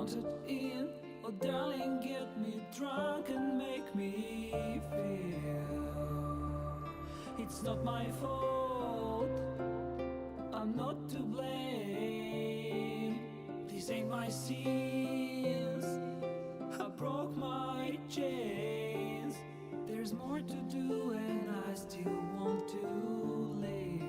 wanted in. Oh darling, get me drunk and make me feel it's not my fault, I'm not to blame. These ain't my sins, I broke my chains. There's more to do and I still want to live.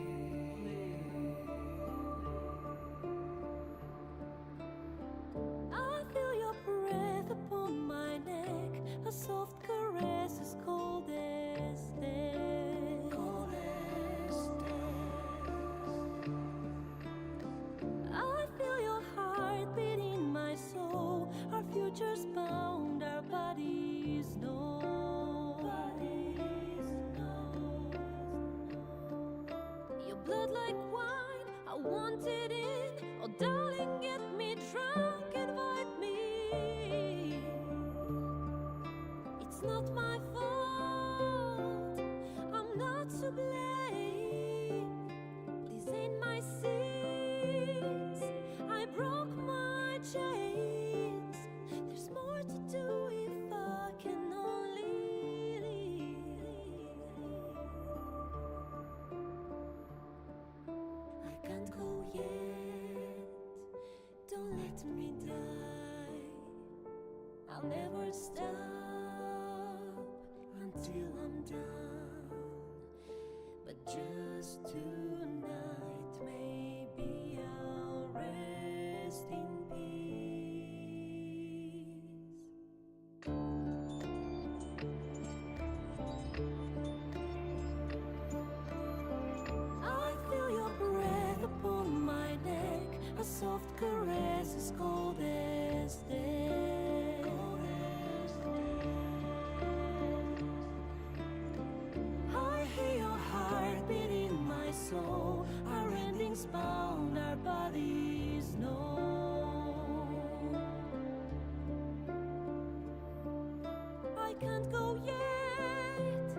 I feel your breath upon my neck, a soft caress as cold as death. Cold as I feel your heart beat in my soul, our futures bound, our bodies know. Your blood like wine, I want it in. Oh darling, get me drunk, invite me. It's not my fault, I'm not to blame. These ain't my sins, I broke my chains. There's more to do if I can only leave. I can't go yet, don't let me die. I'll never stop until I'm done. But just tonight, maybe I'll rest in peace. I feel your breath upon my neck, a soft caress as cold as death. I hear your heart beat in my soul, our endings bound, our bodies know. I can't go yet,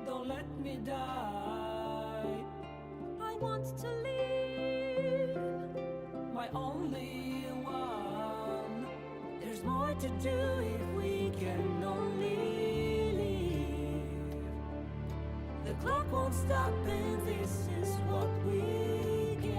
don't let me die. I want to live, My only one. There's more to do if we can only live. The clock won't stop and this is what we get.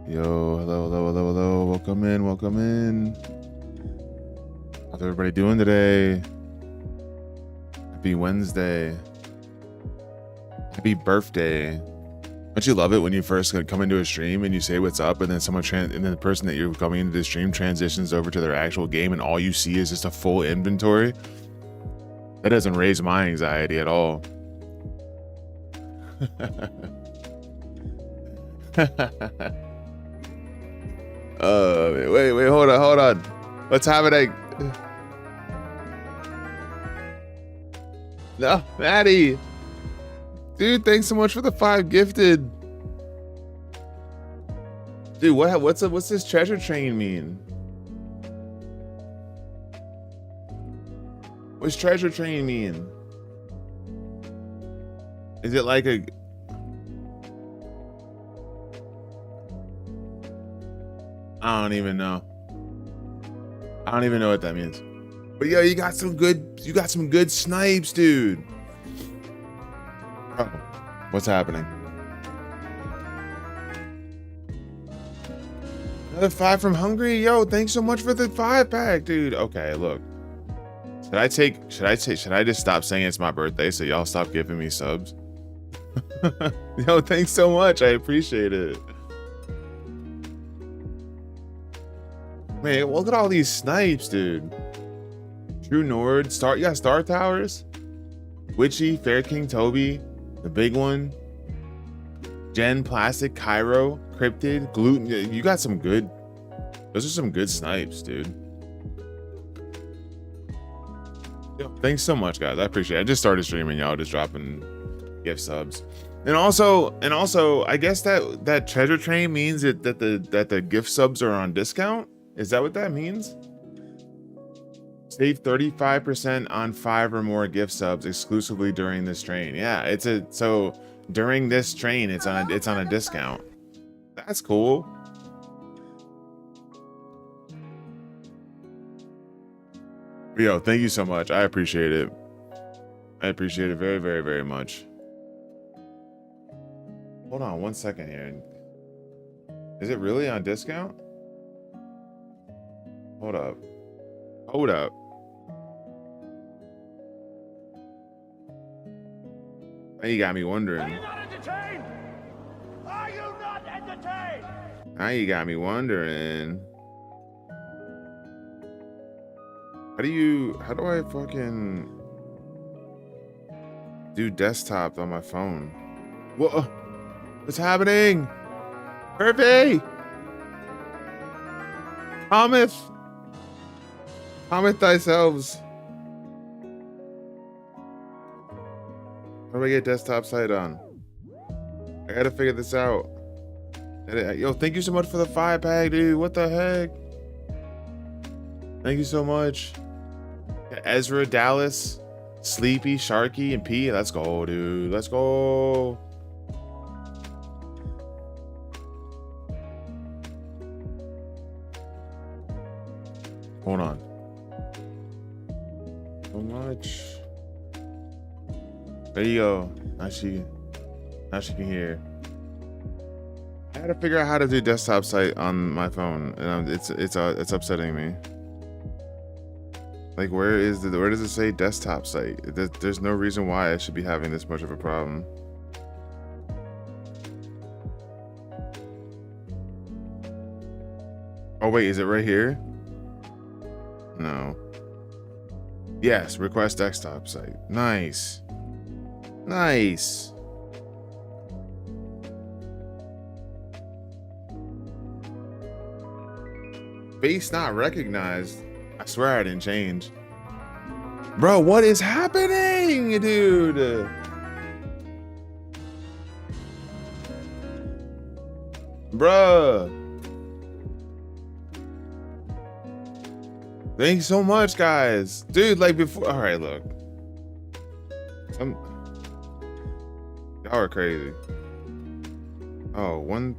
Yo, hello. Welcome in. How's everybody doing today? Happy Wednesday. Happy birthday. Don't you love it when you first come into a stream and you say what's up, and then and then the person that you're coming into the stream transitions over to their actual game and all you see is just a full inventory? That doesn't raise my anxiety at all. Wait, hold on. What's happening? No, Maddie. Dude, thanks so much for the 5 gifted. Dude, what's this treasure train mean? What's treasure train mean? Is it like a I don't even know. I don't even know what that means. But yo, you got some good snipes, dude. Oh, what's happening? Another 5 from Hungry. Yo, thanks so much for the 5-pack, dude. Okay, look. Should I just stop saying it's my birthday so y'all stop giving me subs? Yo, thanks so much. I appreciate it. Man, look at all these snipes, dude. True Nord, you got Star Towers, Witchy, Fair King Toby, the big one, Gen, Plastic, Cairo, Cryptid, Gluten. You got some good. Those are some good snipes, dude. Yo, thanks so much, guys. I appreciate it. I just started streaming, y'all just dropping gift subs. And also, I guess that treasure train means that the gift subs are on discount. Is that what that means? Save 35% on 5 or more gift subs exclusively during this train. Yeah, so during this train it's on a discount. That's cool. Yo, thank you so much. I appreciate it. I appreciate it very, very, very much. Hold on 1 second here. Is it really on discount? Hold up. Hold up. Now you got me wondering. Are you not entertained? Are you not entertained? Now you got me wondering. How do I fucking do desktop on my phone? Whoa, what's happening? Hervey! Cometh thyself. How do I get desktop site on? I gotta figure this out. Yo, thank you so much for the 5-pack, dude. What the heck? Thank you so much. Ezra, Dallas, Sleepy, Sharky, and P. Let's go, dude. Let's go. Hold on. So much. There you go. Now she can hear. I gotta figure out how to do desktop site on my phone, and it's upsetting me. Like, where does it say desktop site? There's no reason why I should be having this much of a problem. Oh wait, is it right here? No. Yes, request desktop site. Nice. Nice. Face not recognized. I swear I didn't change. Bro, what is happening, dude? Bruh. Thanks so much, guys. Dude, like before. All right, look. Y'all are crazy. Oh, one.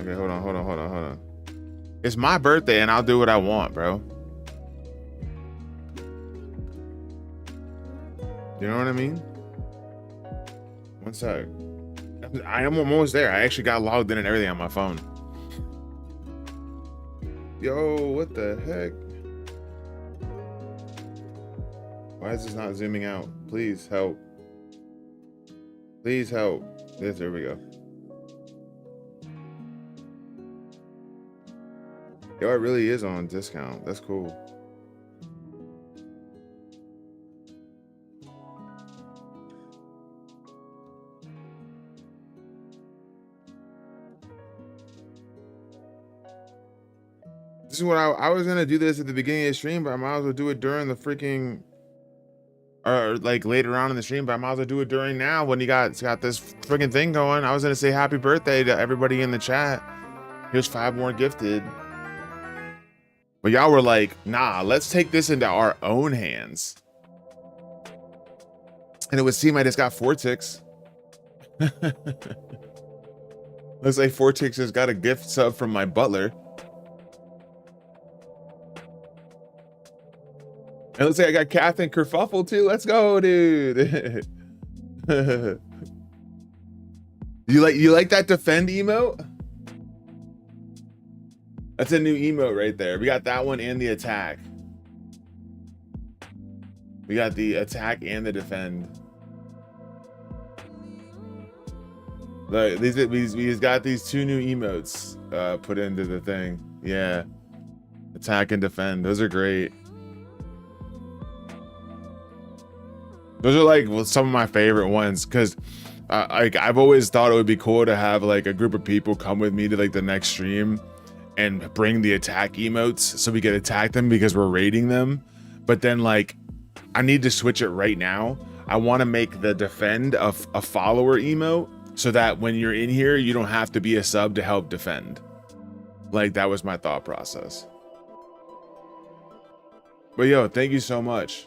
Okay, hold on. It's my birthday and I'll do what I want, bro. You know what I mean? One sec. I am almost there. I actually got logged in and everything on my phone. Yo, what the heck? Why is this not zooming out? Please help. Please help. Yes, there we go. Yo, it really is on discount. That's cool. This is what I was gonna do this at the beginning of the stream, but I might as well do it during the freaking, or like later on in the stream, but I might as well do it during now when you got this freaking thing going. I was gonna say happy birthday to everybody in the chat. Here's 5 more gifted. But y'all were like, nah, let's take this into our own hands. And it would seem I just got 4 ticks. Looks like Fortix has got a gift sub from my butler. It looks like I got Captain Kerfuffle too. Let's go, dude. You like that defend emote? That's a new emote right there. We got that one and the attack. We got the attack and the defend. Look, we got these two new emotes put into the thing. Yeah, attack and defend. Those are great. Those are like some of my favorite ones because like I've always thought it would be cool to have like a group of people come with me to like the next stream and bring the attack emotes so we could attack them because we're raiding them. But then like I need to switch it right now. I want to make the defend a follower emote so that when you're in here, you don't have to be a sub to help defend. Like that was my thought process. But yo, thank you so much.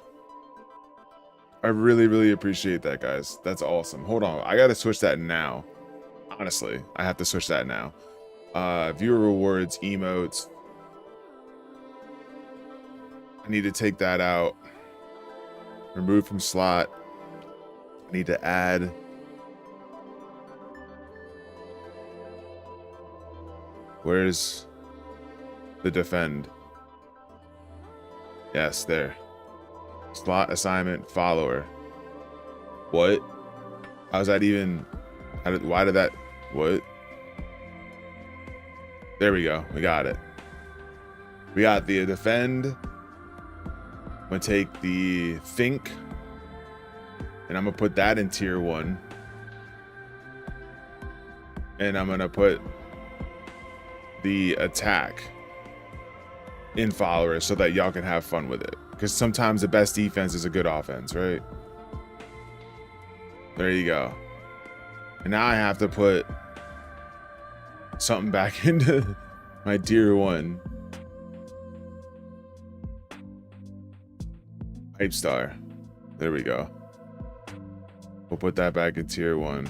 I really, really appreciate that, guys. That's awesome. Hold on. I got to switch that now. Honestly, I have to switch that now. Viewer rewards, emotes. I need to take that out. Remove from slot. I need to add. Where's the defend? Yes, there. Slot assignment follower. What? How's that even? Why did that? What? There we go. We got it. We got the defend. I'm gonna take the think, and I'm gonna put that in tier 1. And I'm gonna put the attack in followers so that y'all can have fun with it. Because sometimes the best defense is a good offense, right? There you go. And now I have to put something back into my tier 1. Hype star. There we go. We'll put that back in tier 1.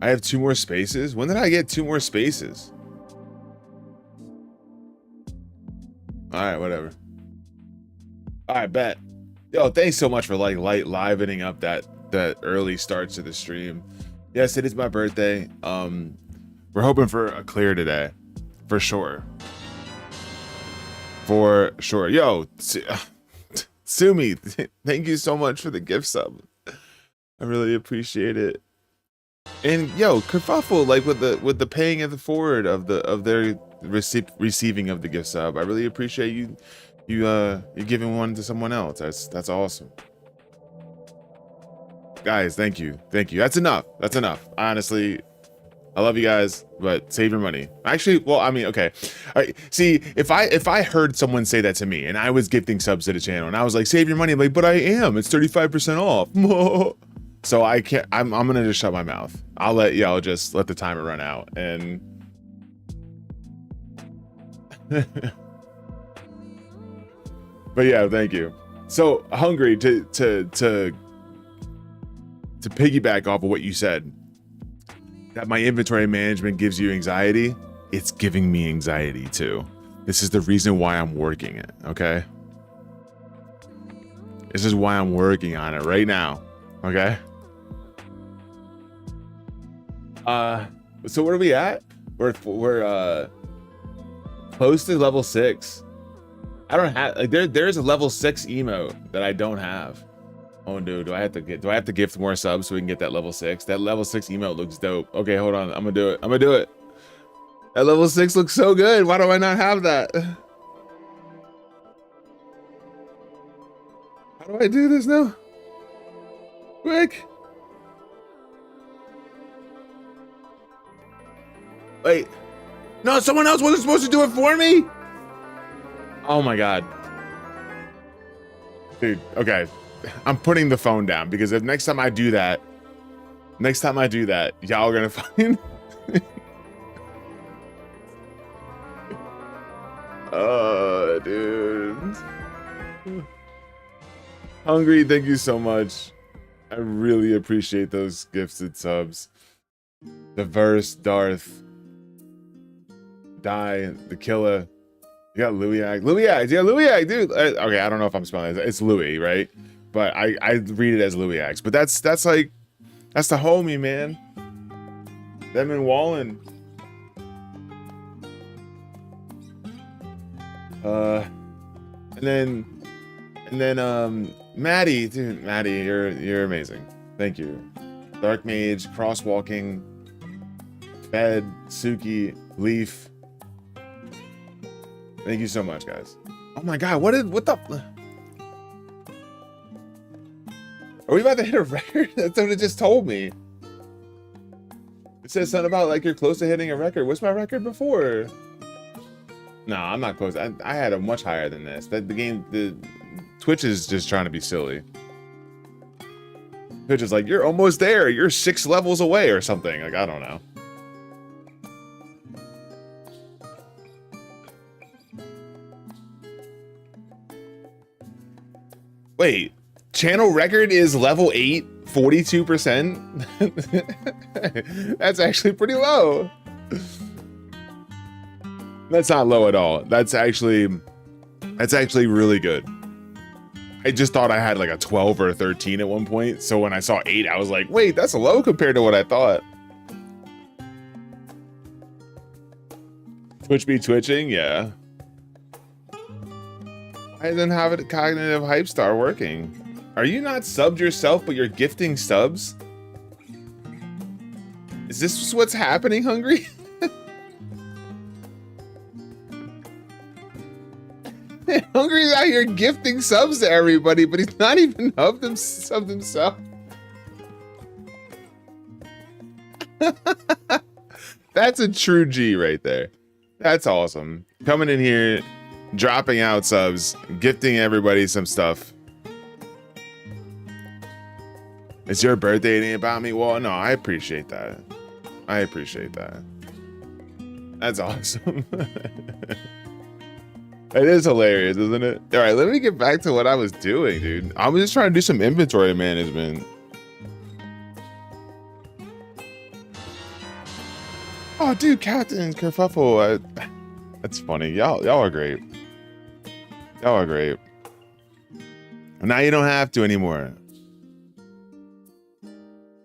I have 2 more spaces? When did I get 2 more spaces? All right, whatever. All right, bet. Yo, thanks so much for like livening up that early start to the stream. Yes, it is my birthday. We're hoping for a clear today, for sure. For sure. Yo, Sumi, thank you so much for the gift sub. I really appreciate it. And yo, kerfuffle, like with the paying it forward of their receiving of the gift sub. I really appreciate you giving one to someone else. That's awesome. Guys, thank you. That's enough. Honestly, I love you guys, but save your money. Actually, well, I mean, okay. All right, see, if I heard someone say that to me and I was gifting subs to the channel and I was like, save your money, I'm like, but I am. It's 35% off. So I can't. I'm gonna just shut my mouth. I'll let y'all just let the timer run out and. But yeah, thank you. So hungry to piggyback off of what you said, that my inventory management gives you anxiety. It's giving me anxiety too. This is the reason why I'm working it. Okay. This is why I'm working on it right now. Okay. So where are we at? We're close to level 6. I don't have like there's a level 6 emote that I don't have. Oh dude, do I have to gift more subs so we can get that level 6? That level 6 emote looks dope. Okay, hold on. I'm gonna do it. That level 6 looks so good. Why do I not have that? How do I do this now? Quick. Wait. No, someone else wasn't supposed to do it for me? Oh my god. Dude, okay. I'm putting the phone down because if next time I do that, y'all are gonna find. Oh, dude. Hungry, thank you so much. I really appreciate those gifted subs. The verse, Darth, Die, the Killer. You got Louis-Ag. Louis-Ag, yeah, Louis-Ag, dude. Okay, I don't know if I'm spelling it. It's Louis, right? But I read it as Louis-Ags. But that's like, that's the homie, man. Them and Wallen. And then Maddie, dude, Maddie, you're amazing. Thank you. Dark Mage, Crosswalking, Fed, Suki, Leaf. Thank you so much, guys. Oh my god, what the? Are we about to hit a record? That's what it just told me. It says something about like you're close to hitting a record. What's my record before? No, I'm not close. I had a much higher than this. The Twitch is just trying to be silly. Twitch is like, you're almost there. You're 6 levels away or something. Like, I don't know. Wait, channel record is level 8, 42%? That's actually pretty low. That's not low at all. That's actually really good. I just thought I had like a 12 or a 13 at one point. So when I saw 8, I was like, wait, that's low compared to what I thought. Twitch be twitching? Yeah. Why isn't having cognitive hype star working? Are you not subbed yourself, but you're gifting subs? Is this what's happening, Hungry? Hungry's out here gifting subs to everybody, but he's not even subbed himself. That's a true G right there. That's awesome. Coming in here, dropping out subs, gifting everybody some stuff. It's your birthday, it ain't about me. Well, no, I appreciate that. I appreciate that. That's awesome. It is hilarious, isn't it? All right, let me get back to what I was doing, dude. I was just trying to do some inventory management. Oh, dude, Captain Kerfuffle. That's funny. Y'all are great. Y'all are great. Now you don't have to anymore.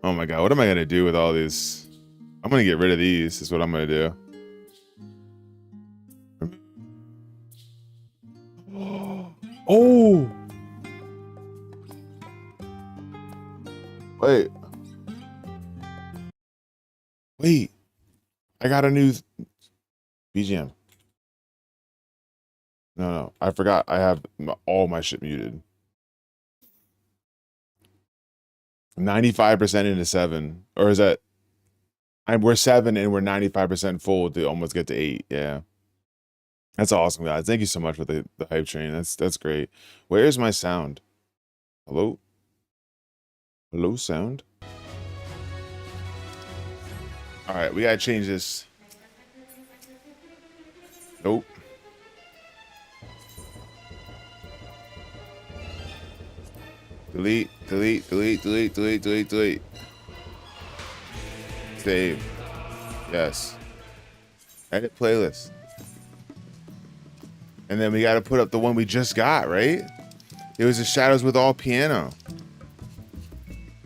Oh my god, what am I gonna do with all these? I'm gonna get rid of these. Is what I'm gonna do. Oh! Wait. Wait. I got a new BGM. No. I forgot I have all my shit muted. 95% into 7. Or is that... we're 7 and we're 95% full to almost get to 8. Yeah. That's awesome, guys. Thank you so much for the hype train. That's great. Where's my sound? Hello? Hello, sound? All right, we gotta change this. Nope. Delete. Save. Yes. Edit playlist. And then we got to put up the one we just got, right? It was the Shadows with all piano.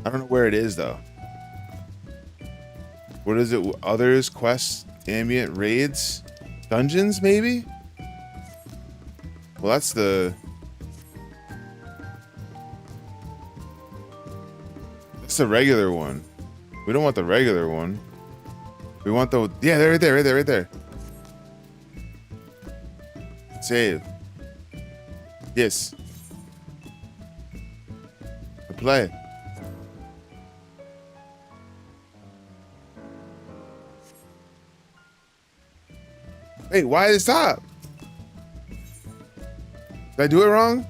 I don't know where it is, though. What is it? Others, quests, ambient, raids, dungeons, maybe? Well, that's the... That's the regular one. We don't want the regular one. We want the... Yeah, they're right there. Save. Yes. Play. Wait, why did it stop? Did I do it wrong?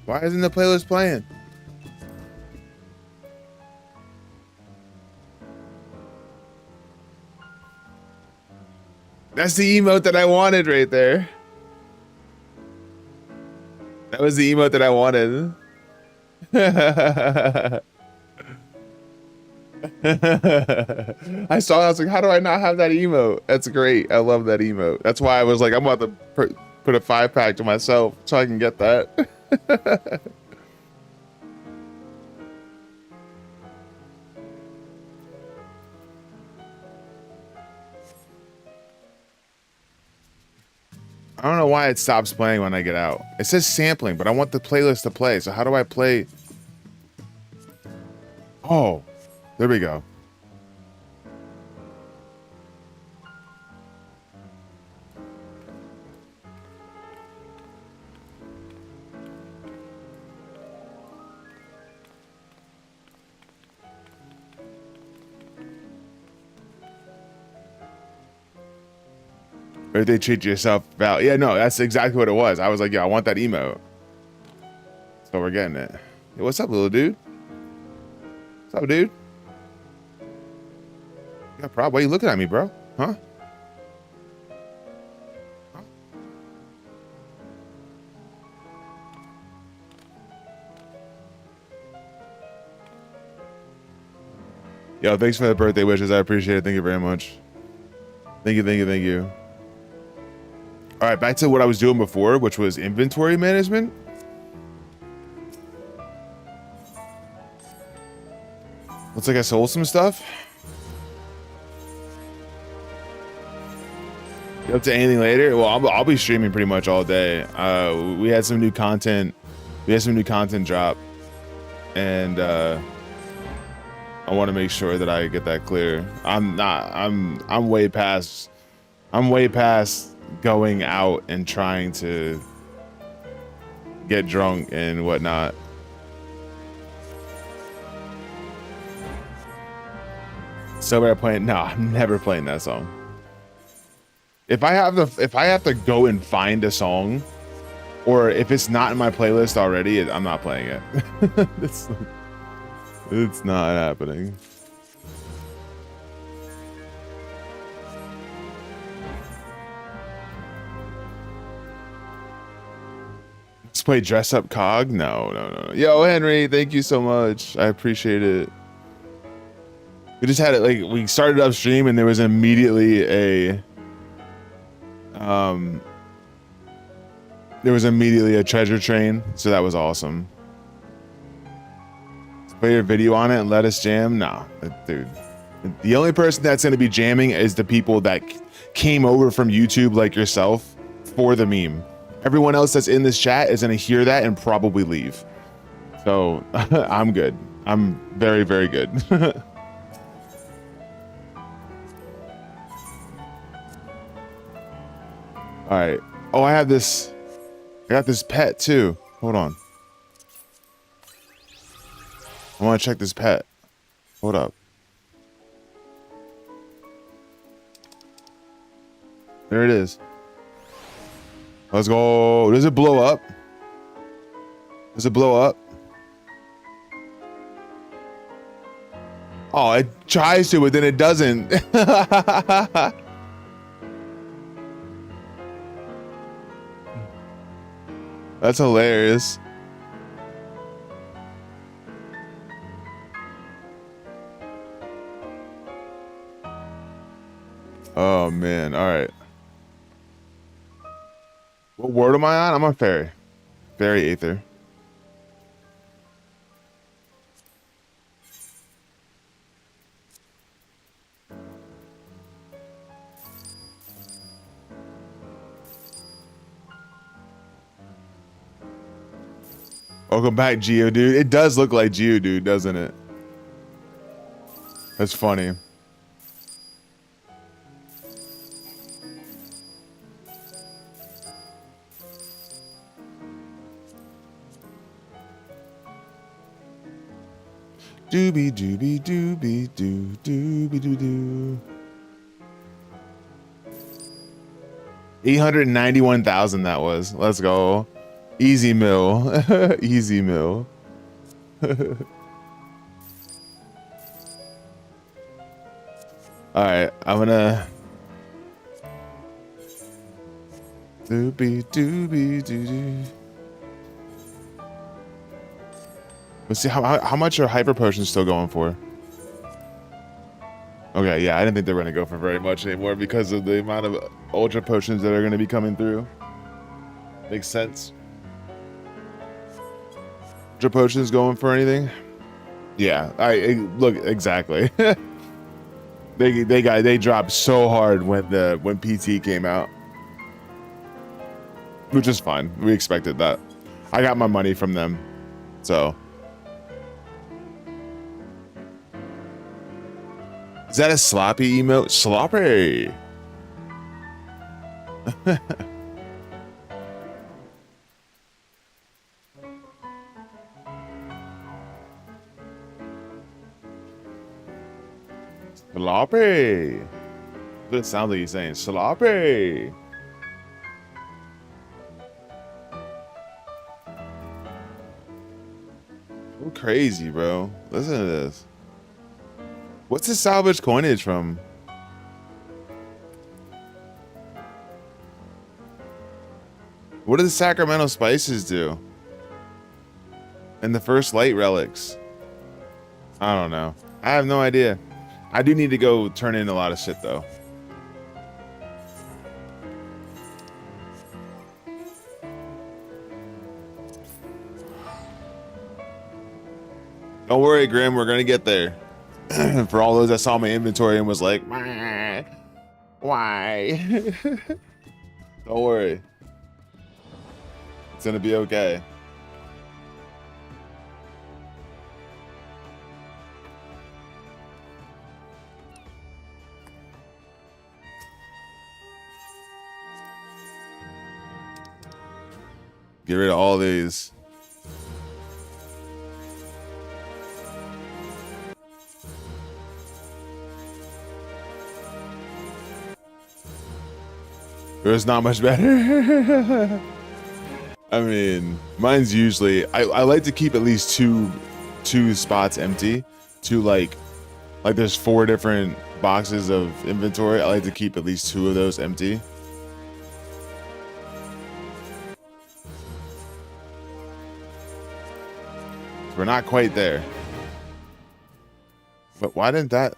Why isn't the playlist playing? That's the emote that I wanted right there. That was the emote that I wanted. I saw it, I was like, how do I not have that emote? That's great. I love that emote. That's why I was like, I'm about to put a 5-pack to myself so I can get that. I don't know why it stops playing when I get out. It says sampling, but I want the playlist to play. So how do I play? Oh, there we go. Or they treat yourself about. Yeah, no, that's exactly what it was. I was like, yeah, I want that emote. So we're getting it. Hey, what's up, little dude? What's up, dude? Yeah, Prog, why are you looking at me, bro? Huh? Yo, thanks for the birthday wishes. I appreciate it. Thank you very much. Thank you, thank you, thank you. All right, back to what I was doing before, which was inventory management. Looks like I sold some stuff. You up to anything later? Well, I'll be streaming pretty much all day. We had some new content. We had some new content drop, and I want to make sure that I get that clear. I'm way past. I'm way past going out and trying to get drunk and whatnot. So we're playing. No, I'm never playing that song. If I have to go and find a song, or if it's not in my playlist already, I'm not playing it. It's not happening. Let's play dress up cog. No. Yo, Henry, thank you so much. I appreciate it. We just had it, like, we started upstream and there was immediately a treasure train, so that was awesome. Let's play your video on it and let us jam. Nah, dude. The only person that's going to be jamming is the people that came over from YouTube, like yourself, for the meme. Everyone else that's in this chat is going to hear that and probably leave. So I'm good. I'm very, very good. All right. Oh, I got this pet too. Hold on. I want to check this pet. Hold up. There it is. Let's go. Does it blow up? Does it blow up? Oh, it tries to, but then it doesn't. That's hilarious. Oh man, all right. What word am I on? I'm on fairy. Fairy aether. Welcome back, Geodude. It does look like Geodude, doesn't it? That's funny. Doobie doobie doobie doo doobie doo doo. 891,000 that was. Let's go. Easy mill. Easy mill. Alright, I'm gonna doobie doobie doo doo. Let's see how much are hyper potions still going for? Okay, yeah, I didn't think they were gonna go for very much anymore because of the amount of ultra potions that are gonna be coming through. Makes sense. Ultra potions going for anything? Yeah, look exactly. they dropped so hard when PT came out, which is fine. We expected that. I got my money from them, so. Is that a sloppy emote? Sloppy. Sloppy. What it sounds like he's saying sloppy. Go crazy, bro. Listen to this. What's the salvage coinage from? What do the Sacramento spices do? And the first light relics? I don't know. I have no idea. I do need to go turn in a lot of shit though. Don't worry, Grim, we're gonna get there. For all those that saw my inventory and was like, why? Don't worry. It's gonna be okay. Get rid of all these. It's not much better. I mean, mine's usually I like to keep at least two spots empty. Two like there's 4 different boxes of inventory. I like to keep at least 2 of those empty. We're not quite there. But why didn't it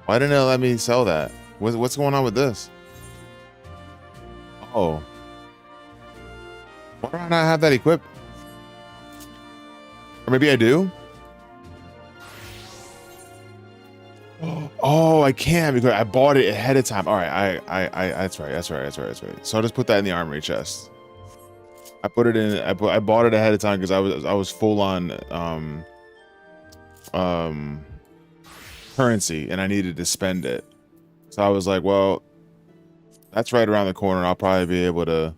let me sell that? What's going on with this? Oh. Why do I not have that equipped? Or maybe I do? Oh, I can't because I bought it ahead of time. All right, that's right. So I'll just put that in the armory chest. I put it in. I bought it ahead of time because I was full on currency and I needed to spend it. So I was like, well, that's right around the corner. I'll probably be able to.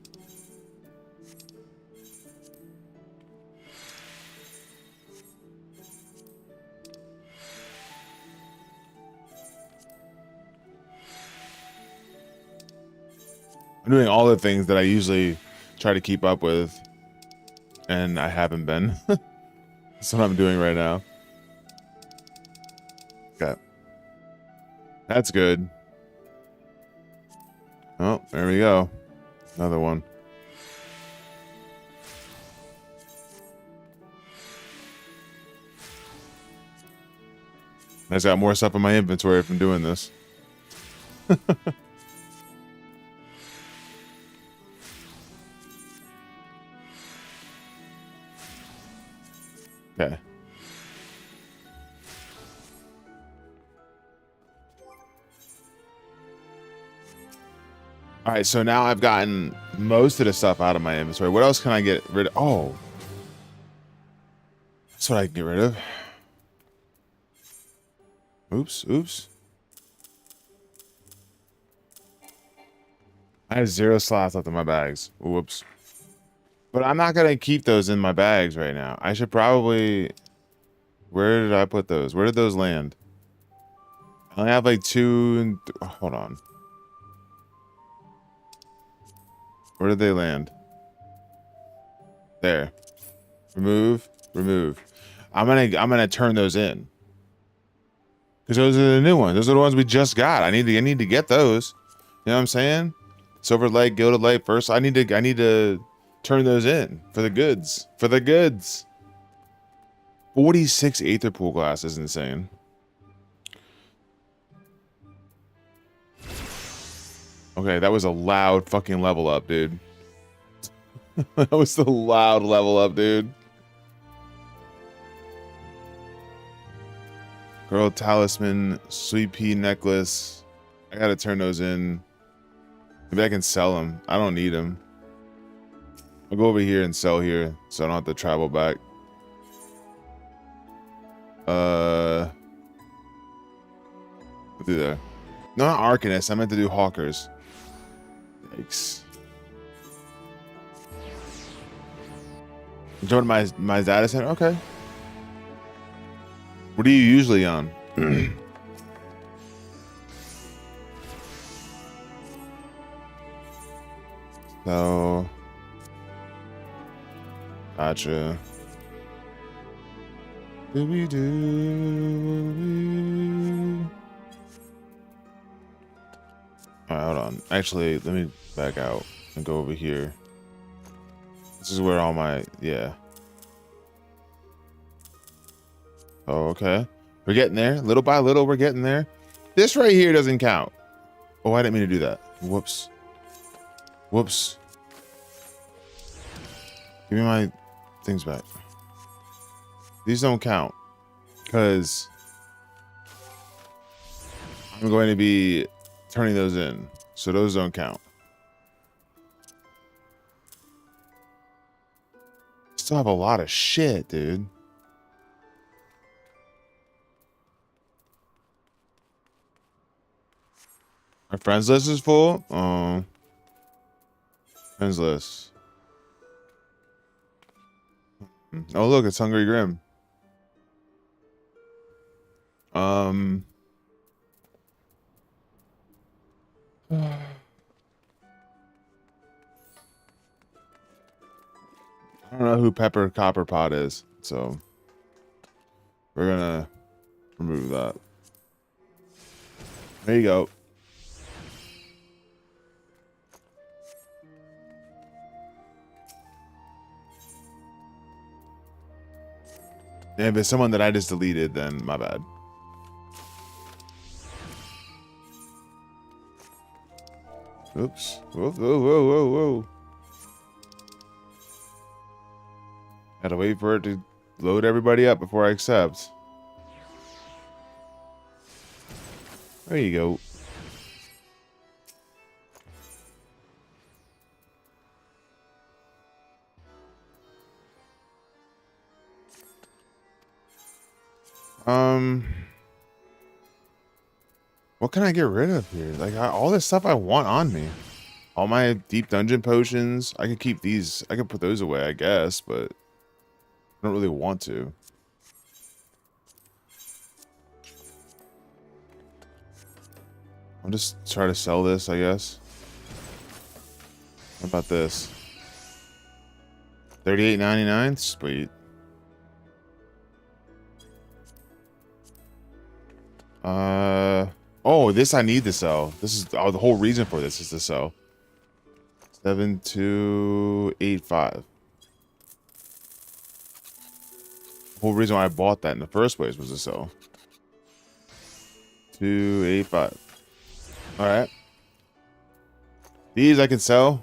I'm doing all the things that I usually try to keep up with, and I haven't been. That's what I'm doing right now. Okay. That's good. Oh, there we go. Another one. I just got more stuff in my inventory from doing this. Okay. All right, so now I've gotten most of the stuff out of my inventory. What else can I get rid of? Oh, that's what I can get rid of. Oops. I have 0 slots left in my bags. Whoops. But I'm not going to keep those in my bags right now. I should probably... Where did I put those? Where did those land? I only have like 2 and... Hold on. Where did they land? There. Remove. I'm gonna turn those in. Because those are the new ones. Those are the ones we just got. I need to get those. You know what I'm saying? Silver light, gilded light first. I need to turn those in for the goods. For the goods. 46 Aether Pool Glass is insane. Okay, that was a loud fucking level up, dude. That was the loud level up, dude. Girl Talisman, Sweet Pea Necklace. I gotta turn those in. Maybe I can sell them. I don't need them. I'll go over here and sell here so I don't have to travel back. I'll do that. No, not Arcanist. I meant to do Hawkers. Yikes. Join my data center? Okay. What are you usually on? So, gotcha. Alright, hold on. Actually, let me back out and go over here. This is where all my, yeah. Oh, okay. We're getting there. Little by little, we're getting there. This right here doesn't count. Oh, I didn't mean to do that. Whoops. Whoops. Give me my things back. These don't count. Because I'm going to be turning those in. So those don't count. Still have a lot of shit, dude. My friends list is full. Oh, friends list. Oh, look, it's Hungry Grim. I don't know who Pepper Copperpot is, so we're gonna remove that. There you go. And if it's someone that I just deleted, then my bad. Oops. Whoa, whoa, whoa, whoa, whoa. Gotta wait for it to load everybody up before I accept. There you go. What can I get rid of here? Like all this stuff I want on me. All my deep dungeon potions. I could keep these. I could put those away, I guess, but I don't really want to. I'll just try to sell this, I guess. What about this? $38.99? Sweet. Oh, this I need to sell. This is the whole reason for this is to sell. 7285. The whole reason why I bought that in the first place was to sell. 285. All right. These I can sell.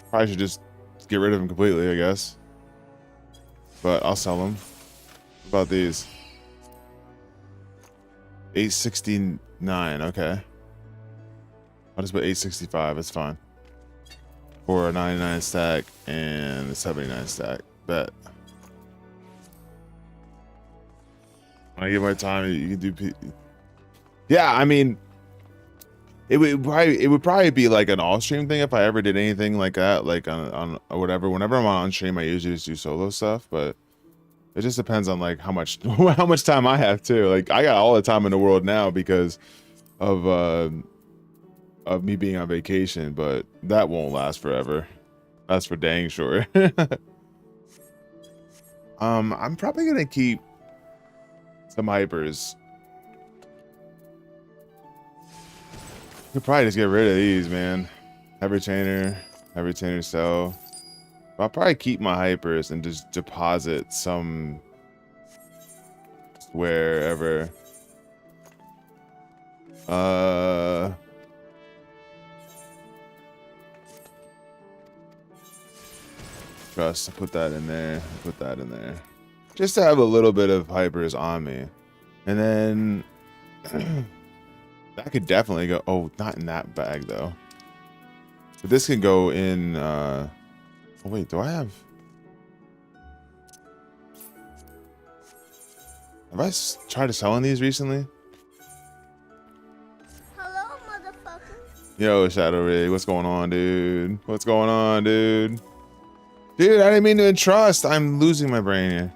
Probably should just get rid of them completely, I guess. But I'll sell them. What about these? 869. Okay. I'll just put 865. It's fine. For a 99 stack and a 79 stack. Bet. When I get my time, you can do. Yeah, I mean, it would probably be like an off stream thing if I ever did anything like that, like on whatever. Whenever I'm on stream, I usually just do solo stuff, but it just depends on like how much time I have too. Like I got all the time in the world now because of me being on vacation, but that won't last forever. That's for dang sure. I'm probably gonna keep some hypers. Could probably just get rid of these, man. Heavy chainer cell. I'll probably keep my hypers and just deposit some wherever. Trust, I put that in there. Put that in there. Just to have a little bit of hypers on me. And then that could definitely go. Oh, not in that bag though. But this can go in. Oh wait, do I have? Have I tried selling these recently? Hello, motherfucker. Yo, Shadow Rig, what's going on, dude? What's going on, dude? Dude, I didn't mean to entrust. I'm losing my brain here.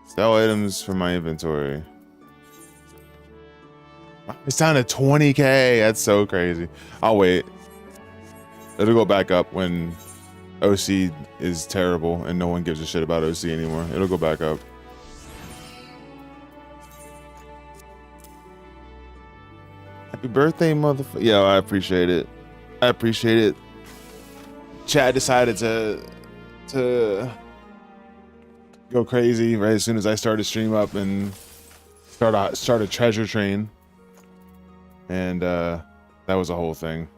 Sell items from my inventory. It's down to 20K. That's so crazy. I'll wait. It'll go back up when OC is terrible and no one gives a shit about OC anymore. It'll go back up. Happy birthday, motherfucker. Yo, I appreciate it. I appreciate it. Chad decided to go crazy right as soon as I started stream up and start a treasure train. And that was a whole thing.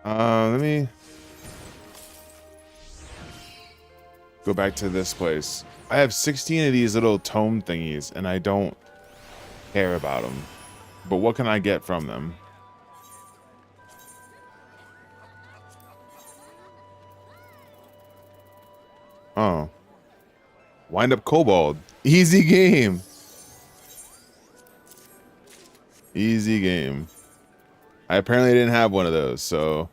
Let me go back to this place. I have 16 of these little tome thingies and I don't care about them. But what can I get from them? Oh. Wind up kobold. Easy game. Easy game. I apparently didn't have one of those, so.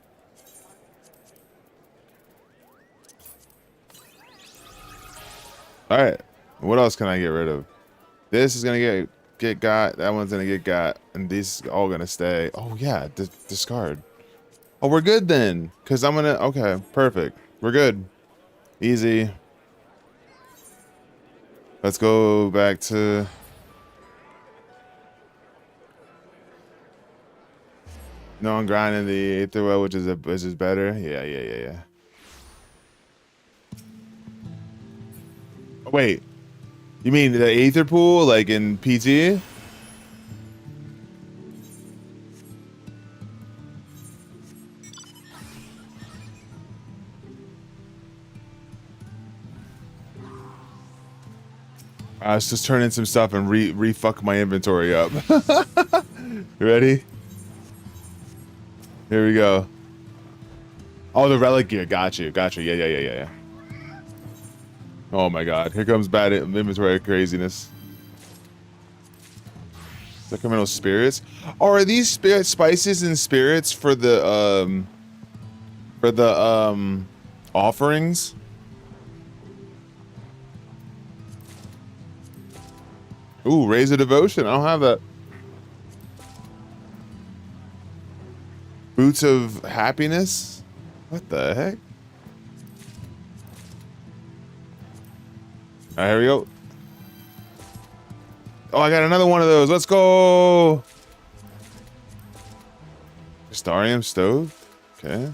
Alright. What else can I get rid of? This is gonna get got. That one's gonna get got. And these all gonna stay. Oh yeah, discard. Oh, we're good then. Cause I'm gonna, okay, perfect. We're good. Easy. Let's go back to. No, I'm grinding the Aether Well, which is better. Yeah. Wait, you mean the Aether Pool, like in PT? I was just turning some stuff and re-fuck my inventory up. You ready? Here we go. Oh, the relic gear. Got you. Yeah. Oh my god. Here comes bad inventory craziness. Sacramental spirits. Oh, are these spirit spices and spirits for the offerings? Ooh, raise a devotion. I don't have that. Boots of happiness? What the heck? All right, here we go. Oh, I got another one of those. Let's go. Starium stove. Okay.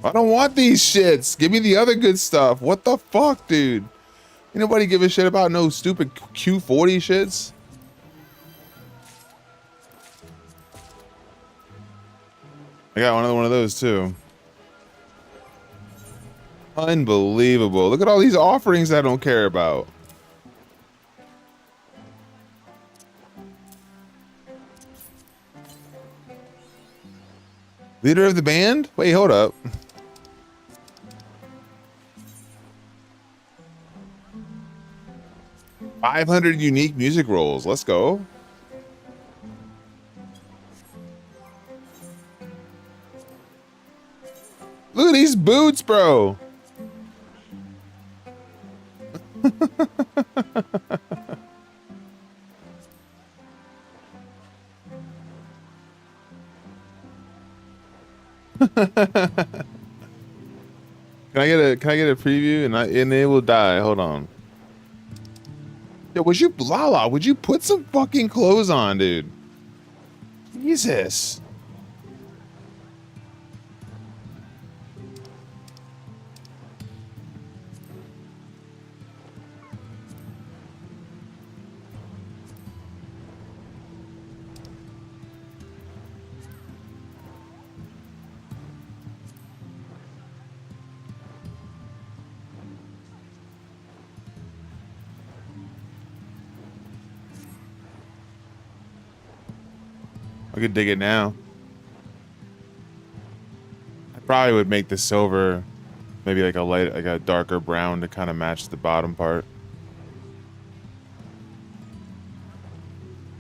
I don't want these shits. Give me the other good stuff. What the fuck, dude? Ain't nobody give a shit about no stupid Q40 shits. I got another one of those too. Unbelievable. Look at all these offerings I don't care about. Leader of the band? Wait, hold up. $500 unique music rolls. Let's go. Look at these boots, bro. Can I get a preview and it will die? Hold on. Yo, would you, Lala, would you put some fucking clothes on, dude? Jesus. I could dig it now. I probably would make the silver maybe like a light, like a darker brown to kind of match the bottom part.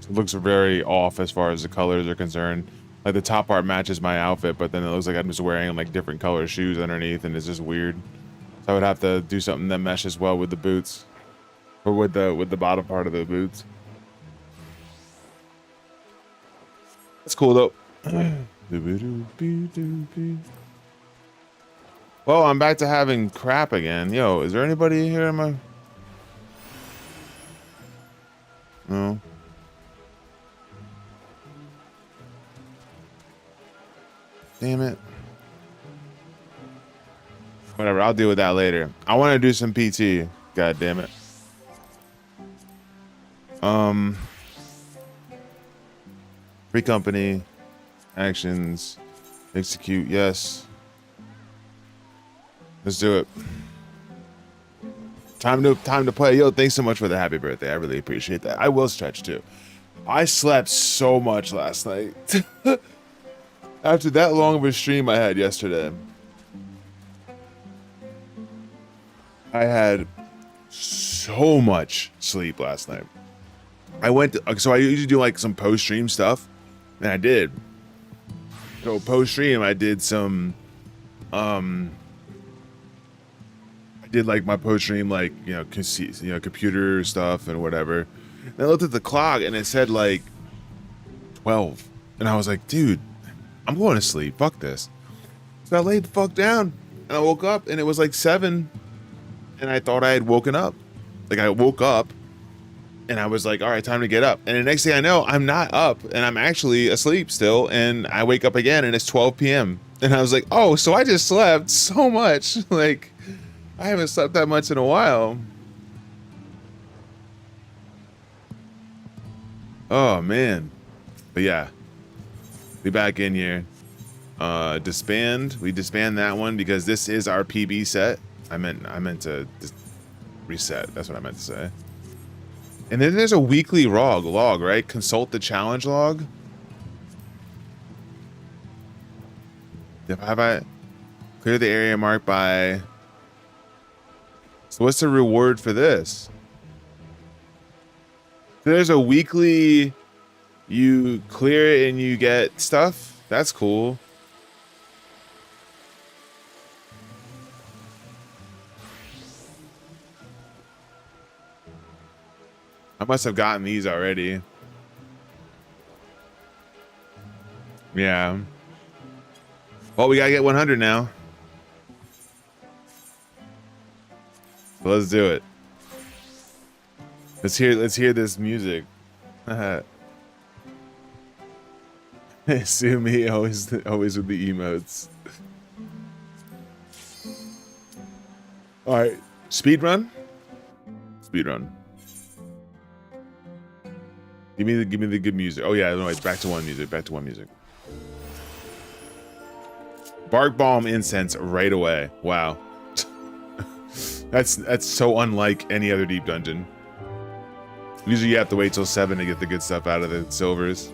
It looks very off as far as the colors are concerned. Like the top part matches my outfit, but then it looks like I'm just wearing like different color shoes underneath, and it's just weird. So I would have to do something that meshes well with the boots, or with the bottom part of the boots. That's cool though. Well, I'm back to having crap again. Yo, is there anybody here in my... No. Damn it. Whatever, I'll deal with that later. I want to do some PT. God damn it. Free company. Actions. Execute. Yes. Let's do it. Time to play. Yo, thanks so much for the happy birthday. I really appreciate that. I will stretch too. I slept so much last night. After that long of a stream I had yesterday. I had so much sleep last night. I went to, so I usually do like some post-stream stuff, and I did. So post-stream I did some I did like my post-stream, like, computer stuff and whatever. And I looked at the clock and it said like 12. And I was like, dude, I'm going to sleep. Fuck this. So I laid the fuck down and I woke up and it was like 7. And I thought I had woken up. Like I woke up and I was like, all right, time to get up. And the next thing I know, I'm not up and I'm actually asleep still. And I wake up again and it's 12 p.m. And I was like, oh, so I just slept so much. Like, I haven't slept that much in a while. Oh man. But yeah, be back in here. Disband. We disband that one because this is our PB set. I meant to reset. That's what I meant to say. And then there's a weekly log, right? Consult the challenge log. Have I clear the area marked by? So what's the reward for this? There's a weekly, you clear it and you get stuff. That's cool. I must have gotten these already. Yeah. Well, we gotta get 100 now. So let's do it. Let's hear this music. Sue me always with the emotes. All right, speed run. Speed run. Give me the good music. Oh yeah, no, it's back to one music. Back to one music. Bark Balm incense right away. Wow. That's so unlike any other deep dungeon. Usually you have to wait till 7 to get the good stuff out of the silvers.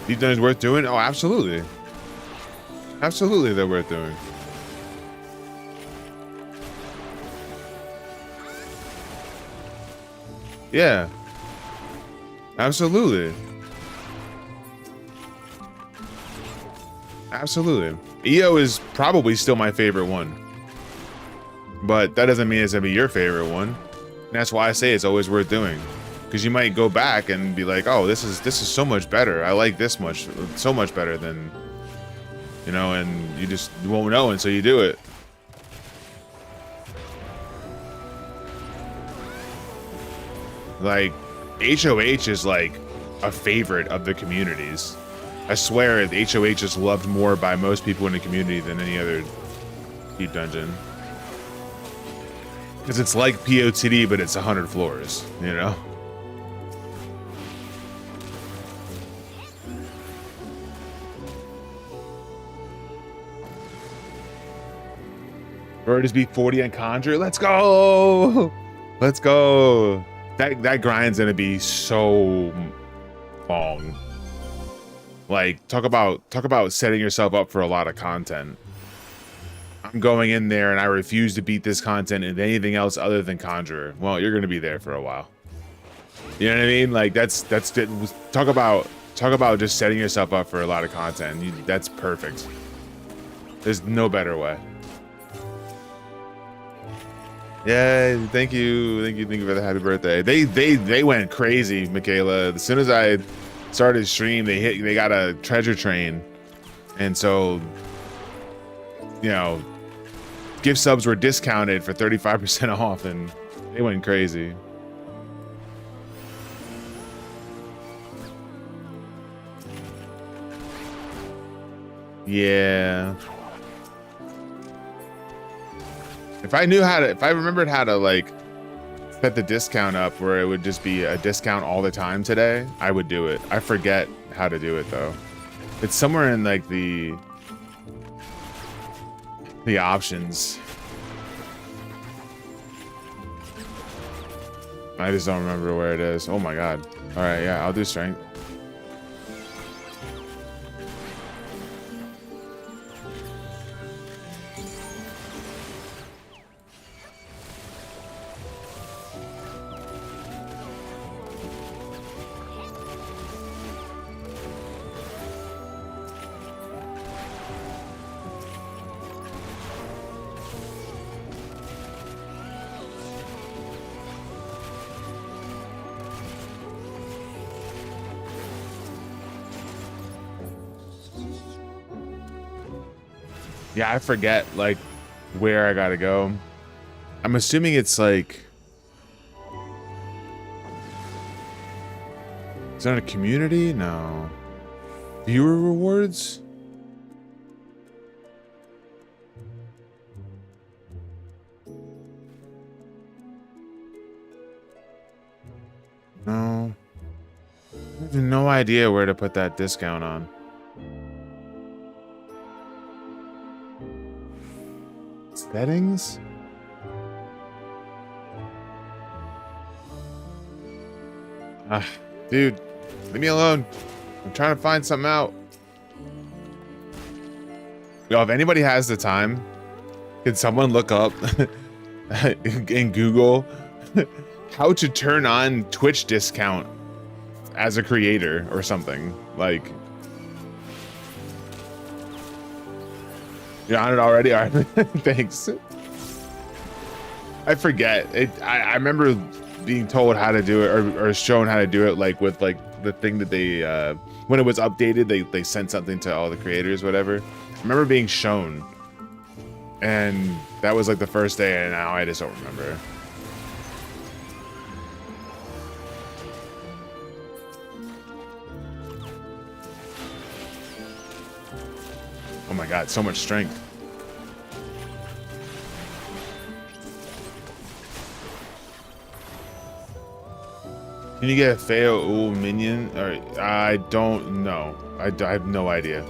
Deep dungeons worth doing? Oh, absolutely. Absolutely, they're worth doing. Yeah. Absolutely. Absolutely. EO is probably still my favorite one, but that doesn't mean it's gonna be your favorite one. And that's why I say it's always worth doing, because you might go back and be like, oh, this is so much better. I like this so much better than, you know, and you just won't know until you do it. Like, HOH is like a favorite of the communities. I swear HOH is loved more by most people in the community than any other deep dungeon. Because it's like POTD, but it's 100 floors, you know? Or just be 40 on Conjure. Let's go! Let's go! That grind's gonna be so long. Like, talk about setting yourself up for a lot of content. I'm going in there and I refuse to beat this content in anything else other than Conjurer. Well, you're gonna be there for a while. You know what I mean? Like, that's talk about just setting yourself up for a lot of content. That's perfect. There's no better way. Yeah, thank you for the happy birthday. They went crazy, Michaela. As soon as I started stream, they got a treasure train, and so, you know, gift subs were discounted for 35% off, and they went crazy. Yeah. If I remembered how to like set the discount up where it would just be a discount all the time today, I would do it. I forget how to do it though. It's somewhere in like the options. I just don't remember where it is. Oh my god. All right, yeah, I'll do strength. Yeah, I forget like where I gotta go. I'm assuming it's like, is that a community? No. Viewer rewards? No. I have no idea where to put that discount on. Settings? Dude, leave me alone. I'm trying to find something out. Yo, if anybody has the time, can someone look up in Google how to turn on Twitch discount as a creator or something? Like, you're on it already? All right. Thanks. I forget. I remember being told how to do it or shown how to do it, like with like the thing that they when it was updated, they sent something to all the creators, whatever. I remember being shown, and that was like the first day, and now I just don't remember. Oh my god, so much strength. Can you get a Feo Ul minion? Or I don't know. I have no idea.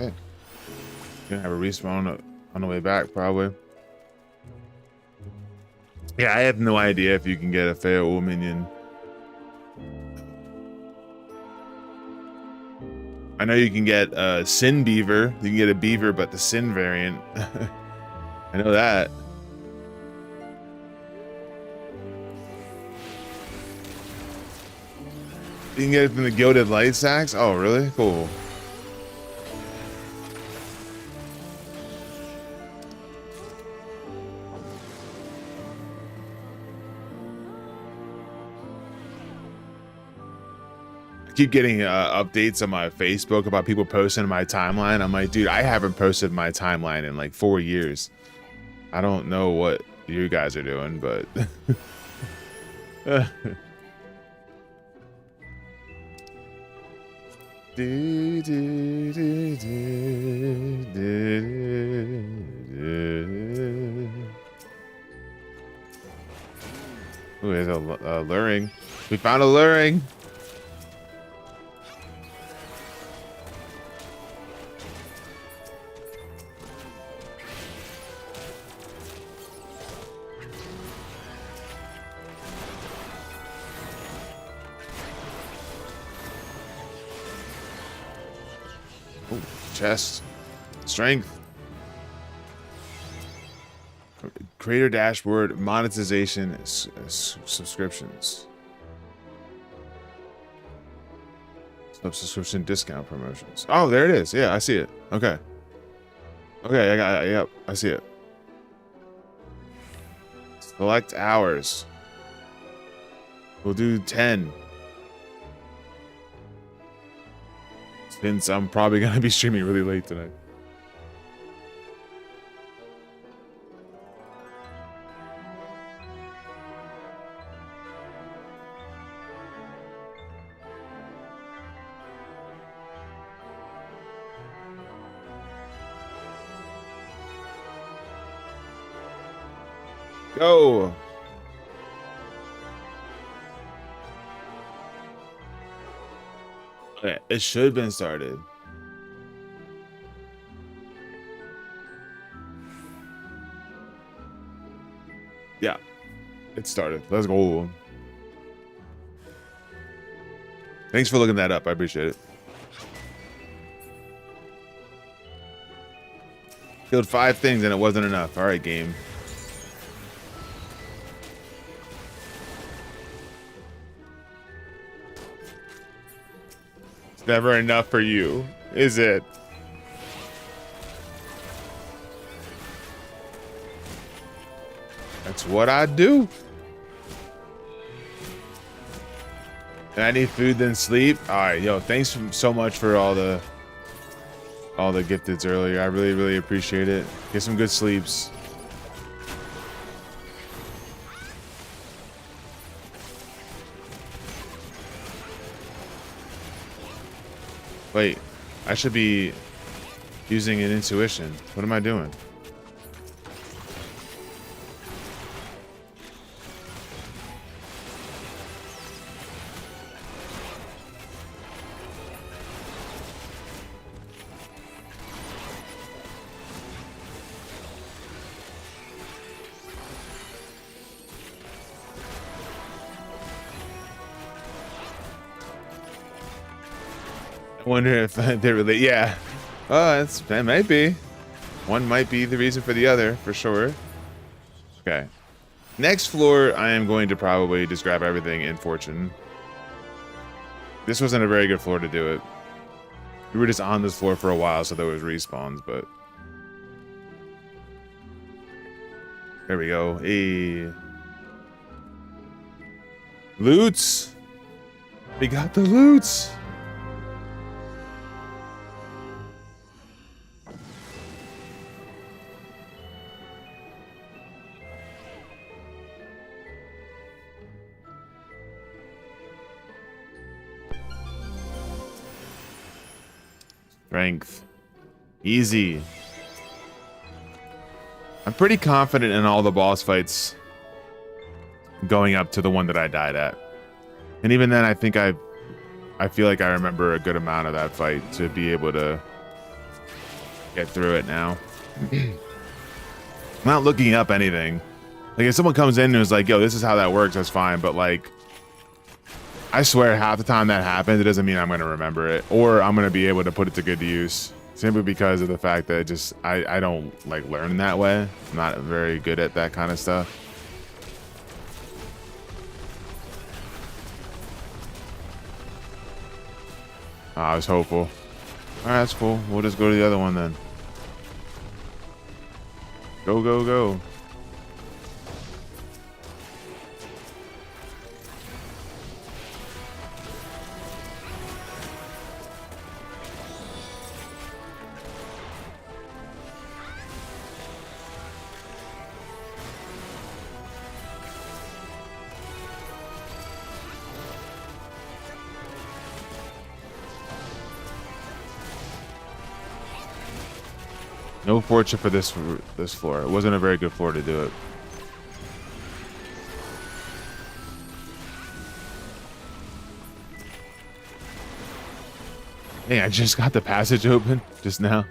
Okay. Gonna have a respawn on the way back, probably. Yeah, I have no idea if you can get a Feoul minion. I know you can get a Sin Beaver. You can get a Beaver, but the Sin variant. I know that. You can get it from the Gilded Light Sacks? Oh, really? Cool. I keep getting updates on my Facebook about people posting my timeline. I'm like, dude, I haven't posted my timeline in like 4 years. I don't know what you guys are doing, but... Ooh, there's a luring. We found a luring. Oh, chest. Strength. Creator dashboard, monetization, subscriptions. Subscription discount promotions. Oh, there it is. Yeah, I see it. Okay. Okay, I got it. Yep, I see it. Select hours. We'll do 10. Since I'm probably going to be streaming really late tonight. Go. Okay, it should have been started. Yeah, it started. Let's go. Thanks for looking that up. I appreciate it. Killed 5 things and it wasn't enough. All right, game. It's never enough for you, is it? That's what I do. And I need food then sleep. All right, yo, thanks so much for all the gifteds earlier. I really appreciate it. Get some good sleeps. Wait, I should be using an intuition. What am I doing? I wonder if they're really, yeah. Oh, that might be. One might be the reason for the other, for sure. Okay. Next floor, I am going to probably just grab everything in Fortune. This wasn't a very good floor to do it. We were just on this floor for a while, so there was respawns, but... There we go. Hey. Loots! We got the loots! Strength. Easy. I'm pretty confident in all the boss fights going up to the one that I died at. And even then, I think I feel like I remember a good amount of that fight to be able to get through it now. I'm not looking up anything. Like if someone comes in and is like, yo, this is how that works, that's fine. But like, I swear half the time that happens, it doesn't mean I'm going to remember it or I'm going to be able to put it to good use. Simply because of the fact that just I don't like learn that way. I'm not very good at that kind of stuff. I was hopeful. All right, that's cool. We'll just go to the other one then. Go, go, go. No fortune for this floor. It wasn't a very good floor to do it. Hey, I just got the passage open just now.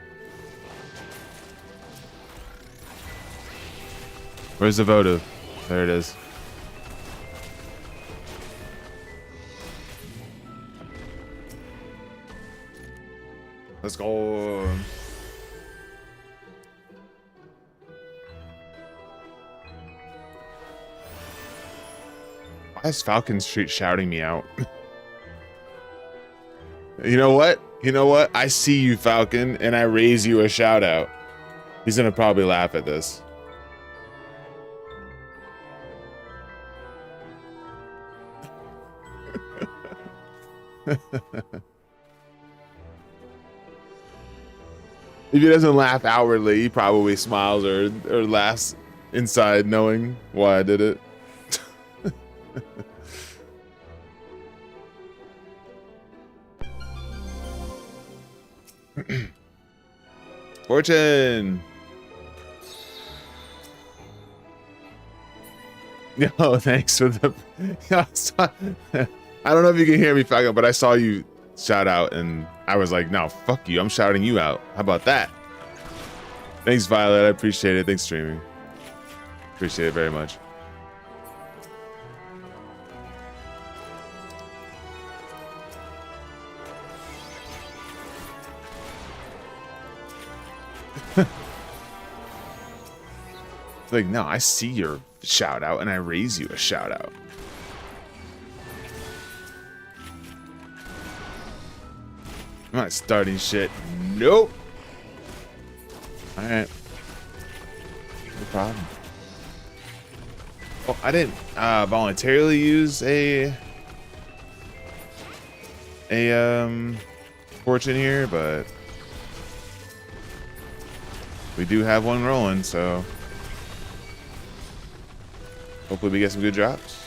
Where's the votive? There it is. Let's go. Why is Falcon Street shouting me out? You know what? You know what? I see you, Falcon, and I raise you a shout out. He's gonna probably laugh at this. If he doesn't laugh outwardly, he probably smiles or laughs inside knowing why I did it. Fortune. Yo, thanks for the. I don't know if you can hear me, Falcon, but I saw you shout out, and I was like, "No, fuck you! I'm shouting you out." How about that? Thanks, Violet. I appreciate it. Thanks, streaming. Appreciate it very much. Like, no, I see your shout out and I raise you a shout out. I'm not starting shit. Nope. All right. No problem. Oh, I didn't voluntarily use a fortune here, but we do have one rolling, so hopefully we get some good drops.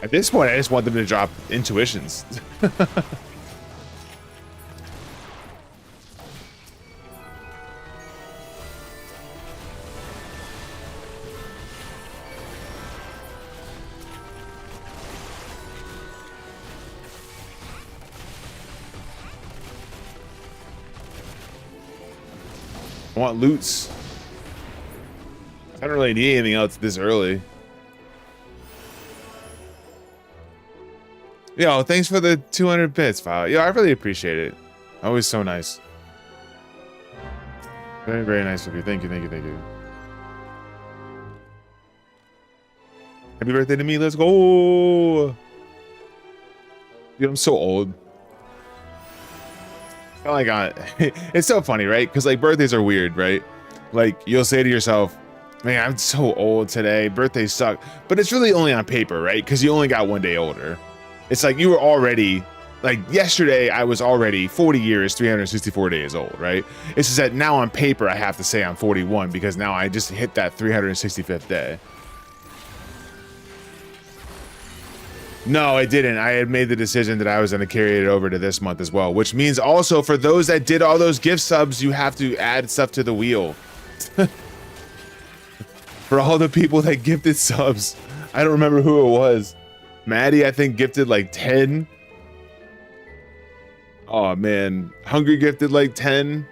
At this point, I just want them to drop intuitions. I want loots. I don't really need anything else this early. Yo, thanks for the 200 bits, File. Yo, I really appreciate it. Always so nice. Very, very nice of you. Thank you, thank you, thank you. Happy birthday to me. Let's go. Dude, I'm so old. I feel like it's so funny, right? Because like birthdays are weird, right? Like you'll say to yourself, man, I'm so old today. Birthdays suck. But it's really only on paper, right? Because you only got one day older. It's like you were already, like yesterday, I was already 40 years, 364 days old, right? It's just that now on paper, I have to say I'm 41 because now I just hit that 365th day. No, I didn't. I had made the decision that I was going to carry it over to this month as well, which means also for those that did all those gift subs, you have to add stuff to the wheel. For all the people that gifted subs, I don't remember who it was. Maddie, I think, gifted like 10. Oh man, Hungry Gifted like 10.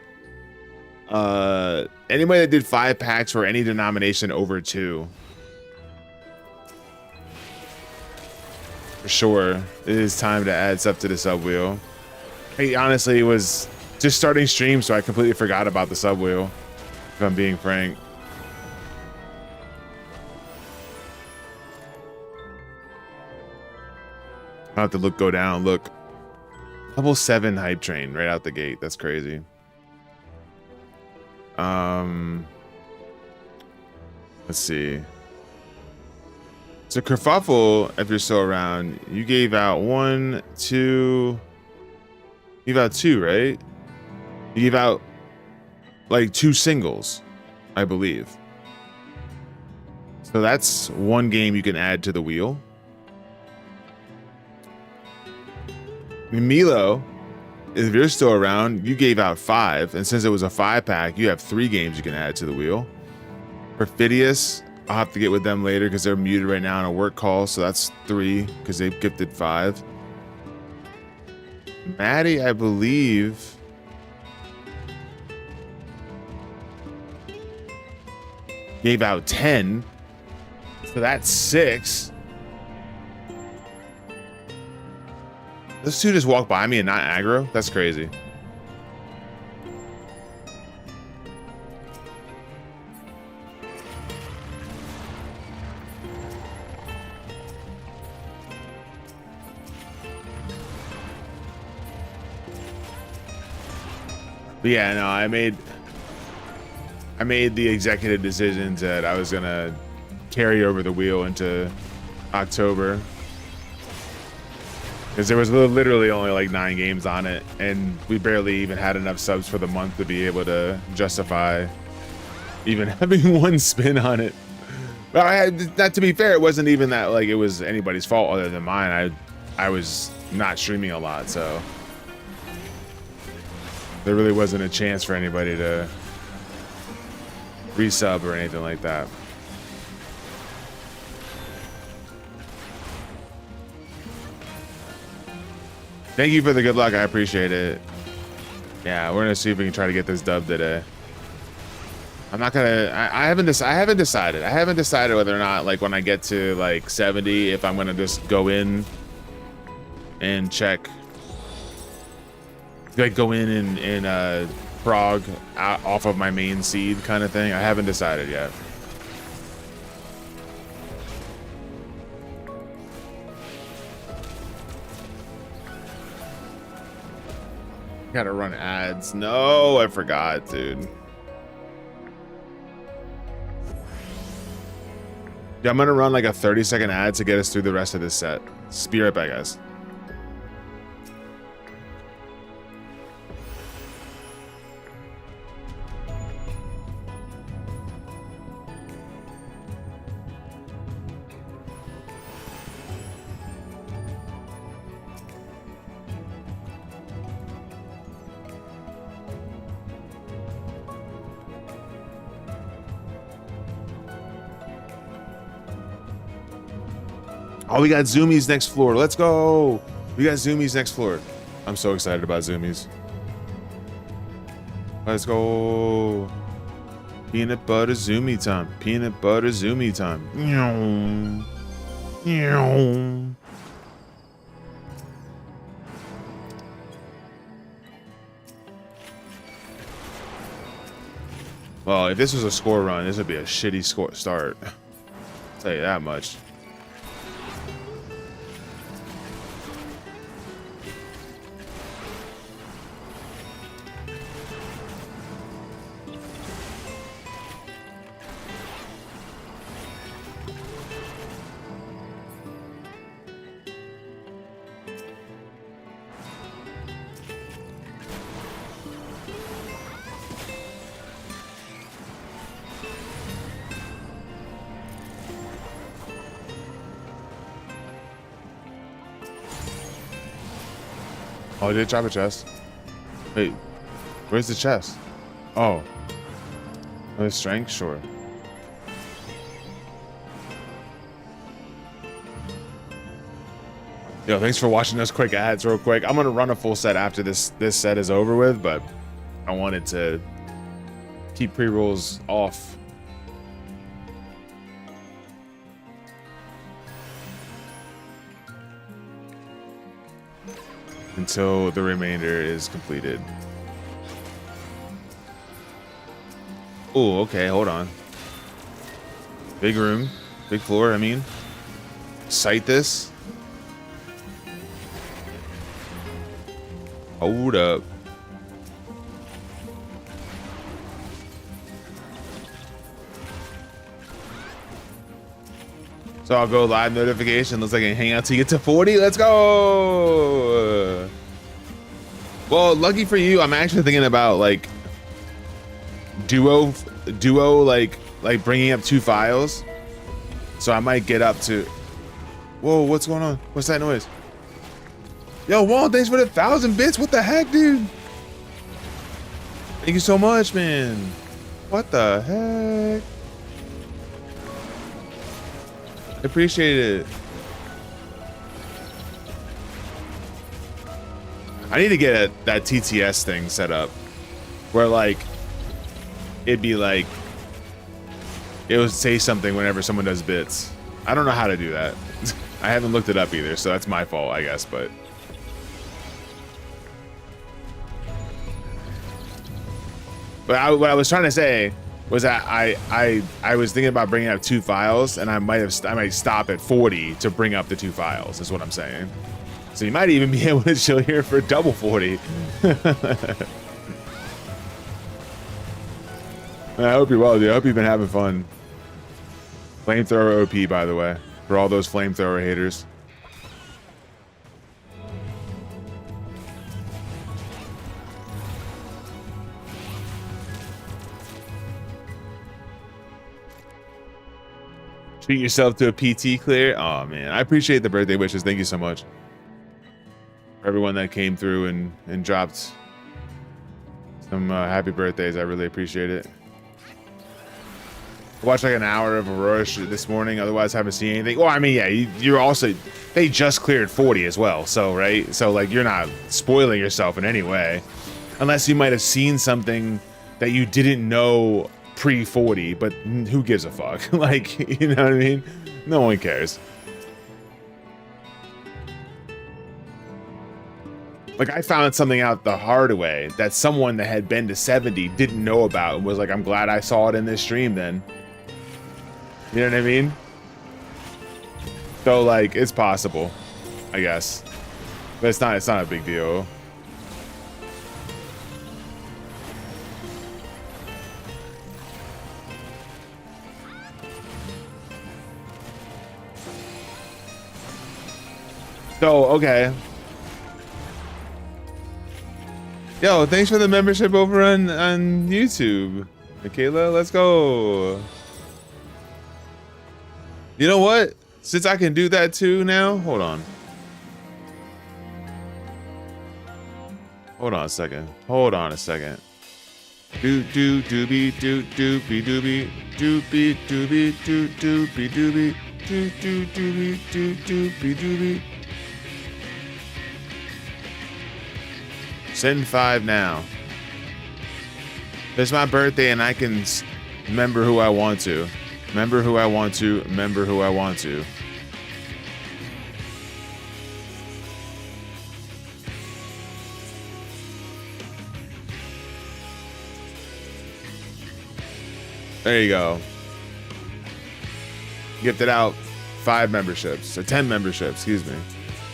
Anybody that did 5 packs for any denomination over 2. For sure, it is time to add stuff to the sub wheel. I honestly was just starting stream, so I completely forgot about the sub wheel, if I'm being frank. I'll have to go down. Look, level 7 hype train right out the gate. That's crazy. Let's see. So Kerfuffle, if you're still around, you gave out 1, 2. You gave out 2, right? You gave out like 2 singles, I believe. So that's 1 game you can add to the wheel. Milo, if you're still around, you gave out 5, and since it was a 5-pack, you have 3 games you can add to the wheel. Perfidious, I'll have to get with them later because they're muted right now on a work call, so that's 3 because they've gifted 5. Maddie, I believe, gave out 10, so that's 6. Those 2 just walk by me and not aggro? That's crazy. But yeah, no, I made the executive decisions that I was gonna carry over the wheel into October. Because there was literally only like 9 games on it, and we barely even had enough subs for the month to be able to justify even having 1 spin on it. But I had, not to be fair, it wasn't even that like it was anybody's fault other than mine. I was not streaming a lot, so there really wasn't a chance for anybody to resub or anything like that. Thank you for the good luck. I appreciate it. Yeah, we're gonna see if we can try to get this dub today. I'm not gonna. I haven't decided. I haven't decided whether or not, like, when I get to like 70, if I'm gonna just go in and check, like, go in and Prog off of my main seed kind of thing. I haven't decided yet. Gotta run ads. No, I forgot, dude. Yeah, I'm gonna run like a 30-second ad to get us through the rest of this set. Be right back, guys. Oh, we got Zoomies next floor. Let's go. We got Zoomies next floor. I'm so excited about Zoomies. Let's go. Peanut butter Zoomie time. Peanut butter Zoomie time. Well, if this was a score run, this would be a shitty score start. I'll tell you that much. Oh, did it drop a chest? Wait, where's the chest? Oh. Oh, the strength? Sure. Yo, thanks for watching those quick ads real quick. I'm gonna run a full set after this set is over with, but I wanted to keep pre-rolls off. Until the remainder is completed. Oh, okay, hold on. Big room, big floor, I mean. Sight this. Hold up. So I'll go live notification. Looks like I can hang out till you get to 40. Let's go. Well, lucky for you, I'm actually thinking about like duo, like bringing up 2 files. So I might get up to. Whoa, what's going on? What's that noise? Yo, Wall, thanks for the 1,000 bits. What the heck, dude? Thank you so much, man. What the heck? I appreciate it. I need to get that TTS thing set up where like it'd be like it would say something whenever someone does bits. I don't know how to do that. I haven't looked it up either, so that's my fault, I guess, but what I was trying to say was that I was thinking about bringing up 2 files, and I might stop at 40 to bring up the 2 files. Is what I'm saying. So you might even be able to chill here for double 40. I hope you're well, dude. I hope you've been having fun. Flamethrower OP, by the way, for all those flamethrower haters. Treat yourself to a PT clear. Oh man, I appreciate the birthday wishes. Thank you so much for everyone that came through and dropped some happy birthdays. I really appreciate it. I watched like an hour of Aurora this morning. Otherwise, haven't seen anything. Well, I mean, yeah, you're also they just cleared 40 as well. So right, so like you're not spoiling yourself in any way, unless you might have seen something that you didn't know pre-40, but who gives a fuck? Like, you know what I mean? No one cares. Like, I found something out the hard way that someone that had been to 70 didn't know about and was like, I'm glad I saw it in this stream then. You know what I mean? So like, it's possible, I guess. But it's not a big deal. So, okay. Yo, thanks for the membership over on YouTube. Michaela, let's go. You know what? Since I can do that too now, hold on. Hold on a second. Hold on a second. Doobie doobie doobie doobie doobie doobie doobie doobie doobie. Send 5 now. It's my birthday and I can remember who I want to. Remember who I want to. Remember who I want to. There you go. Gifted out 5 memberships. Or 10 memberships, excuse me.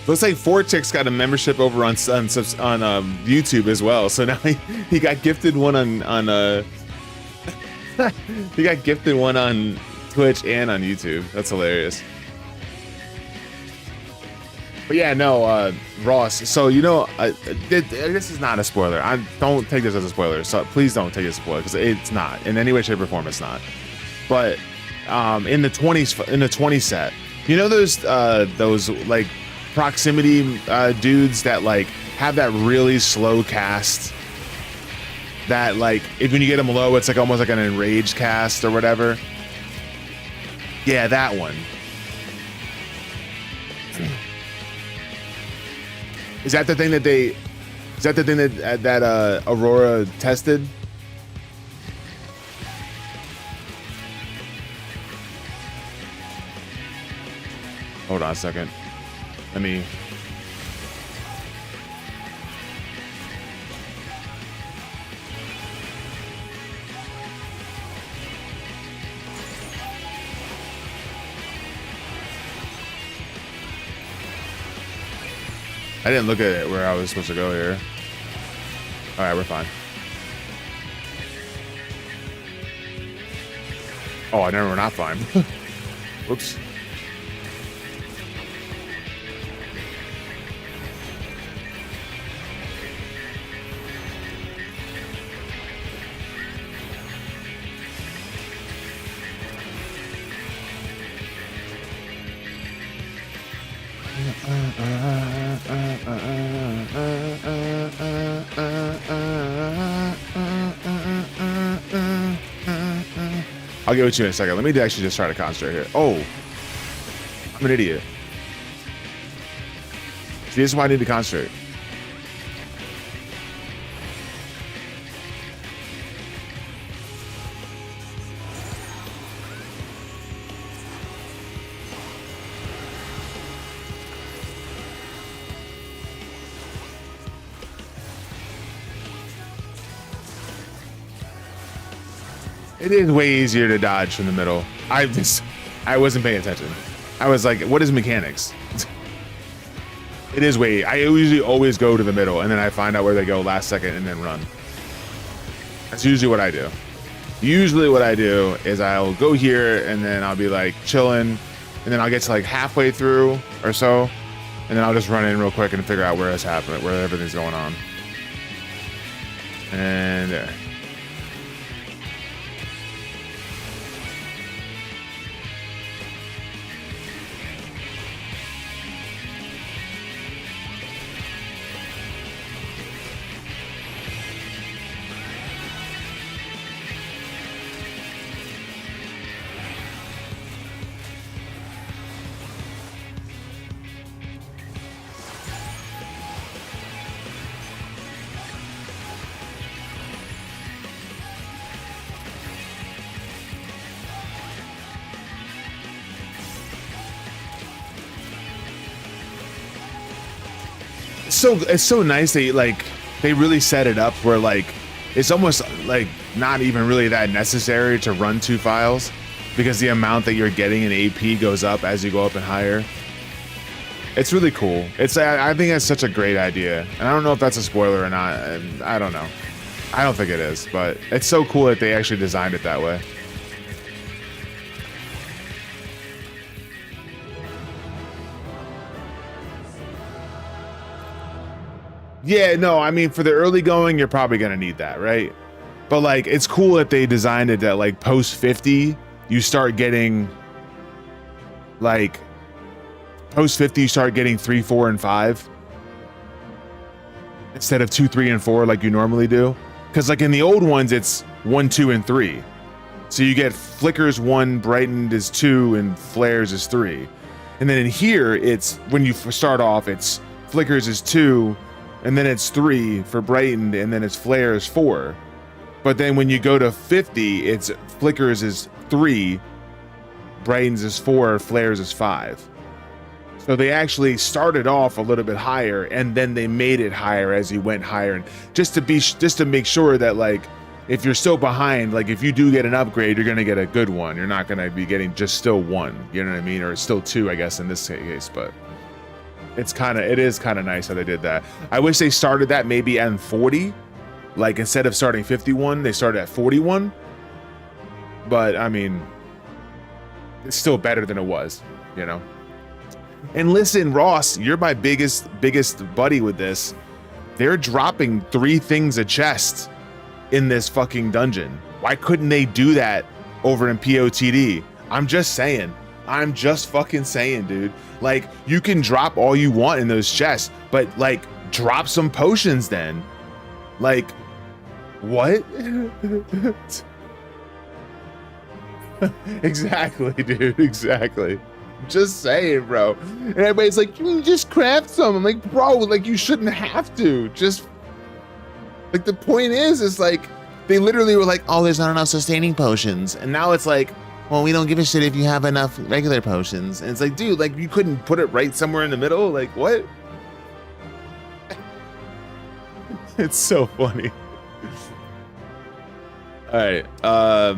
Looks like Fortix got a membership over on YouTube as well. So now he got gifted one on he got gifted one on Twitch and on YouTube. That's hilarious. But yeah, no, Ross. So you know, this is not a spoiler. I don't take this as a spoiler. So please don't take it as a spoiler because it's not in any way, shape, or form. It's not. But in the 20 set, you know those like proximity dudes that like have that really slow cast that like if when you get them low it's like almost like an enraged cast or whatever. Yeah, that one. Is that the thing that they? Is that the thing that Aurora tested? Hold on a second. Let me. I didn't look at it where I was supposed to go here. All right, we're fine. Oh, I never. We're not fine. Whoops. I'll get with you in a second. Let me actually just try to concentrate here. Oh, I'm an idiot. See, this is why I need to concentrate. It is way easier to dodge from the middle. I wasn't paying attention. I was like, what is mechanics? It is way. I usually always go to the middle and then I find out where they go last second and then run. That's usually what I do. Usually what I do is I'll go here and then I'll be like chilling and then I'll get to like halfway through or so and then I'll just run in real quick and figure out where it's happening, where everything's going on. And there. It's so nice that like they really set it up where like it's almost like not even really that necessary to run 2 files because the amount that you're getting in AP goes up as you go up and higher. It's really cool. I think that's such a great idea, and I don't know if that's a spoiler or not. I don't know. I don't think it is, but it's so cool that they actually designed it that way. Yeah, no, I mean, for the early going, you're probably going to need that, right? But, like, it's cool that they designed it that, like, post 50, you start getting, like, post 50, you start getting 3, 4, and 5 instead of 2, 3, and 4 like you normally do. Because, like, in the old ones, it's 1, 2, and 3. So you get flickers 1, brightened is 2, and flares is 3. And then in here, it's, when you start off, it's flickers is 2, and then it's 3 for brightened, and then it's flares 4. But then when you go to 50, it's flickers is 3, brightens is 4, flares is 5. So they actually started off a little bit higher, and then they made it higher as you went higher, and just to make sure that, like, if you're still behind, like if you do get an upgrade, you're gonna get a good one. You're not gonna be getting just still 1. You know what I mean? Or still 2, I guess, in this case, but. It is kind of nice how they did that. I wish they started that maybe at 40. Like instead of starting 51, they started at 41. But I mean, it's still better than it was, you know? And listen, Ross, you're my biggest buddy with this. They're dropping 3 things a chest in this fucking dungeon. Why couldn't they do that over in POTD? I'm just saying. I'm just fucking saying, dude. Like, you can drop all you want in those chests, but like, drop some potions then. Like, what? Exactly, dude. Exactly. Just saying, bro. And everybody's like, you can just craft some. I'm like, bro, like you shouldn't have to. Just like the point is like they literally were like, oh, there's not enough sustaining potions. And now it's like, well, we don't give a shit if you have enough regular potions. And it's like, dude, like you couldn't put it right somewhere in the middle? Like what? It's so funny. All right. I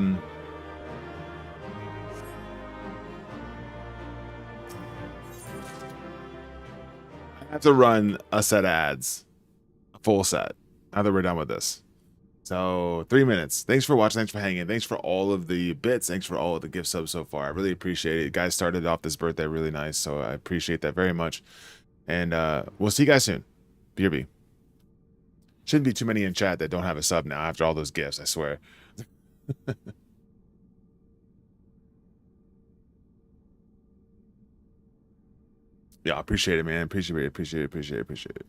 have to run a set of ads, a full set, now that we're done with this. So 3 minutes. Thanks for watching. Thanks for hanging. Thanks for all of the bits. Thanks for all of the gift subs so far. I really appreciate it. You guys started off this birthday really nice, so I appreciate that very much. And we'll see you guys soon. BRB. Shouldn't be too many in chat that don't have a sub now after all those gifts, I swear. Yeah, appreciate it, man. Appreciate it.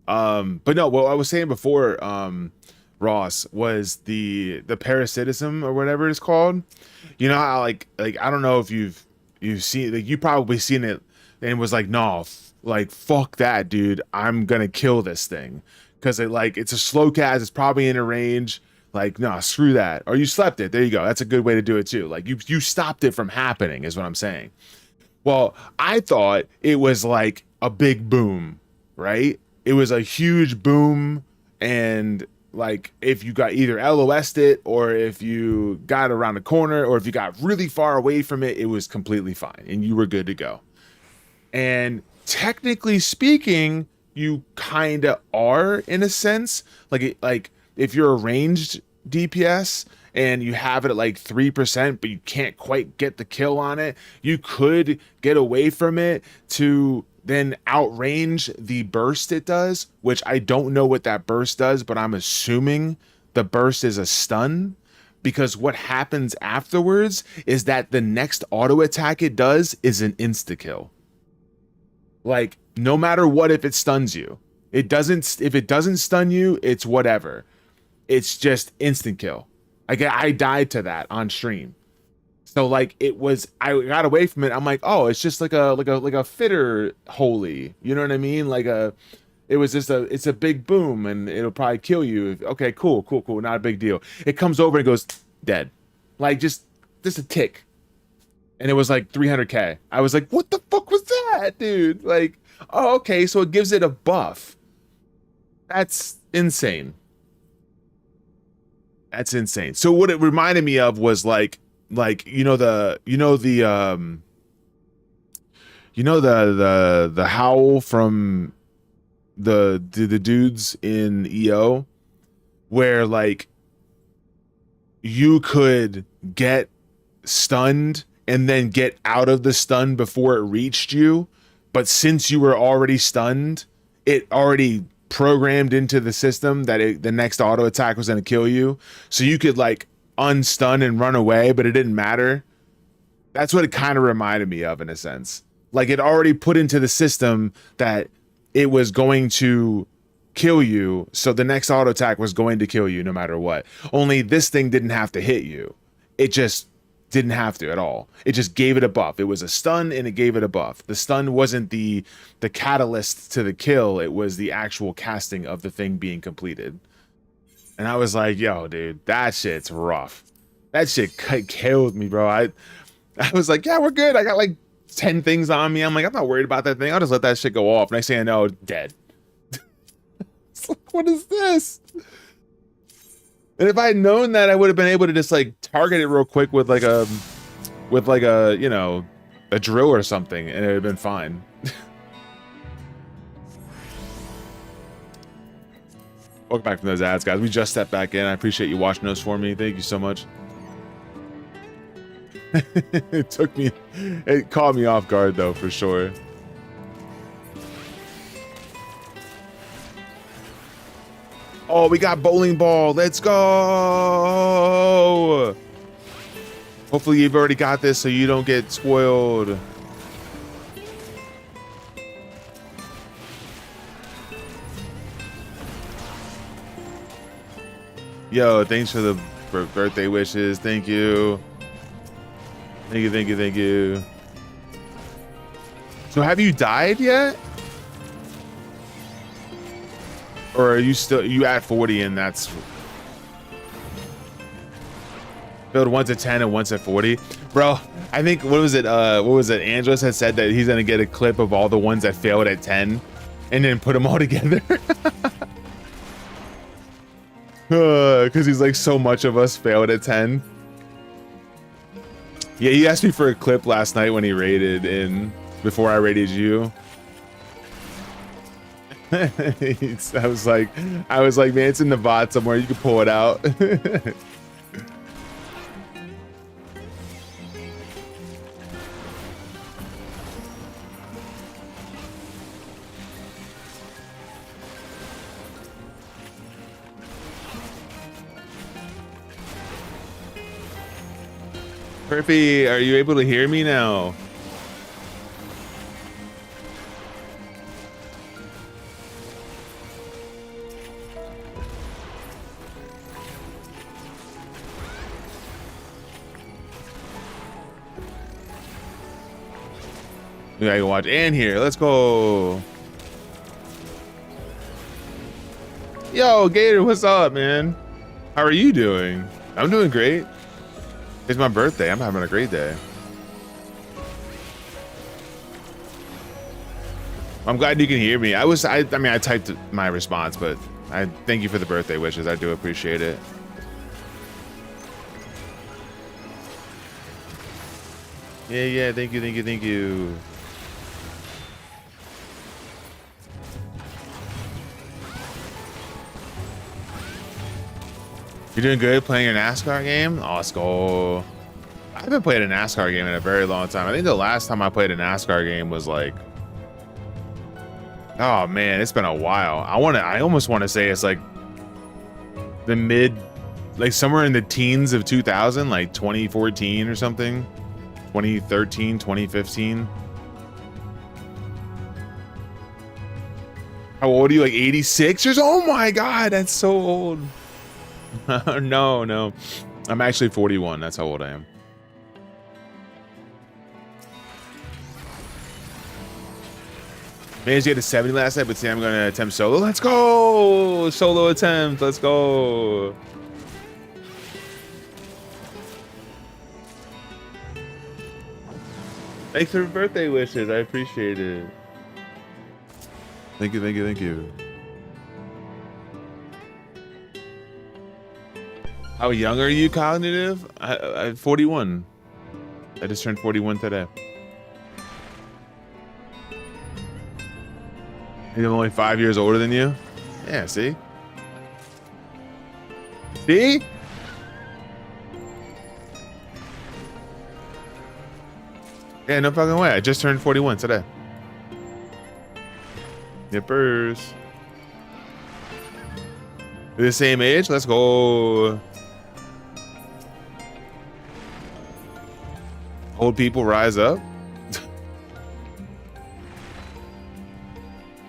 But no, what I was saying before, Ross, was the parasitism or whatever it's called. You know how like I don't know if you've seen, like, you probably seen it and was like, no, like fuck that, dude. I'm gonna kill this thing because it's a slow cast. It's probably in a range. Like, no, screw that. Or you slept it. There you go. That's a good way to do it too. Like you stopped it from happening is what I'm saying. Well, I thought it was like a big boom, right? It was a huge boom, and like if you got either LOS'd it or if you got around the corner or if you got really far away from it, it was completely fine and you were good to go. And technically speaking, you kind of are in a sense. Like if you're a ranged DPS and you have it at like 3%, but you can't quite get the kill on it, you could get away from it to then outrange the burst it does, which I don't know what that burst does, but I'm assuming the burst is a stun, because what happens afterwards is that the next auto attack it does is an insta kill. Like, no matter what, if it stuns you, if it doesn't stun you, it's whatever. It's just instant kill. I died to that on stream. So like I got away from it. I'm like, oh, it's just like a fitter holy. You know what I mean? It's a big boom and it'll probably kill you. Okay, cool. Not a big deal. It comes over and goes dead. Like just a tick. And it was like 300k. I was like, what the fuck was that, dude? Like, oh, okay, so it gives it a buff. That's insane. That's insane. So what it reminded me of was like the howl from the dudes in EO, where like you could get stunned and then get out of the stun before it reached you, but since you were already stunned, it already programmed into the system that the next auto attack was going to kill you, so you could like unstun and run away, but it didn't matter. That's what it kind of reminded me of in a sense. Like it already put into the system that it was going to kill you, so the next auto attack was going to kill you no matter what. Only this thing didn't have to hit you. It just didn't have to at all. It just gave it a buff. It was a stun and it gave it a buff. The stun wasn't the catalyst to the kill. It was the actual casting of the thing being completed. And I was like, yo, dude, that shit's rough. That shit killed me, bro. I was like, yeah, we're good. I got like 10 things on me. I'm like, I'm not worried about that thing. I'll just let that shit go off. Next thing I know, dead. It's like, what is this? And if I had known that, I would have been able to just like target it real quick with like a you know, a drill or something, and it would have been fine. Welcome back from those ads, guys. We just stepped back in. I appreciate you watching those for me. Thank you so much. It caught me off guard though, for sure. Oh, we got bowling ball. Let's go. Hopefully you've already got this so you don't get spoiled. Yo, thanks for the birthday wishes. Thank you. Thank you. So have you died yet? Or are you at 40 and that's build once at 10 and once at 40? Bro, I think what was it Andros had said that he's gonna get a clip of all the ones that failed at 10 and then put them all together. Because he's like, so much of us failed at 10. Yeah, he asked me for a clip last night when he raided in before I raided you. I was like, man, it's in the VOD somewhere. You can pull it out. Perfy, are you able to hear me now? We gotta go watch Ann here. Let's go. Yo, Gator, what's up, man? How are you doing? I'm doing great. It's my birthday. I'm having a great day. I'm glad you can hear me. I mean, I typed my response, but I thank you for the birthday wishes. I do appreciate it. Yeah. Thank you. You're doing good playing your NASCAR game? Oh, let's go. I haven't played a NASCAR game in a very long time. I think the last time I played a NASCAR game was like, oh man, it's been a while. I almost want to say it's like the like somewhere in the teens of 2000, like 2014 or something, 2013, 2015. How old are you? Like 86 years? Oh my God, that's so old. No. I'm actually 41. That's how old I am. Managed to get a 70 last night, but today I'm going to attempt solo. Let's go! Solo attempt. Let's go. Thanks for birthday wishes. I appreciate it. Thank you. How young are you, Cognitive? I'm 41. I just turned 41 today. I'm only 5 years older than you? Yeah, see? See? Yeah, no fucking way. I just turned 41 today. Yippers. We're the same age? Let's go. Old people rise up.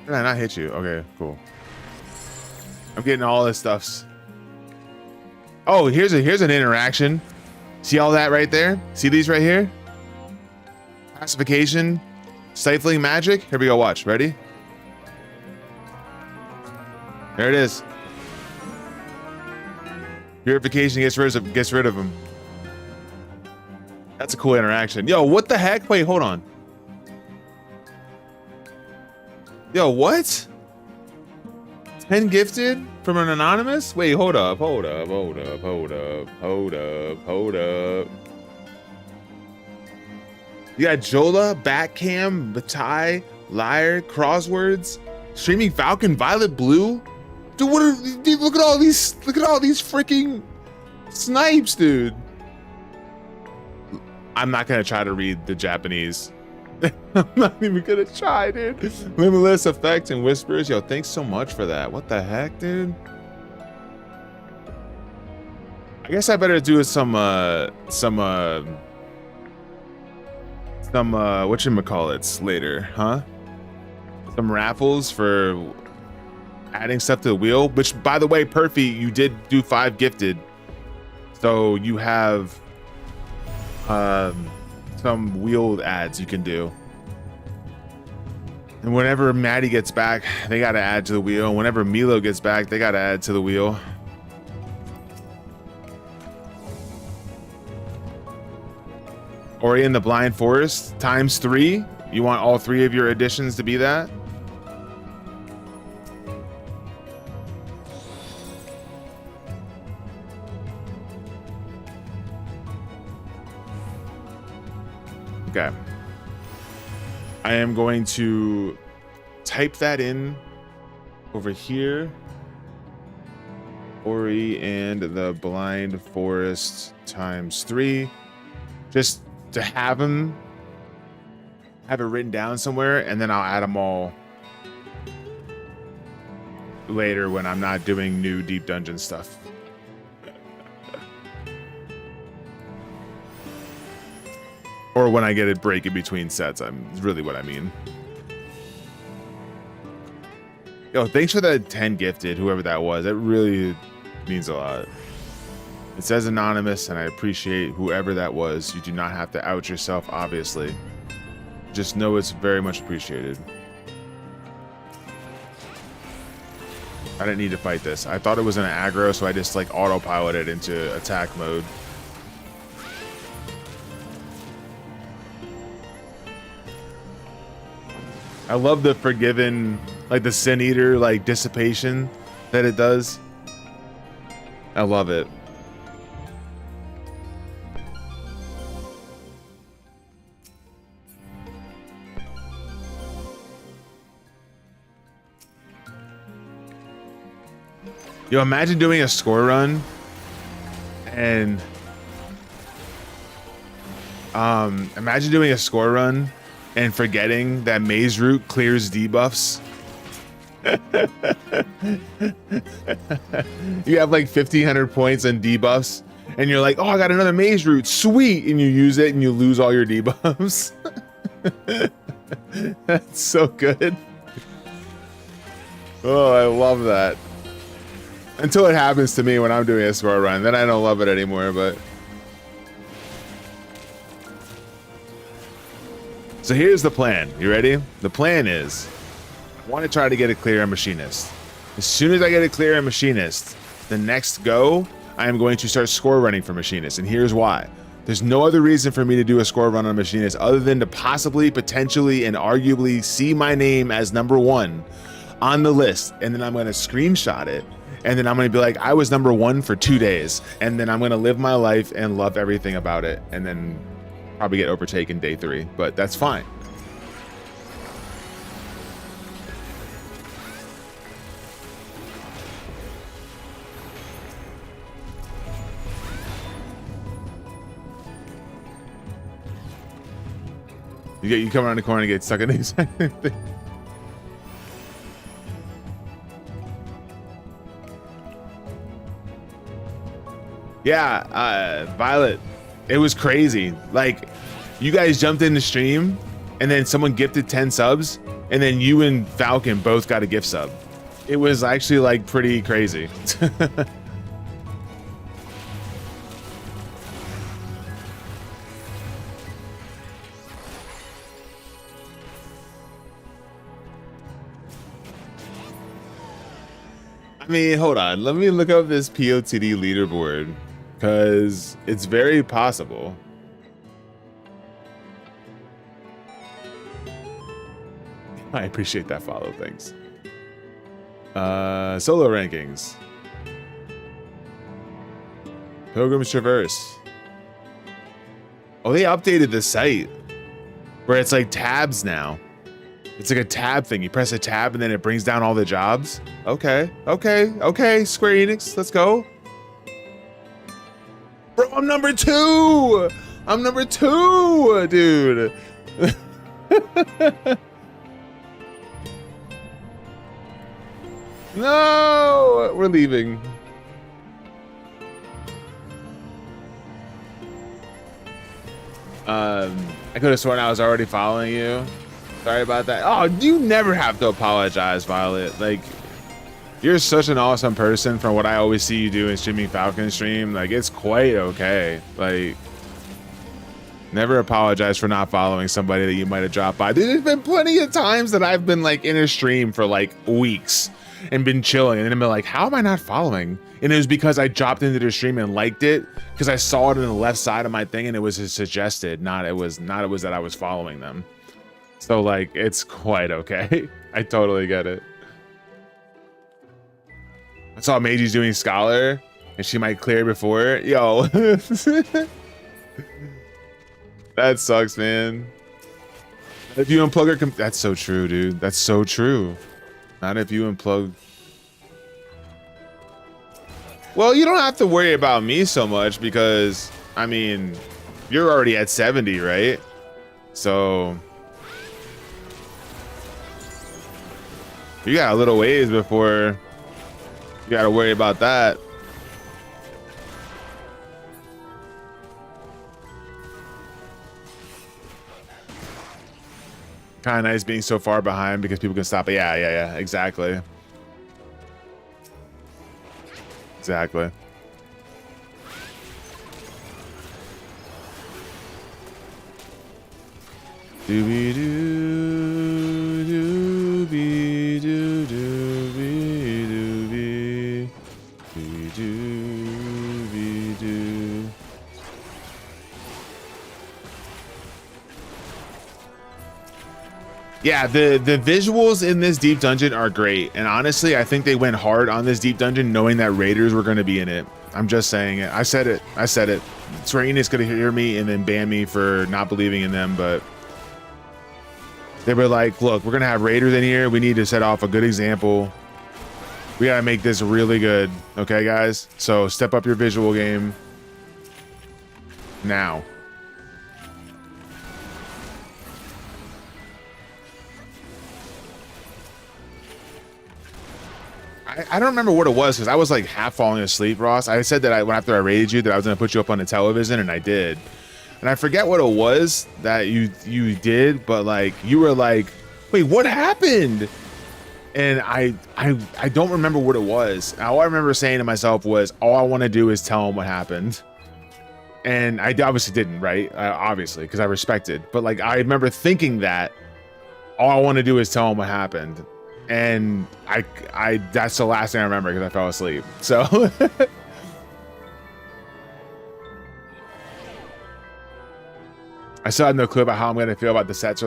Did I not hit you? Okay, cool. I'm getting all this stuffs. Oh, here's an interaction. See all that right there? See these right here? Pacification, stifling magic. Here we go. Watch. Ready? There it is. Purification gets rid of them. That's a cool interaction. Yo, what the heck? Wait, hold on. Yo, what? 10 gifted from an anonymous? Wait, hold up. You got Jola, Batcam, Batai, Liar, Crosswords, Streaming Falcon, Violet Blue. Dude, dude, look at all these freaking snipes, dude. I'm not gonna try to read the Japanese. I'm not even gonna try, dude. Limitless Effect and Whispers. Yo, thanks so much for that. What the heck, dude? I guess I better do some whatchamacallits later, huh? Some raffles for adding stuff to the wheel, which, by the way, Perfy, you did do 5 gifted. So you have some wheeled ads you can do. And whenever Maddie gets back, they got to add to the wheel. And whenever Milo gets back, they got to add to the wheel. Ori in the Blind Forest ×3. You want all 3 of your additions to be that? Okay. I am going to type that in over here. Ori and the Blind Forest ×3. Just to have it written down somewhere, and then I'll add them all later when I'm not doing new deep dungeon stuff. Or when I get a break in between sets, is really what I mean. Yo, thanks for the 10 gifted, whoever that was. That really means a lot. It says anonymous, and I appreciate whoever that was. You do not have to out yourself, obviously. Just know it's very much appreciated. I didn't need to fight this. I thought it was an aggro, so I just like autopiloted into attack mode. I love the Forgiven, like the Sin Eater, like dissipation that it does. I love it. Yo, imagine doing a score run and forgetting that Maze Route clears debuffs. You have like 1,500 points and debuffs, and you're like, oh, I got another Maze Route, sweet, and you use it and you lose all your debuffs. That's so good. Oh, I love that. Until it happens to me when I'm doing a score run, then I don't love it anymore, but... So here's the plan. You ready? The plan is, I want to try to get it clear on Machinist. As soon as I get it clear on Machinist, the next go, I am going to start score running for Machinist, and here's why. There's no other reason for me to do a score run on Machinist other than to possibly, potentially, and arguably see my name as #1 on the list, and then I'm going to screenshot it. And then I'm going to be like, I was #1 for 2 days. And then I'm going to live my life and love everything about it. And then probably get overtaken day 3. But that's fine. You come around the corner and get stuck in these. Yeah, Violet, it was crazy. Like, you guys jumped in the stream, and then someone gifted 10 subs, and then you and Falcon both got a gift sub. It was actually, like, pretty crazy. I mean, hold on. Let me look up this POTD leaderboard. Because it's very possible. I appreciate that follow, thanks. Solo rankings. Pilgrim's Traverse. Oh, they updated the site. Where it's like tabs now. It's like a tab thing. You press a tab and then it brings down all the jobs. Okay, okay, okay, Square Enix, let's go. Bro, I'm #2! I'm #2, dude! No! We're leaving. I could have sworn I was already following you. Sorry about that. Oh, you never have to apologize, Violet. Like, you're such an awesome person from what I always see you do in streaming Falcon stream. Like, it's quite okay. Like, Never apologize for not following somebody that you might have dropped by. There's been plenty of times that I've been like in a stream for like weeks and been chilling, and then I've been like, how am I not following? And it was because I dropped into the stream and liked it because I saw it on the left side of my thing and it was suggested, not it was that I was following them. So like, it's quite okay. I totally get it. I saw Maisy's doing Scholar and she might clear before. Yo. That sucks, man. If you unplug her, that's so true, dude. That's so true. Not if you unplug. Well, you don't have to worry about me so much because, I mean, you're already at 70, right? So you got a little ways before you got to worry about that. Kind of nice being so far behind because people can stop it. Yeah, exactly. Exactly. Doobie doo, doobie doo, doobie doobie, doobie doobie doo. Yeah, the visuals in this deep dungeon are great, and honestly, I think they went hard on this deep dungeon knowing that raiders were going to be in it. I'm just saying it. I said it. Square Enix going to hear me and then ban me for not believing in them, but they were like, look, we're going to have raiders in here. We need to set off a good example. We got to make this really good. Okay, guys? So step up your visual game now. I don't remember what it was because I was like half falling asleep, Ross. I said that after I raided you that I was going to put you up on the television, and I did. And I forget what it was that you did, but like you were like, wait, what happened? And I don't remember what it was. All I remember saying to myself was, all I want to do is tell him what happened. And I obviously didn't, right? Obviously, because I respected. But like I remember thinking that all I want to do is tell him what happened. And I that's the last thing I remember because I fell asleep. So I still have no clue about how I'm going to feel about the sets.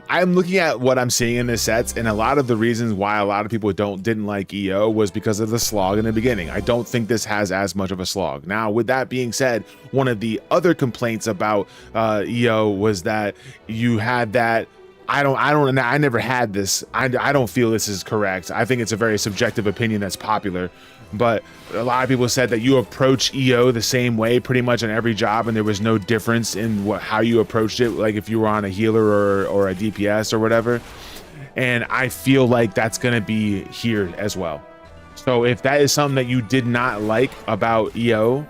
I'm looking at what I'm seeing in the sets, and a lot of the reasons why a lot of people didn't like EO was because of the slog in the beginning. I don't think this has as much of a slog. Now, with that being said, one of the other complaints about EO was that you had that. I never had this. I don't feel this is correct. I think it's a very subjective opinion that's popular, but a lot of people said that you approach EO the same way pretty much on every job, and there was no difference in how you approached it, like if you were on a healer or a DPS or whatever. And I feel like that's going to be here as well. So if that is something that you did not like about EO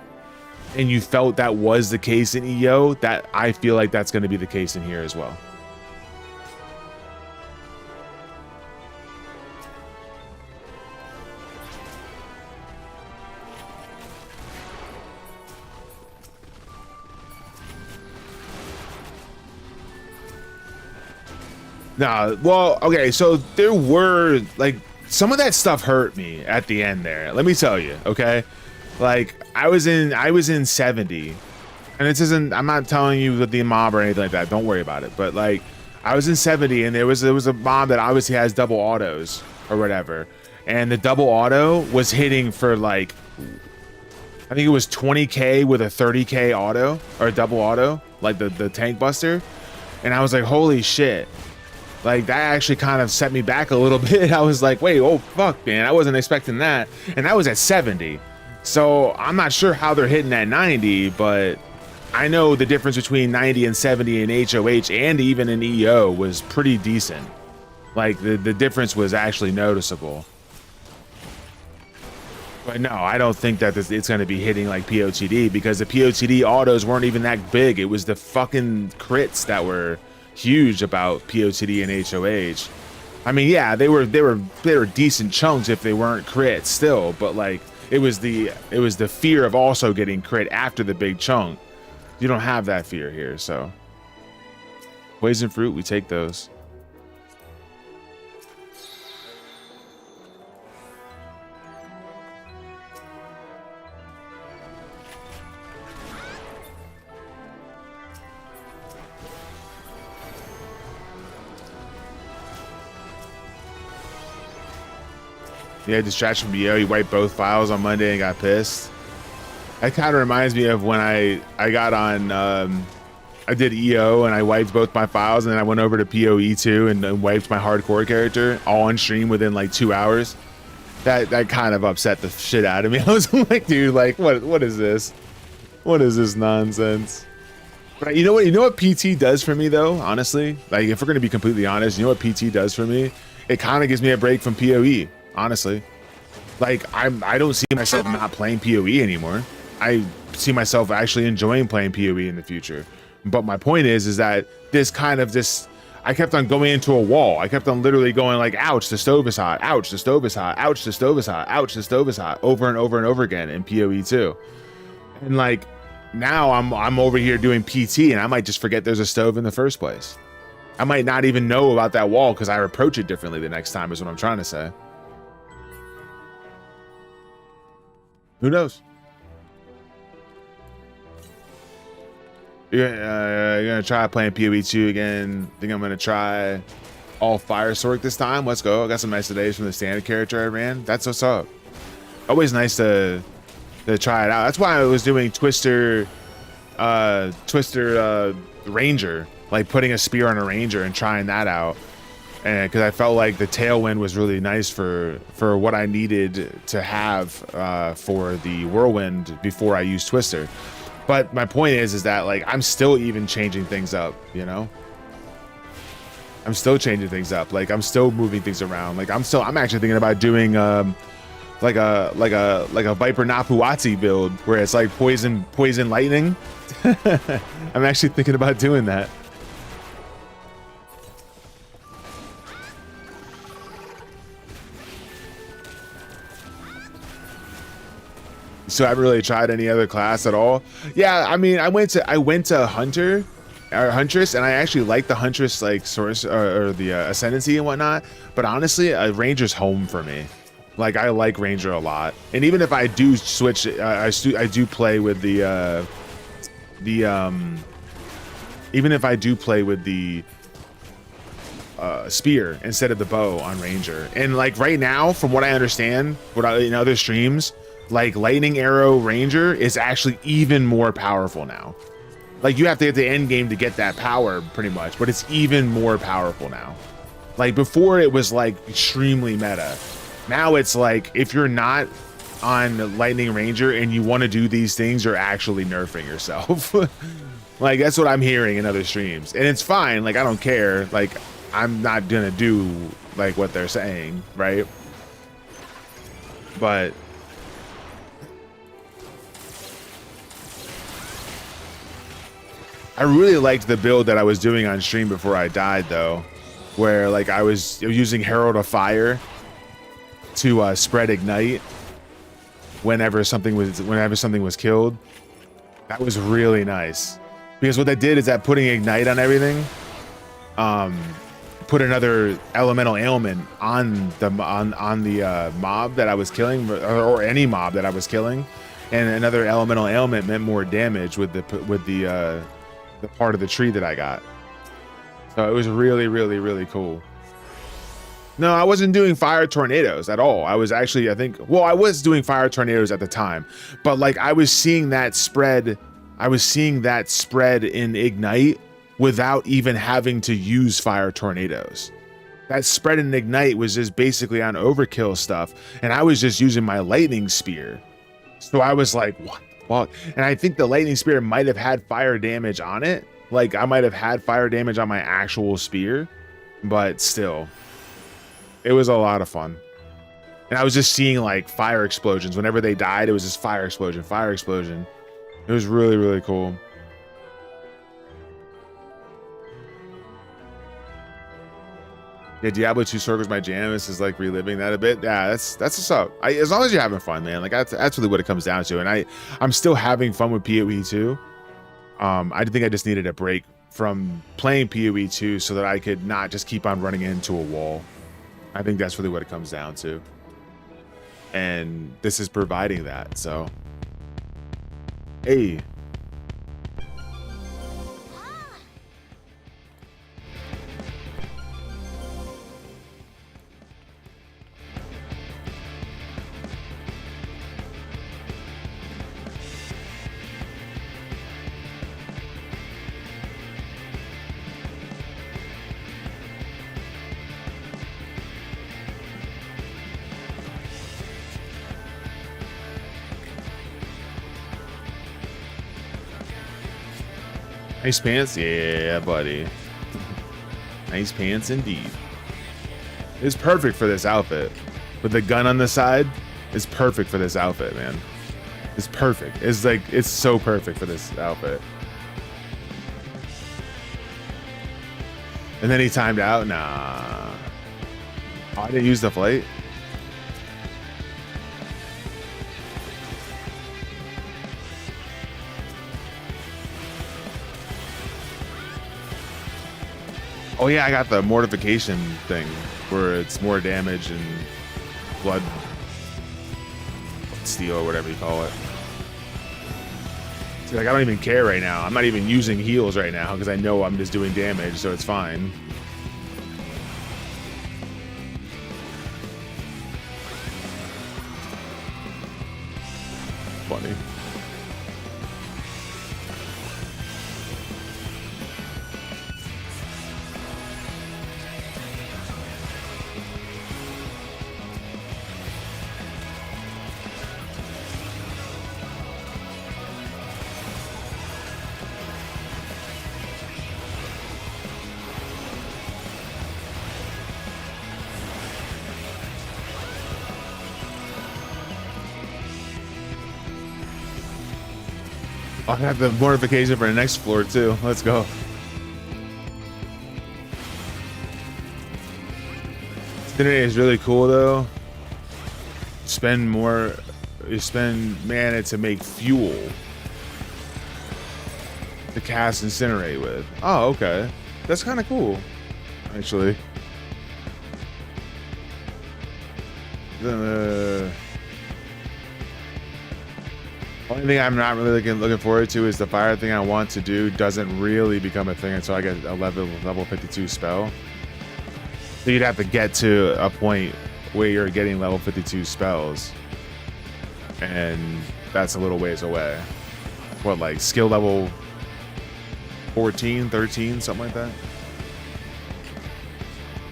and you felt that was the case in EO, that I feel like that's going to be the case in here as well. Nah, well, okay, so there were like some of that stuff hurt me at the end there. Let me tell you, okay? Like I was in 70, and this isn't. I'm not telling you that the mob or anything like that. Don't worry about it. But like I was in 70, and there was a mob that obviously has double autos or whatever, and the double auto was hitting for like I think it was 20k with a 30k auto or a double auto, like the tank buster, and I was like, holy shit. Like that actually kind of set me back a little bit. I was like, wait, oh fuck, man, I wasn't expecting that. And that was at 70. So I'm not sure how they're hitting at 90, but I know the difference between 90 and 70 in HOH and even in EO was pretty decent. Like the difference was actually noticeable. But no, I don't think that it's going to be hitting like POTD because the POTD autos weren't even that big. It was the fucking crits that were huge about POTD and HOH. I mean, yeah, they were decent chunks if they weren't crits still, but like it was the fear of also getting crit after the big chunk You don't have that fear here, so poison fruit, we take those. Yeah, distraction from EO. You wiped both files on Monday and got pissed. That kind of reminds me of when I got on, I did EO and I wiped both my files, and then I went over to PoE2 and wiped my hardcore character all on stream within like 2 hours. That kind of upset the shit out of me. I was like, dude, like what is this? What is this nonsense? But you know what PT does for me though, honestly? Like if we're gonna be completely honest, you know what PT does for me? It kind of gives me a break from PoE. Honestly, like I don't see myself not playing PoE anymore. I see myself actually enjoying playing PoE in the future. But my point is that I kept on going into a wall. I kept on literally going like, ouch, the stove is hot, ouch, the stove is hot, ouch, the stove is hot, ouch, the stove is hot, over and over and over again in PoE 2. And like now I'm over here doing PT and I might just forget there's a stove in the first place. I might not even know about that wall because I approach it differently the next time is what I'm trying to say. Who knows? You're gonna try playing PoE 2 again. Think I'm gonna try all Fire Sork this time. Let's go. I got some nice days from the standard character I ran. That's what's up. Always nice to try it out. That's why I was doing Twister Ranger, like putting a spear on a Ranger and trying that out. And because I felt like the Tailwind was really nice for what I needed to have for the Whirlwind before I used Twister. But my point is that like I'm still even changing things up, you know? I'm still changing things up. Like I'm still moving things around. Like I'm actually thinking about doing like a Viper Napuatsi build where it's like poison lightning. I'm actually thinking about doing that. So I haven't really tried any other class at all. Yeah, I mean, I went to Hunter or Huntress, and I actually like the Huntress like source or the Ascendancy and whatnot. But honestly, Ranger's home for me. Like I like Ranger a lot, and even if I do switch, I do play with the even if I do play with the spear instead of the bow on Ranger. And like right now, from what I understand, in other streams, like Lightning Arrow Ranger is actually even more powerful now. Like you have to get the end game to get that power pretty much, but it's even more powerful now. Like before it was like extremely meta. Now it's like if you're not on Lightning Ranger and you want to do these things, you're actually nerfing yourself. Like that's what I'm hearing in other streams, and it's fine. Like I don't care. Like I'm not gonna do like what they're saying, right? But I really liked the build that I was doing on stream before I died, though, where like I was using Herald of Fire to spread ignite whenever something was killed. That was really nice because what that did is that putting ignite on everything, put another elemental ailment on the mob that I was killing, or any mob that I was killing, and another elemental ailment meant more damage with the part of the tree that I got. So it was really, really, really cool. No, I wasn't doing fire tornadoes at all. I was actually, I was doing fire tornadoes at the time, but like I was seeing that spread in Ignite without even having to use fire tornadoes. That spread in Ignite was just basically on overkill stuff, and I was just using my lightning spear. So I was like, what? Well, and I think the lightning spear might have had fire damage on it. Like I might have had fire damage on my actual spear, but still, it was a lot of fun. And I was just seeing like fire explosions. Whenever they died, it was just fire explosion, fire explosion. It was really, really cool. Yeah, Diablo 2 Circles my jam. This is like reliving that a bit. Yeah, that's what's up. As long as you're having fun, man. Like that's really what it comes down to. And I'm still having fun with PoE 2. I think I just needed a break from playing PoE 2 so that I could not just keep on running into a wall. I think that's really what it comes down to. And this is providing that, so. Hey. Nice pants? Yeah, buddy. Nice pants indeed. It's perfect for this outfit. With the gun on the side, it's perfect for this outfit, man. It's perfect. It's like, it's so perfect for this outfit. And then he timed out? Nah. Oh, I didn't use the flight? Oh yeah, I got the mortification thing where it's more damage and blood steal or whatever you call it. See, like I don't even care right now. I'm not even using heals right now because I know I'm just doing damage, so it's fine. Funny. I'll have the mortification for the next floor too. Let's go. Incinerator is really cool though. You spend mana to make fuel to cast Incinerate with. Oh, okay. That's kind of cool, actually. The only thing I'm not really looking forward to is the fire thing I want to do doesn't really become a thing until I get a level 52 spell. So you'd have to get to a point where you're getting level 52 spells. And that's a little ways away. What, like skill level 14, 13, something like that?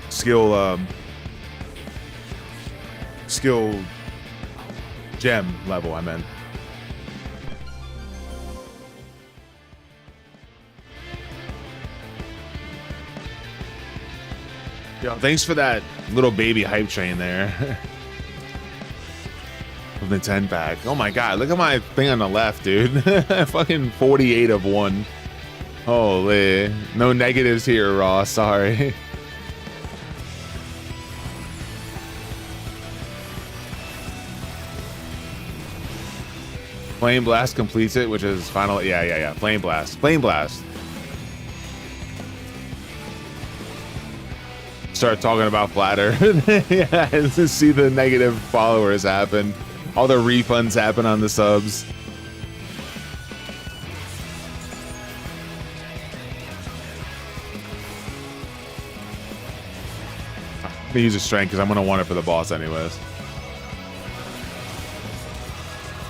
Skill gem level, I meant. Yo, thanks for that little baby hype train there. Of the 10 pack. Oh my god, look at my thing on the left, dude. Fucking 48 of 1. Holy. No negatives here, Raw. Sorry. Flame Blast completes it, which is final. Yeah. Flame Blast. Flame Blast. Start talking about Flatter. Yeah, and to see the negative followers happen. All the refunds happen on the subs. I'm gonna use a strength because I'm gonna want it for the boss anyways.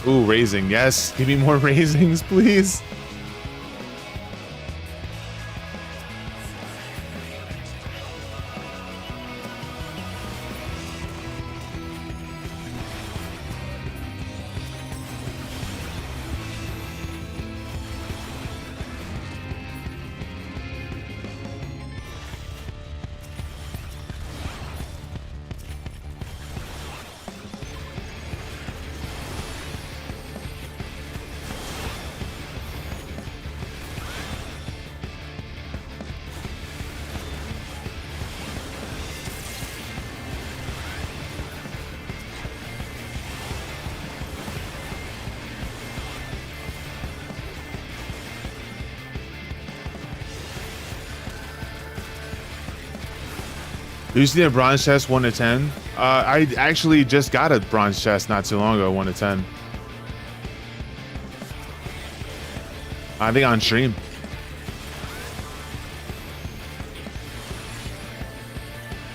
Ooh, raising. Yes, give me more raisings, please. You see a bronze chest 1 to 10? I actually just got a bronze chest not too long ago, 1 to 10. I think on stream.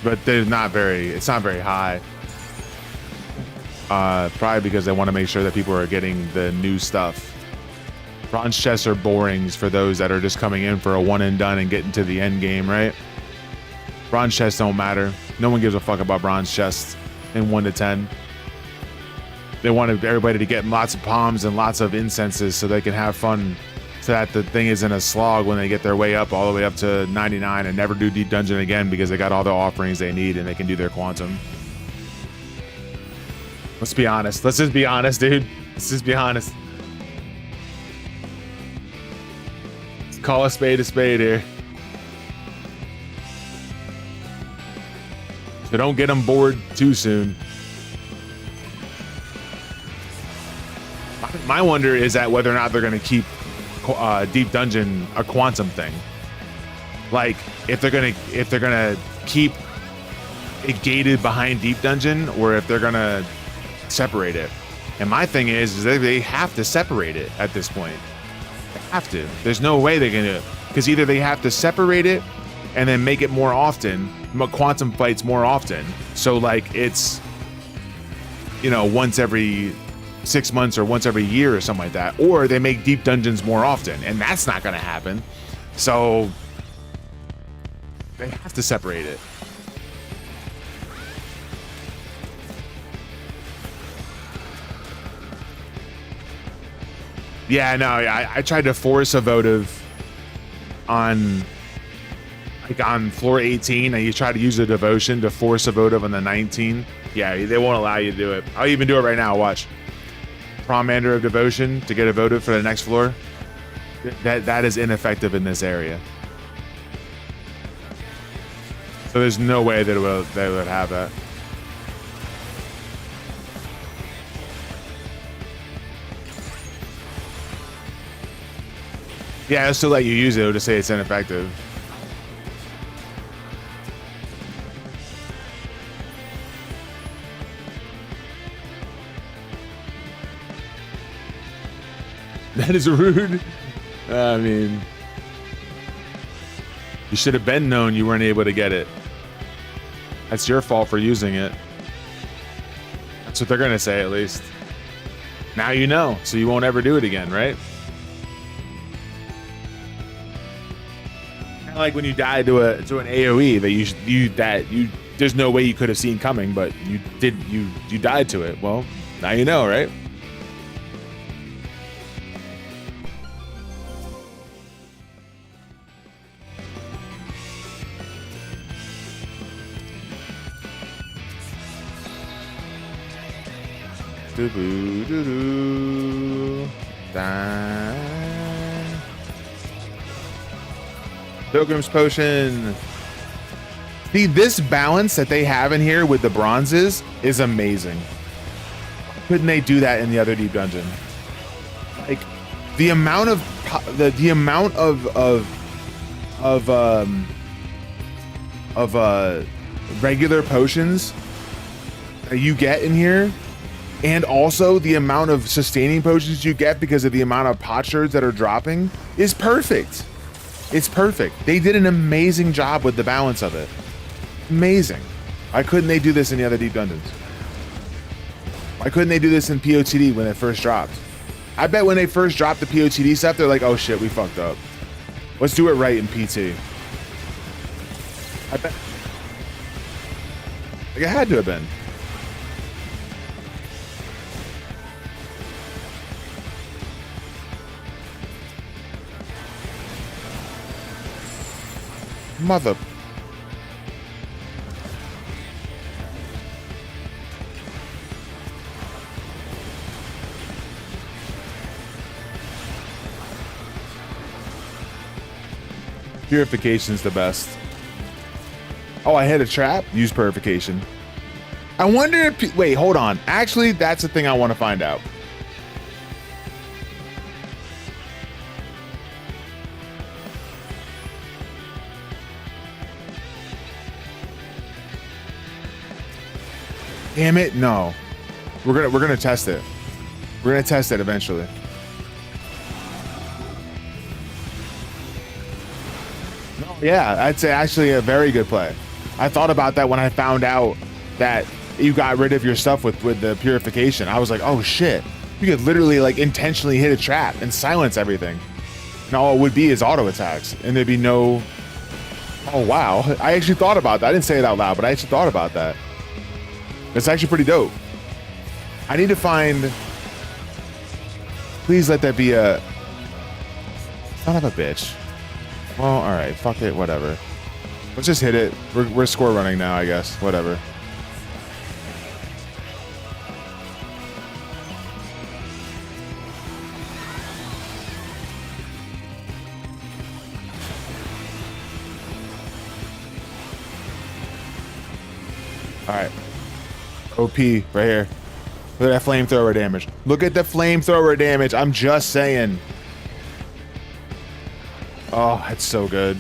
But it's not very high. Probably because they want to make sure that people are getting the new stuff. Bronze chests are borings for those that are just coming in for a one and done and getting to the end game, right? Bronze chests don't matter. No one gives a fuck about bronze chests in 1 to 10. They wanted everybody to get lots of palms and lots of incenses so they can have fun, so that the thing isn't a slog when they get their way up all the way up to 99 and never do deep dungeon again because they got all the offerings they need and they can do their quantum. Let's be honest. Let's just be honest, dude. Let's just be honest. Let's call a spade here. So don't get them bored too soon. My wonder is at whether or not they're going to keep deep dungeon a quantum thing. Like if they're gonna keep it gated behind deep dungeon, or if they're gonna separate it. And my thing is they have to separate it at this point. They have to. There's no way they can do it, because either they have to separate it and then make it more often, quantum fights more often. So like it's, you know, once every 6 months or once every year or something like that, or they make deep dungeons more often, and that's not going to happen. So they have to separate it. Yeah, no, I tried to force a votive on floor 18, and you try to use a devotion to force a votive on the 19. Yeah, they won't allow you to do it. I'll even do it right now. Watch. Promander of Devotion to get a votive for the next floor. That is ineffective in this area. So there's no way that they would have that. Yeah, it'll still let you use it. It'll just say it's ineffective. That is rude. I mean, you should have been known you weren't able to get it. That's your fault for using it. That's what they're going to say, at least. Now you know, so you won't ever do it again, right? Kind of like when you died to an AoE that there's no way you could have seen coming, but you died to it. Well, now you know, right? Pilgrim's Potion. See, this balance that they have in here with the bronzes is amazing. Couldn't they do that in the other deep dungeon? Like the amount of regular potions that you get in here, and also the amount of sustaining potions you get because of the amount of potsherds that are dropping, is perfect. It's perfect. They did an amazing job with the balance of it. Amazing. Why couldn't they do this in the other deep dungeons? Why couldn't they do this in POTD when it first dropped? I bet when they first dropped the POTD stuff, they're like, oh shit, we fucked up. Let's do it right in PT. I bet. Like, it had to have been. Mother. Purification's the best. Oh, I hit a trap? Use purification. I wonder if... Wait, hold on. Actually, that's the thing I want to find out. Damn it, no. We're gonna test it. We're gonna test it eventually. No, yeah, that's actually a very good play. I thought about that when I found out that you got rid of your stuff with the purification. I was like, oh shit. You could literally like intentionally hit a trap and silence everything. And all it would be is auto attacks. And there'd be no... Oh wow. I actually thought about that. I didn't say it out loud, but I actually thought about that. It's actually pretty dope. I need to find... Please let that be a... Son of a bitch. Well, alright. Fuck it. Whatever. Let's just hit it. We're score running now, I guess. Whatever. Alright. OP right here. Look at that flamethrower damage. Look at the flamethrower damage. I'm just saying. Oh, that's so good.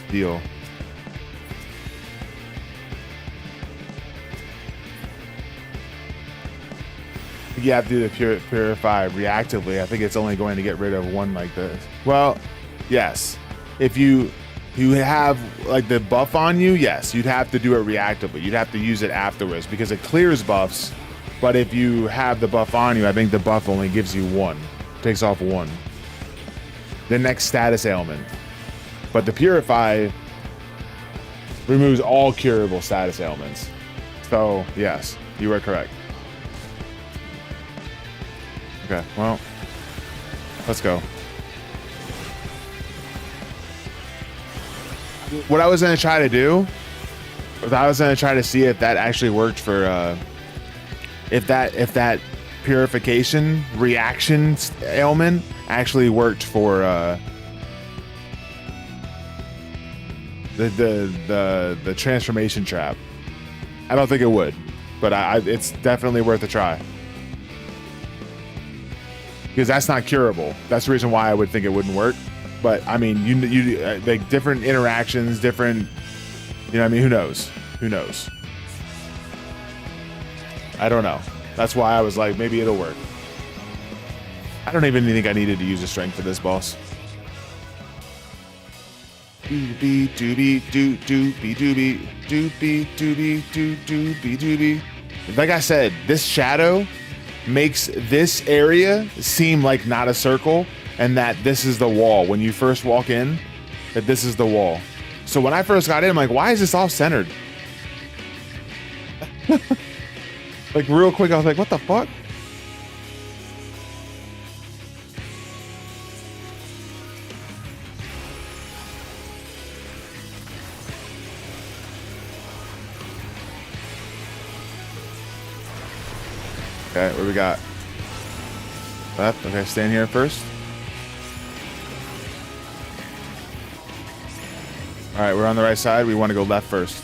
Deal. You have to do the purify reactively. I think it's only going to get rid of one like this. Well, yes. If you have like the buff on you, yes, you'd have to do it reactively. You'd have to use it afterwards because it clears buffs. But if you have the buff on you, I think the buff only gives you one. Takes off one. The next status ailment. But the purify removes all curable status ailments. So yes, you are correct. Okay, well, let's go. What I was gonna try to do was I was gonna try to see if that actually worked for if that purification reaction ailment actually worked for the transformation trap. I don't think it would, but it's definitely worth a try. Because that's not curable. That's the reason why I would think it wouldn't work. But I mean, you like different interactions, different, you know what I mean? Who knows? Who knows? I don't know. That's why I was like, maybe it'll work. I don't even think I needed to use a strength for this boss. Doobie doobie doo doobie doobie doobie doobie doo doobie doobie. Like I said, this shadow makes this area seem like not a circle and that this is the wall. When you first walk in, that this is the wall. So when I first got in, I'm like, why is this off centered? Like real quick, I was like, what the fuck? Okay, what do we got? Left. Okay, stand here first. All right, we're on the right side. We want to go left first.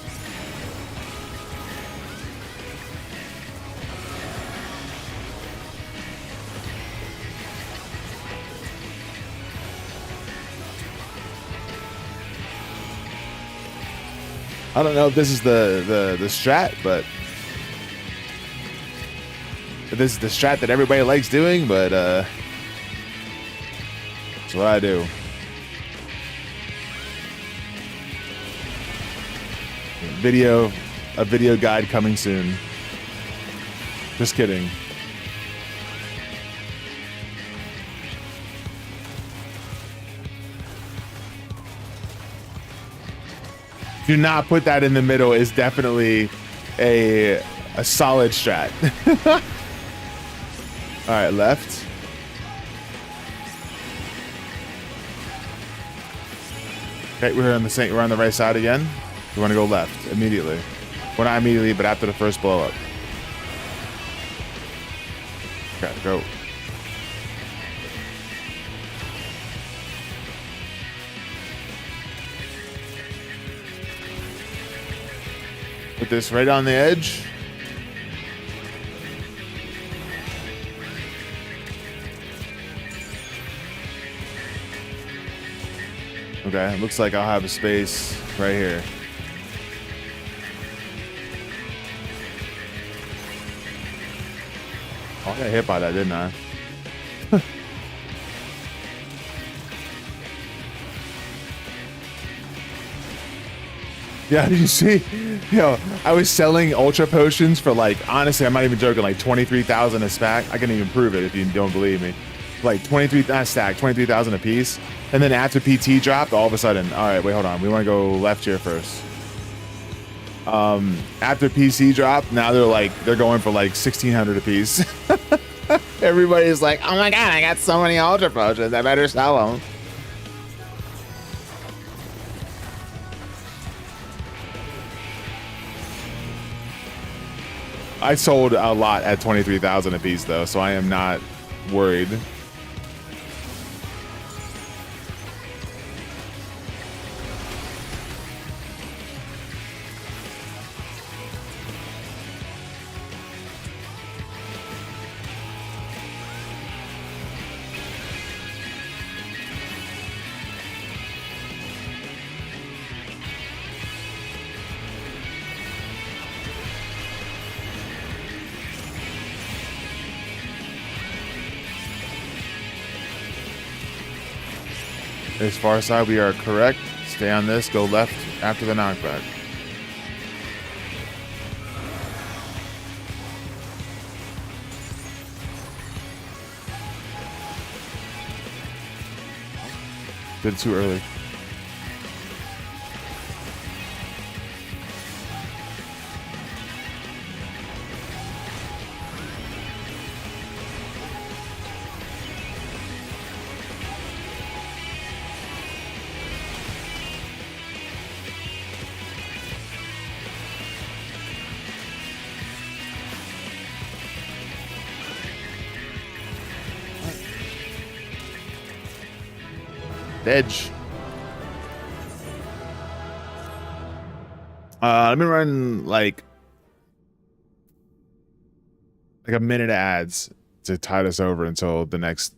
I don't know if this is the strat, but this is the strat that everybody likes doing, but it's what I do. A video guide coming soon. Just kidding. Do not put that in the middle is definitely a solid strat. All right, left. Okay, we're on the right side again. We want to go left immediately. Well, not immediately, but after the first blow up. Okay, go. Put this right on the edge. Okay, looks like I'll have a space right here. Oh, I got hit by that, didn't I? Yeah, did you see? Yo, I was selling ultra potions for like, honestly, I'm not even joking, like 23,000 a stack. I can even prove it if you don't believe me. Like 23,000 a piece. And then after PT dropped, all of a sudden, all right, wait, hold on. We want to go left here first. After PC dropped, now they're going for like 1,600 a piece. Everybody's like, oh my God, I got so many ultra potions. I better sell them. I sold a lot at 23,000 a piece though, so I am not worried. As far side, we are correct. Stay on this, go left after the knockback. Did it too early. Edge. I've been running like a minute of ads to tide us over until the next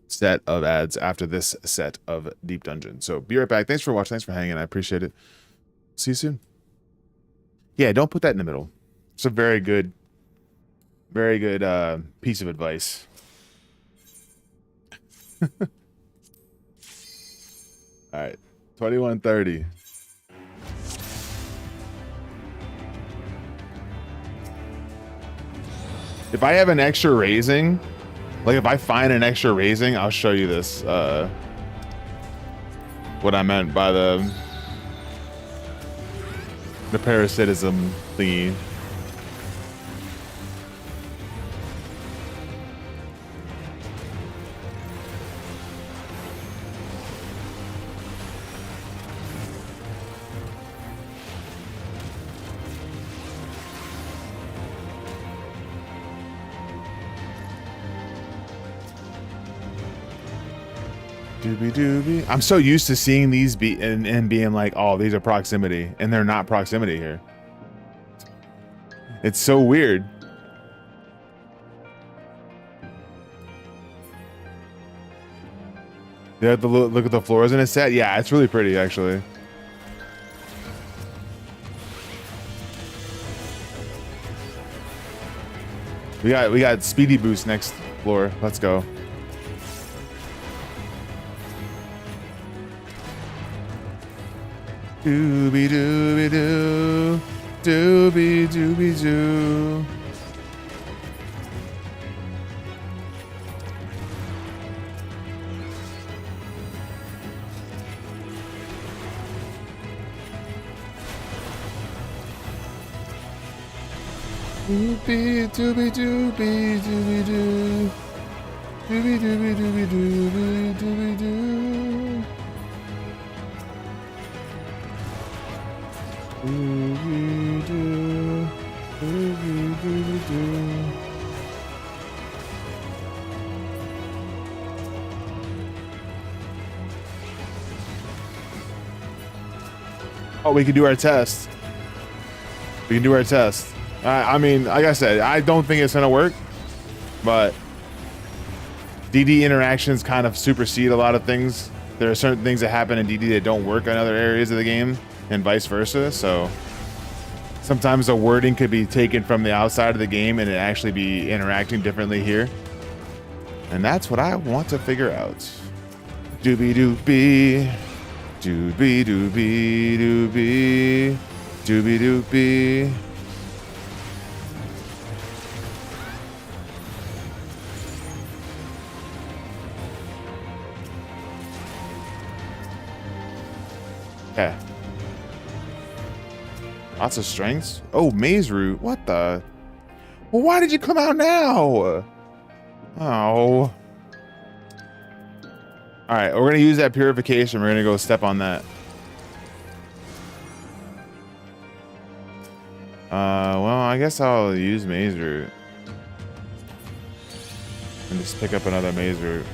set of ads after this set of Deep Dungeon. So be right back. Thanks for watching. Thanks for hanging. I appreciate it. See you soon. Yeah, don't put that in the middle. It's a very good piece of advice. All right, 2130. If I have an extra raising, like if I find an extra raising, I'll show you this. What I meant by the parasitism thingy. Doobie doobie. I'm so used to seeing these and being like, oh, these are proximity, and they're not proximity here. It's so weird. You have to look at the floors in a set. Yeah, it's really pretty actually. We got speedy boost next floor. Let's go. Doobie doobie doo, doobie doobie doo. Doobie doobie doobie doobie doo, doobie doobie doobie doobie doobie doo. Oh, we can do our test. We can do our test. I mean, like I said, I don't think it's gonna work, but DD interactions kind of supersede a lot of things. there are certain things that happen in DD that don't work in other areas of the game, and vice versa. So sometimes the wording could be taken from the outside of the game and it actually be interacting differently here. And that's what I want to figure out. Doobie doobie, doobie doobie doobie, doobie doobie. Okay. Lots of strengths. Oh, maze route. What the? Well, why did you come out now? Oh. All right, we're gonna use that purification. We're gonna go step on that. Well, I guess I'll use maze route and just pick up another maze route.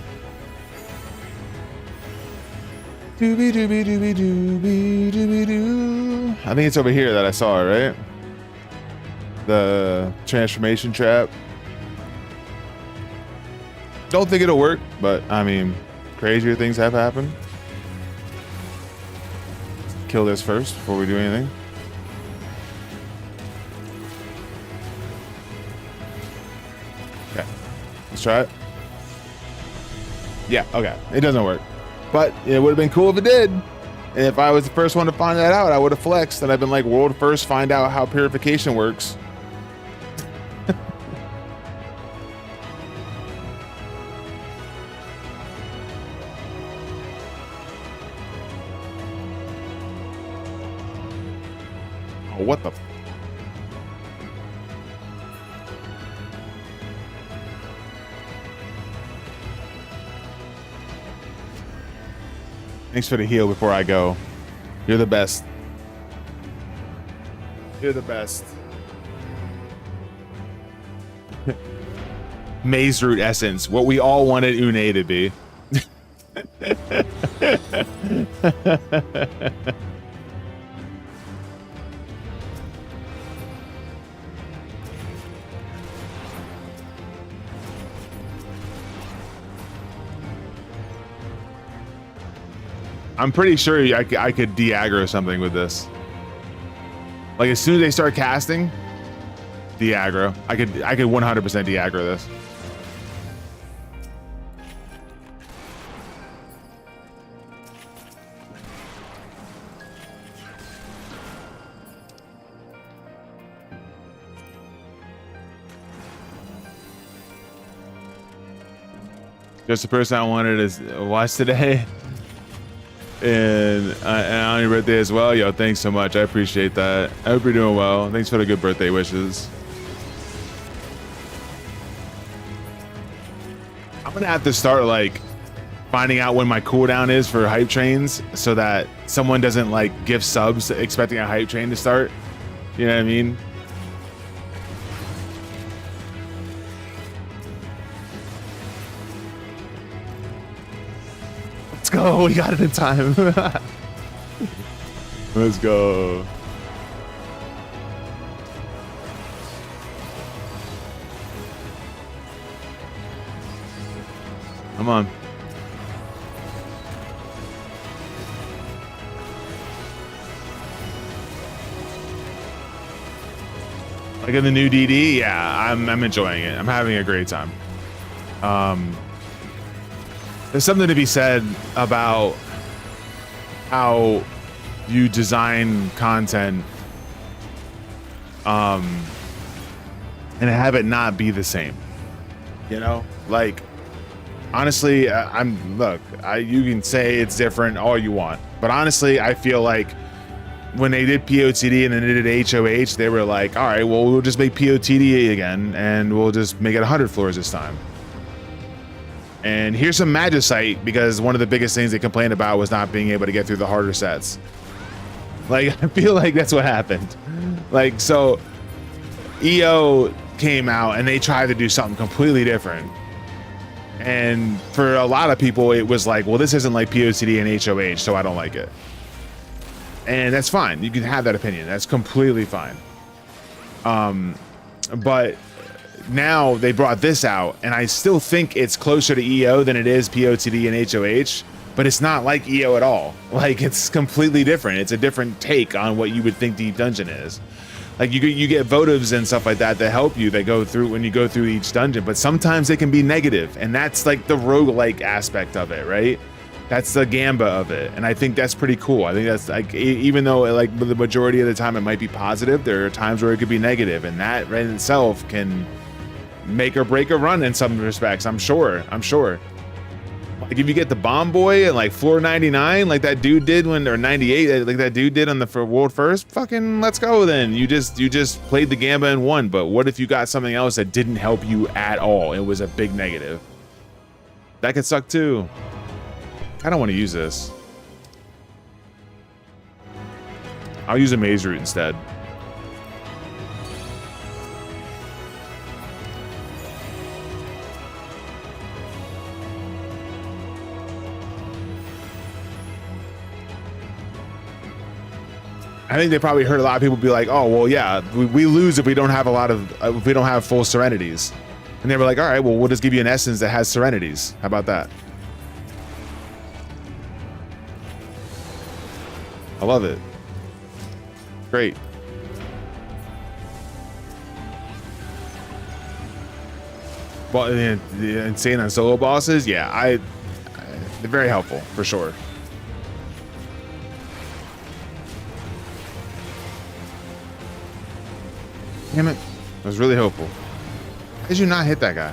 Doobie doobie doobie doobie doobie doo. I think it's over here that I saw it, right? The transformation trap. Don't think it'll work, but I mean, crazier things have happened. Kill this first before we do anything. Okay, let's try it. Yeah, okay, it doesn't work. But it would have been cool if it did. And if I was the first one to find that out, I would have flexed and I've been like, world first, find out how purification works. Oh, what the? Thanks for the heal before I go. You're the best. You're the best. Maze route essence. What we all wanted Une to be. I'm pretty sure I could de-aggro something with this. Like as soon as they start casting, de-aggro. I could 100% de-aggro this. Just the person I wanted to watch today. And on your birthday as well. Yo, thanks so much. I appreciate that. I hope you're doing well. Thanks for the good birthday wishes. I'm gonna have to start like finding out when my cooldown is for hype trains so that someone doesn't like give subs expecting a hype train to start. You know what I mean? Let's go. We got it in time. Let's go. Come on. Like in the new DD, yeah, I'm enjoying it. I'm having a great time. There's something to be said about how you design content and have it not be the same. You know, like honestly, you can say it's different all you want, but honestly, I feel like when they did POTD and then they did HOH, they were like, all right, well, we'll just make POTD again and we'll just make it 100 floors this time. And here's some magicite, because one of the biggest things they complained about was not being able to get through the harder sets. Like, I feel like that's what happened. Like, so EO came out and they tried to do something completely different. And for a lot of people, it was like, well, this isn't like POTD and HOH, so I don't like it. And that's fine. You can have that opinion. That's completely fine. But now they brought this out, and I still think it's closer to EO than it is POTD and HOH, but it's not like EO at all. Like, it's completely different. It's a different take on what you would think Deep Dungeon is. Like, you get votives and stuff like that help you, that go through when you go through each dungeon, but sometimes they can be negative, and that's like the roguelike aspect of it, right? That's the gamba of it, and I think that's pretty cool. I think that's like, even though like the majority of the time it might be positive, there are times where it could be negative, and that in itself can make or break a run in some respects. I'm sure. Like, if you get the bomb boy and like floor 99, like that dude did or 98, like that dude did on the world first, fucking let's go then. You just played the gamba and won. But what if you got something else that didn't help you at all? It was a big negative. That could suck too. I don't want to use this. I'll use a maze route instead. I think they probably heard a lot of people be like, "Oh, well, yeah, we lose if we don't have if we don't have full serenities," and they were like, "All right, well, we'll just give you an essence that has serenities. How about that?" I love it. Great. Well, the insane on solo bosses, yeah, they're very helpful for sure. Damn it. I was really hopeful. How did you not hit that guy?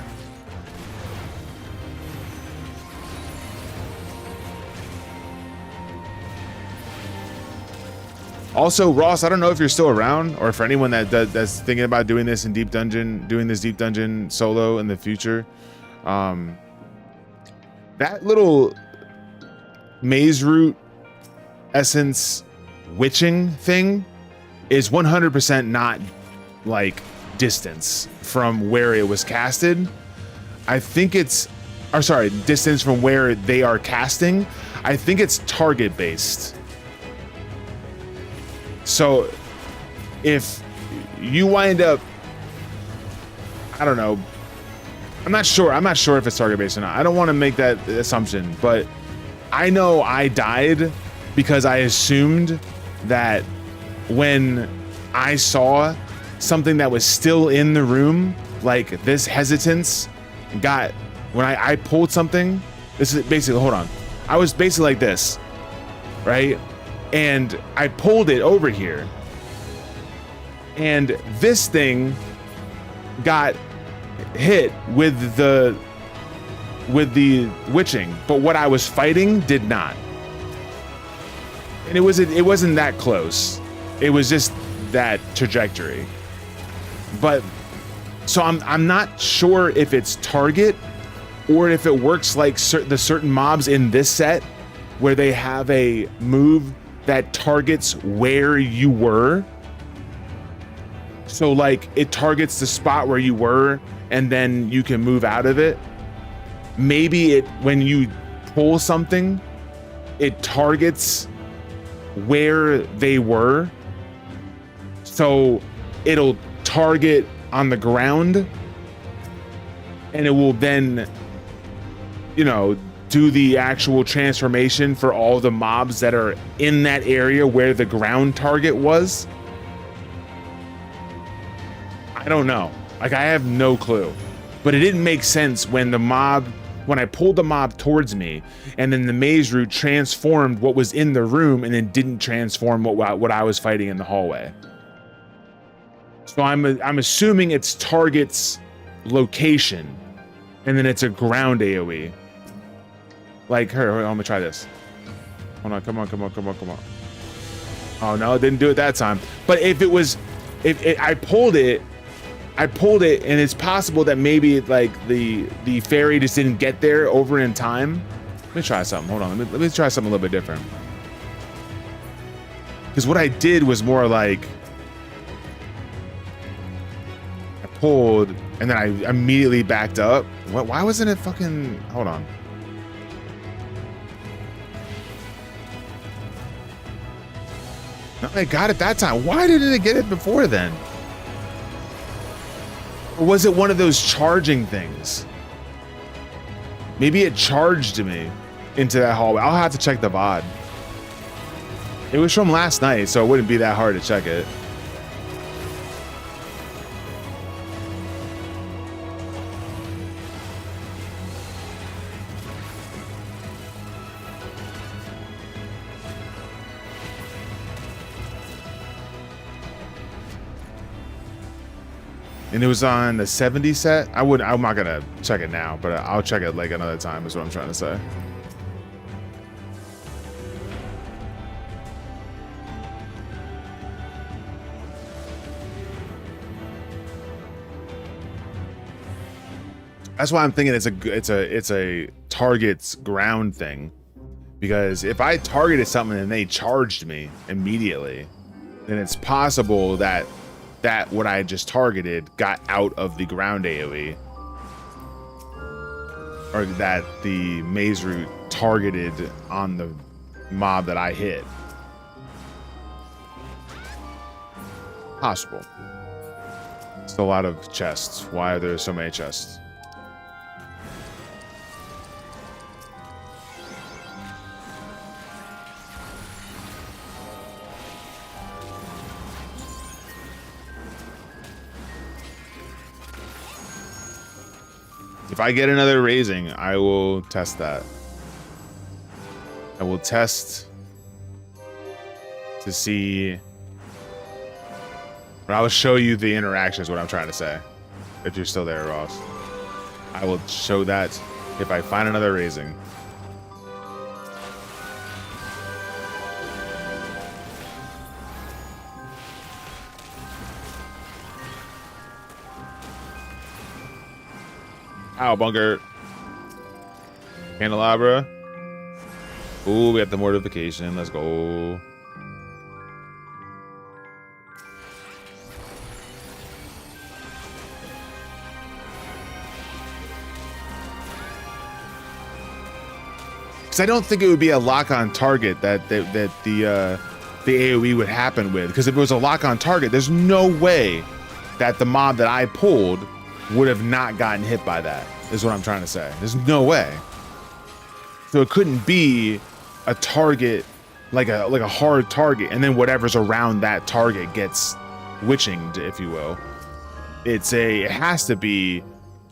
Also, Ross, I don't know if you're still around, or for anyone that's thinking about doing this in Deep Dungeon, doing this Deep Dungeon solo in the future. That little maze route essence witching thing is 100% not like distance from where it was casted. I think it's, or sorry, distance from where they are casting. I think it's target based. So if you wind up, I don't know, I'm not sure if it's target based or not. I don't want to make that assumption, but I know I died because I assumed that when I saw something that was still in the room, like this hesitance got, when I pulled something, this is basically, hold on. I was basically like this, right? And I pulled it over here. And this thing got hit with the witching, but what I was fighting did not. And it wasn't that close. It was just that trajectory. But so I'm not sure if it's target or if it works like the certain mobs in this set where they have a move that targets where you were. So like it targets the spot where you were and then you can move out of it. Maybe when you pull something, it targets where they were. So it'll target on the ground and it will then, do the actual transformation for all the mobs that are in that area where the ground target was. I don't know. Like, I have no clue. But it didn't make sense when I pulled the mob towards me and then the maze route transformed what was in the room and then didn't transform what I was fighting in the hallway. So I'm assuming it's target's location and then it's a ground AoE. Like, here, let me try this. Hold on, come on. Oh no, it didn't do it that time. But if I pulled it, and it's possible that maybe like the fairy just didn't get there over in time. Let me try something. Hold on, let me try something a little bit different. Because what I did was more like I pulled and then I immediately backed up. Why wasn't it fucking? Hold on. No, I got it that time. Why didn't it get it before then? Or was it one of those charging things? Maybe it charged me into that hallway. I'll have to check the VOD. It was from last night, so it wouldn't be that hard to check it. And it was on the 70 set. I'm not gonna check it now, but I'll check it like another time is what I'm trying to say. That's why I'm thinking it's a target's ground thing, because if I targeted something and they charged me immediately, then it's possible that what I just targeted got out of the ground AoE, or that the maze route targeted on the mob that I hit. Possible. Still a lot of chests. Why are there so many chests? If I get another raising, I will test that. I will test to see. But I will show you the interactions, what I'm trying to say. If you're still there, Ross. I will show that if I find another raising. Ow, bunker. Candelabra. Ooh, we got the mortification. Let's go. Because I don't think it would be a lock-on target that the AoE would happen with. Because if it was a lock-on target, there's no way that the mob that I pulled would have not gotten hit by that, is what I'm trying to say. There's no way. So it couldn't be a target, like a hard target, and then whatever's around that target gets witchinged, if you will. It has to be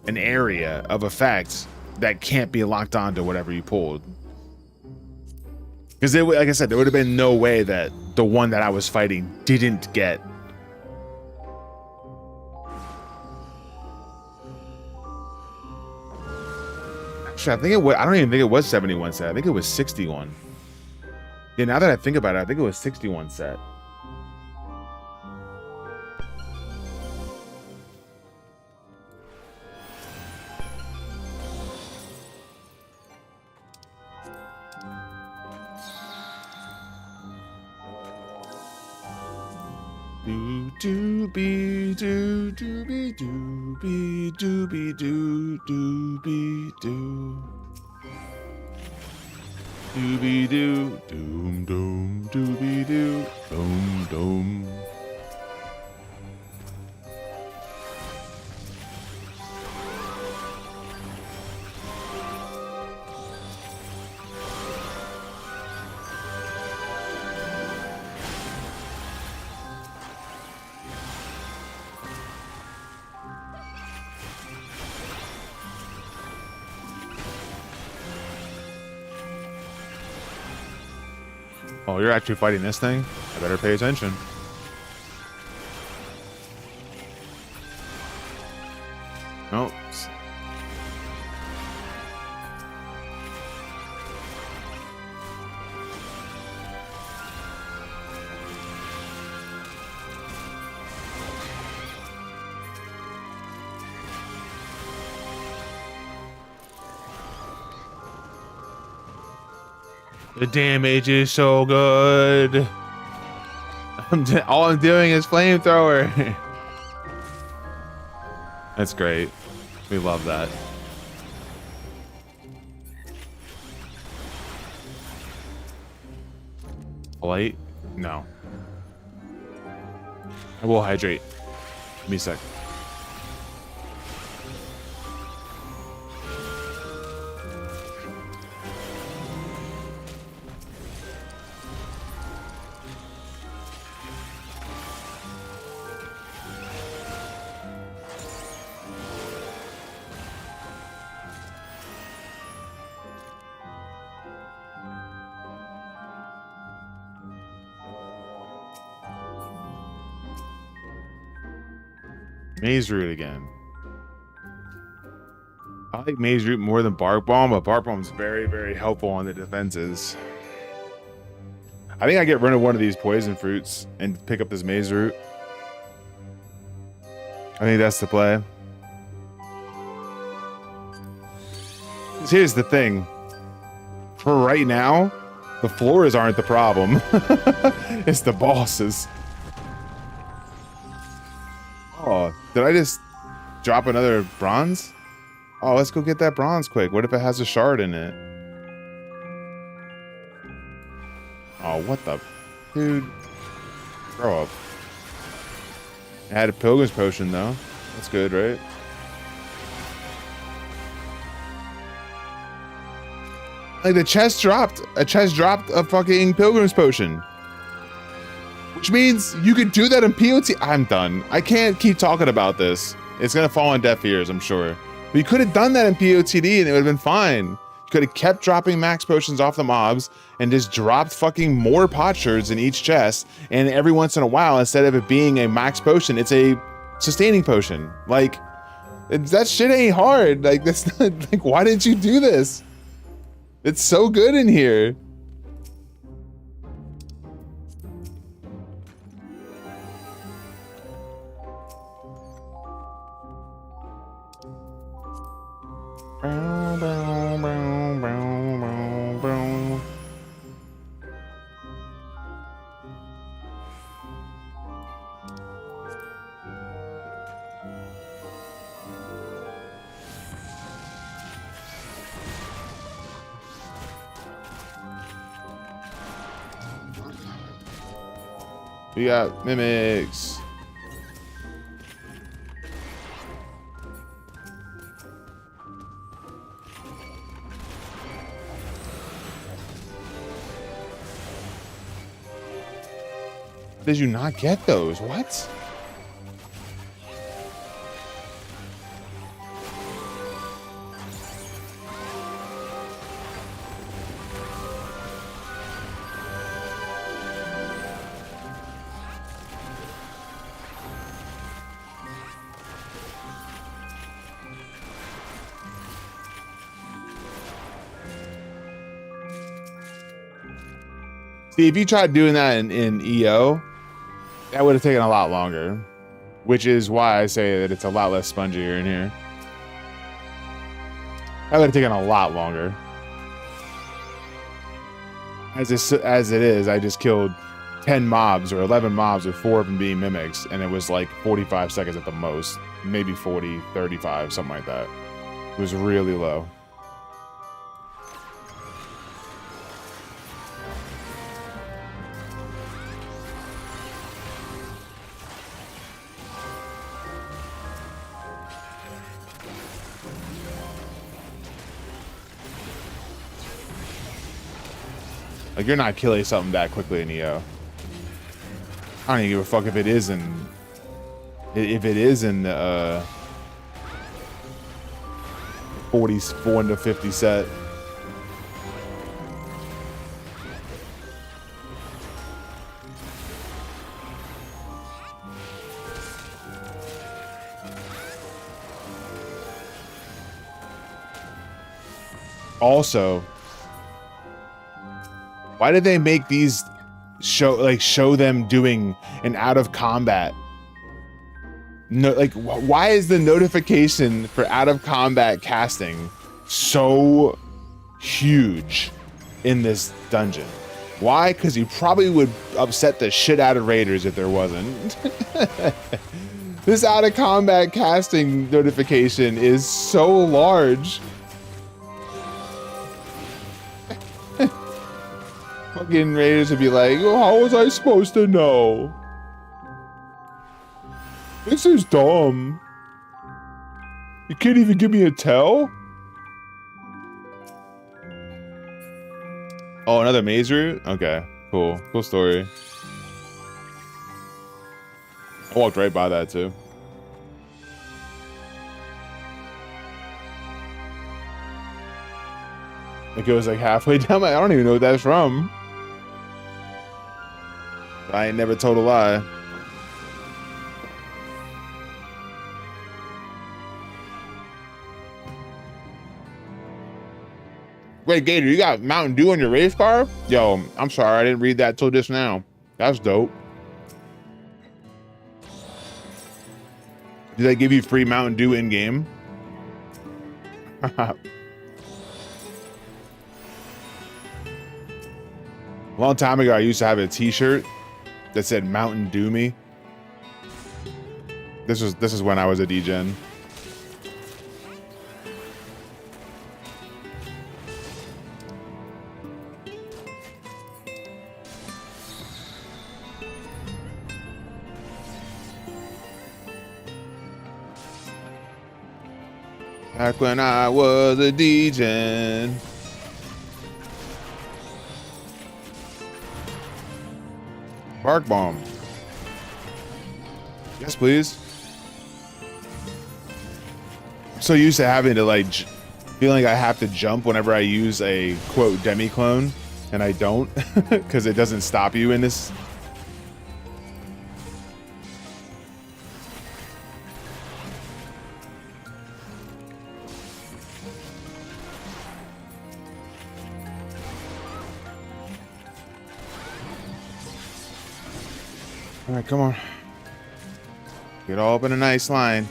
an area of effect that can't be locked onto whatever you pulled. Because like I said, there would have been no way that the one that I was fighting didn't get. I think I don't even think it was 71 set. I think it was 61. Yeah, now that I think about it, I think it was 61 set. Doobie doo doobie doobie doobie doo doobie doo doobie doo doom doom doobie doo doom doom. Oh, you're actually fighting this thing? I better pay attention. Nope. The damage is so good. All I'm doing is flamethrower. That's great. We love that. Light? No. I will hydrate. Give me a sec. Maze root again. I like maze root more than bark bomb, but bark bomb's very, very helpful on the defenses. I think I get rid of one of these poison fruits and pick up this maze root. I think that's the play. Here's the thing. For right now, the floors aren't the problem. It's the bosses. Oh, did I just drop another bronze? Oh, let's go get that bronze quick. What if it has a shard in it? Oh, what the... Dude. Grow up. I had a pilgrim's potion, though. That's good, right? Like, the chest dropped. A chest dropped a fucking pilgrim's potion. Which means you could do that in POT. I'm done. I can't keep talking about this. It's gonna fall on deaf ears, I'm sure. But you could have done that in POTD and it would have been fine. You could have kept dropping max potions off the mobs and just dropped fucking more potsherds in each chest. And every once in a while, instead of it being a max potion, it's a sustaining potion. Like, that shit ain't hard. Like, that's not, like, why didn't you do this? It's so good in here. We got mimics. Did you not get those? What? See, if you tried doing that in EO, that would have taken a lot longer, which is why I say that it's a lot less spongier in here. That would have taken a lot longer. As it is, I just killed 10 mobs or 11 mobs with 4 of them being mimics, and it was like 45 seconds at the most, maybe 40, 35, something like that. It was really low. Like, you're not killing something that quickly in EO. I don't even give a fuck if it is in... If it is in the 44 to 50 set. Also... why did they make these show them doing an out of combat? No, like, why is the notification for out of combat casting so huge in this dungeon? Why? Because you probably would upset the shit out of raiders if there wasn't. This out of combat casting notification is so large. Fucking raiders would be like, oh, how was I supposed to know? This is dumb. You can't even give me a tell? Oh, another maze route? Okay, cool. Cool story. I walked right by that too. Like, it was like halfway down. I don't even know what that's from. I ain't never told a lie. Wait, Gator, you got Mountain Dew on your race car? Yo, I'm sorry, I didn't read that till just now. That's dope. Do they give you free Mountain Dew in game? A long time ago, I used to have a T-shirt that said Mountain Dew me. This is when I was a DGen. Back when I was a DGen. Bark bomb. Yes, please. I'm so used to having to like feeling I have to jump whenever I use a quote demi clone, and I don't because it doesn't stop you in this. All right, come on. Get all up in a nice line.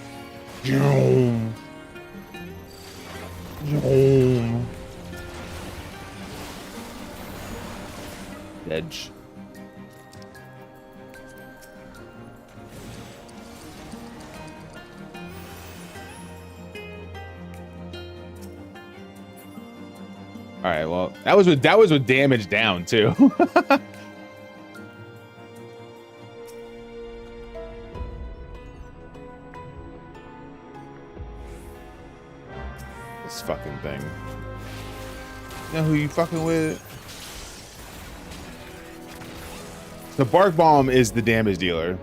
Edge. All right, well, that was with damage down too. This fucking thing. You know who you fucking with? The Bark Bomb is the damage dealer.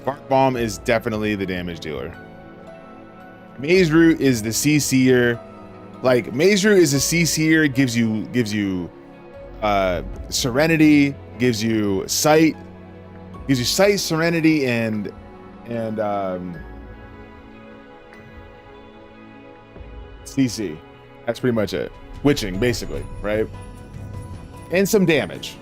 Bark Bomb is definitely the damage dealer. Maze Root is the CC'er. Like, Maze Root is a CC'er, gives you Serenity, gives you Sight, Serenity, and CC. That's pretty much it. Witching, basically, right? And some damage.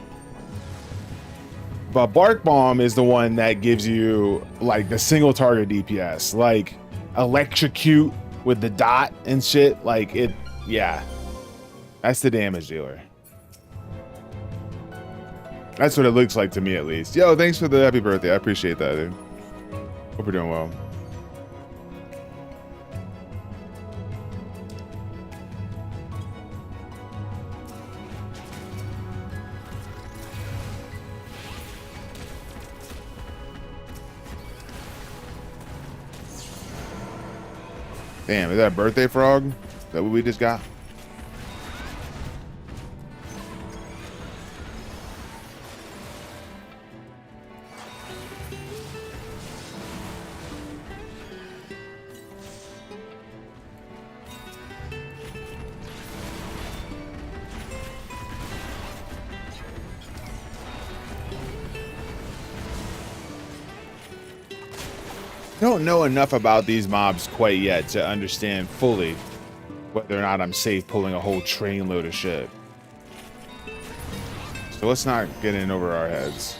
But Bark Bomb is the one that gives you like the single target DPS, like electrocute with the dot and shit. Like it, yeah. That's the damage dealer. That's what it looks like to me, at least. Yo, thanks for the happy birthday. I appreciate that, dude. Hope you're doing well. Damn, is that a birthday frog? Is that what we just got? Don't know enough about these mobs quite yet to understand fully whether or not I'm safe pulling a whole train load of shit. So let's not get in over our heads.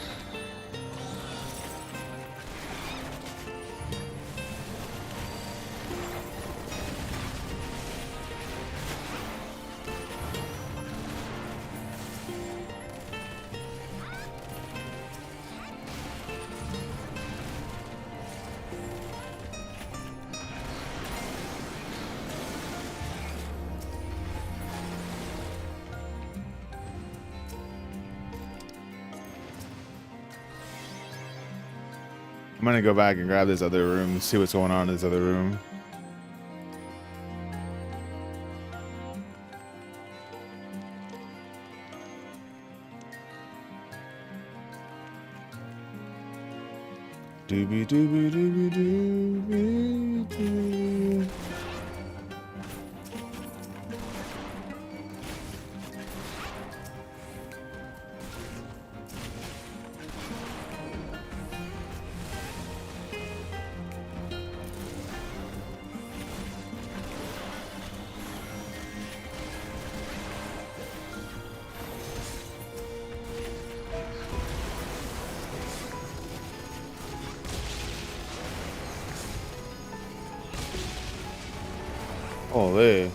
I'm gonna go back and grab this other room, see what's going on in this other room. Doobie doobie doobie doobie doo. Holy.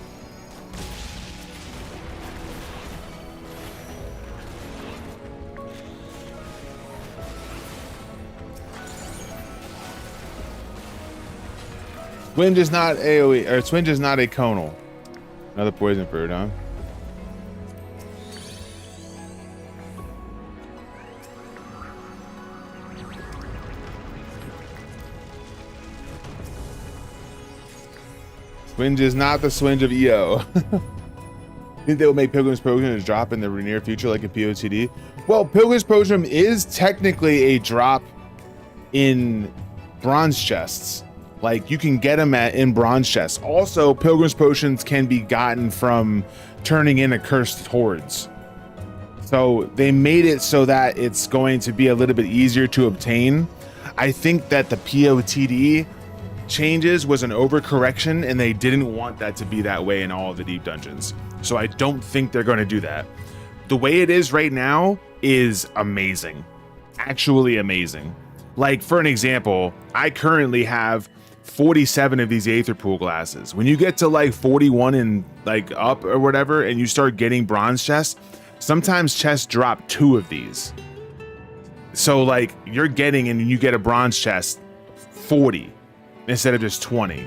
Twinge is not AoE, or Twinge is not a conal. Another poison fruit, huh? Swinge is not the swinge of EO. Think they will make Pilgrim's Program a drop in the near future like a POTD? Well, Pilgrim's Program is technically a drop in bronze chests. Like, you can get them in bronze chests. Also, Pilgrim's Potions can be gotten from turning in accursed hordes. So they made it so that it's going to be a little bit easier to obtain. I think that the POTD changes was an overcorrection, and they didn't want that to be that way in all of the deep dungeons. So I don't think they're going to do that. The way it is right now is amazing. Actually amazing. Like, for an example, I currently have 47 of these Aether Pool glasses. When you get to like 41 and like up or whatever, and you start getting bronze chests, sometimes chests drop 2 of these. So like, you're getting, and you get a bronze chest 40 instead of just 20.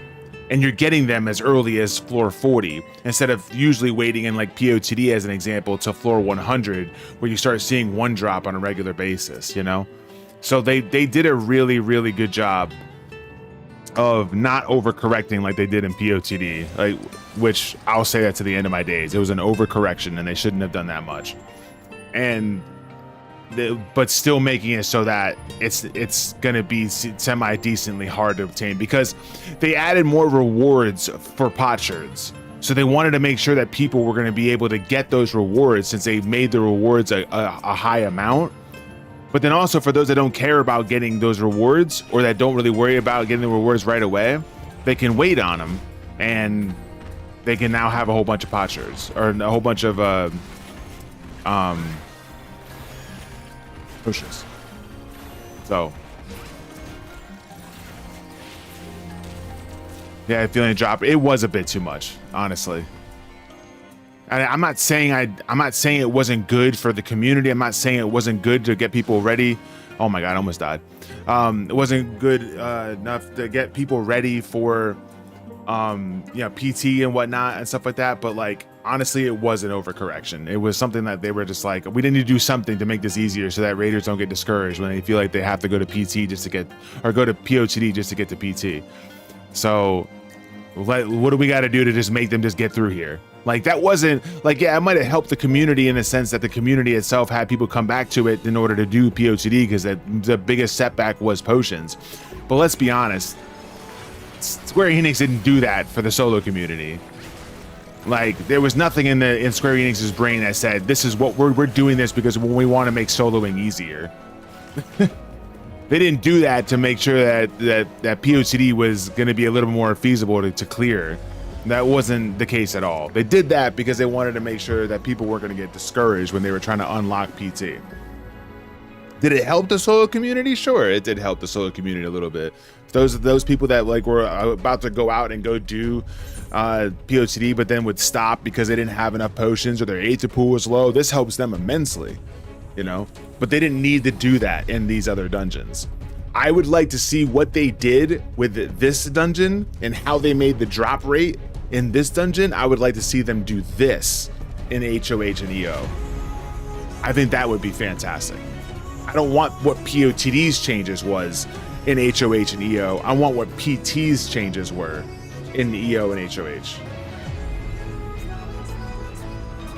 And you're getting them as early as floor 40 instead of usually waiting in like POTD as an example to floor 100, where you start seeing 1 drop on a regular basis, you know? So they did a really, really good job of not overcorrecting like they did in POTD, like, which I'll say that to the end of my days. It was an overcorrection, and they shouldn't have done that much. And but still making it so that it's gonna be semi-decently hard to obtain, because they added more rewards for potsherds. So they wanted to make sure that people were going to be able to get those rewards, since they made the rewards a high amount. But then also, for those that don't care about getting those rewards, or that don't really worry about getting the rewards right away, they can wait on them, and they can now have a whole bunch of potsherds, or a whole bunch of potions. So yeah, feeling a drop. It was a bit too much, honestly. I'm not saying it wasn't good for the community. I'm not saying it wasn't good to get people ready. Oh my god, I almost died. It wasn't good enough to get people ready for PT and whatnot and stuff like that. But like, honestly, it was an overcorrection. It was something that they were just like, we need to do something to make this easier so that raiders don't get discouraged when they feel like they have to go to PT just to get, or go to POTD just to get to PT. So what do we got to do to just make them just get through here? Like, that wasn't like, yeah, it might have helped the community in the sense that the community itself had people come back to it in order to do POTD, because the biggest setback was potions. But let's be honest, Square Enix didn't do that for the solo community. Like, there was nothing in Square Enix's brain that said, this is what we're doing this because we want to make soloing easier. They didn't do that to make sure that POTD was going to be a little more feasible to clear. That wasn't the case at all. They did that because they wanted to make sure that people weren't going to get discouraged when they were trying to unlock PT. Did it help the solo community? Sure, it did help the solo community a little bit. Those people that like were about to go out and go do POTD, but then would stop because they didn't have enough potions or their Aether Pool was low. This helps them immensely, you know. But they didn't need to do that in these other dungeons. I would like to see what they did with this dungeon and how they made the drop rate in this dungeon. I would like to see them do this in HOH and EO. I think that would be fantastic. I don't want what POTD's changes was in HOH and EO. I want what PT's changes were in EO and HOH.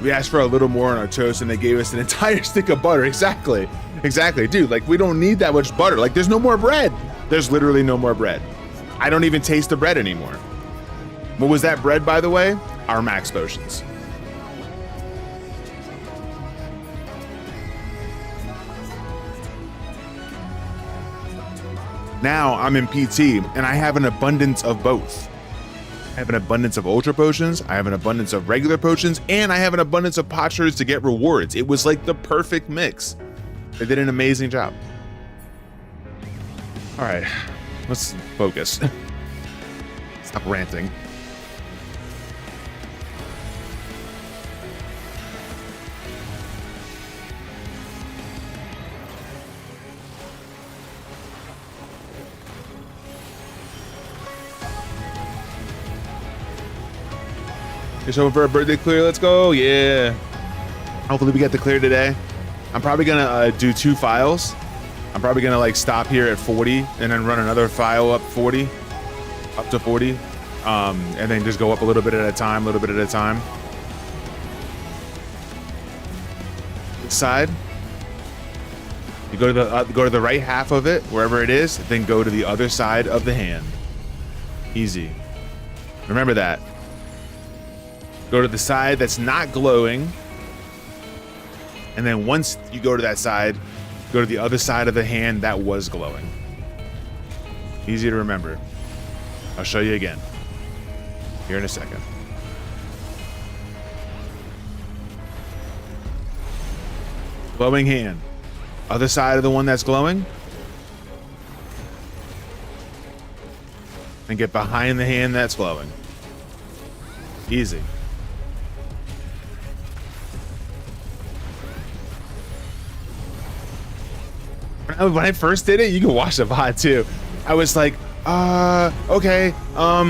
We asked for a little more on our toast and they gave us an entire stick of butter. Exactly, dude. Like, we don't need that much butter. Like, there's no more bread. There's literally no more bread. I don't even taste the bread anymore. What was that bread, by the way? Our max potions. Now I'm in PT and I have an abundance of both. I have an abundance of ultra potions, I have an abundance of regular potions, and I have an abundance of potsherds to get rewards. It was like the perfect mix. They did an amazing job. All right, let's focus. Stop ranting. Just hoping for a birthday clear. Let's go. Yeah. Hopefully we get the clear today. I'm probably gonna do 2 files. I'm probably gonna like stop here at 40 and then run another file up 40, up to 40, and then just go up a little bit at a time, Side. You go to the right half of it, wherever it is, then go to the other side of the hand. Easy. Remember that. Go to the side that's not glowing. And then once you go to that side, go to the other side of the hand that was glowing. Easy to remember. I'll show you again here in a second. Glowing hand. Other side of the one that's glowing. And get behind the hand that's glowing. Easy. When I first did it, you can watch the VOD too. I was like, okay, all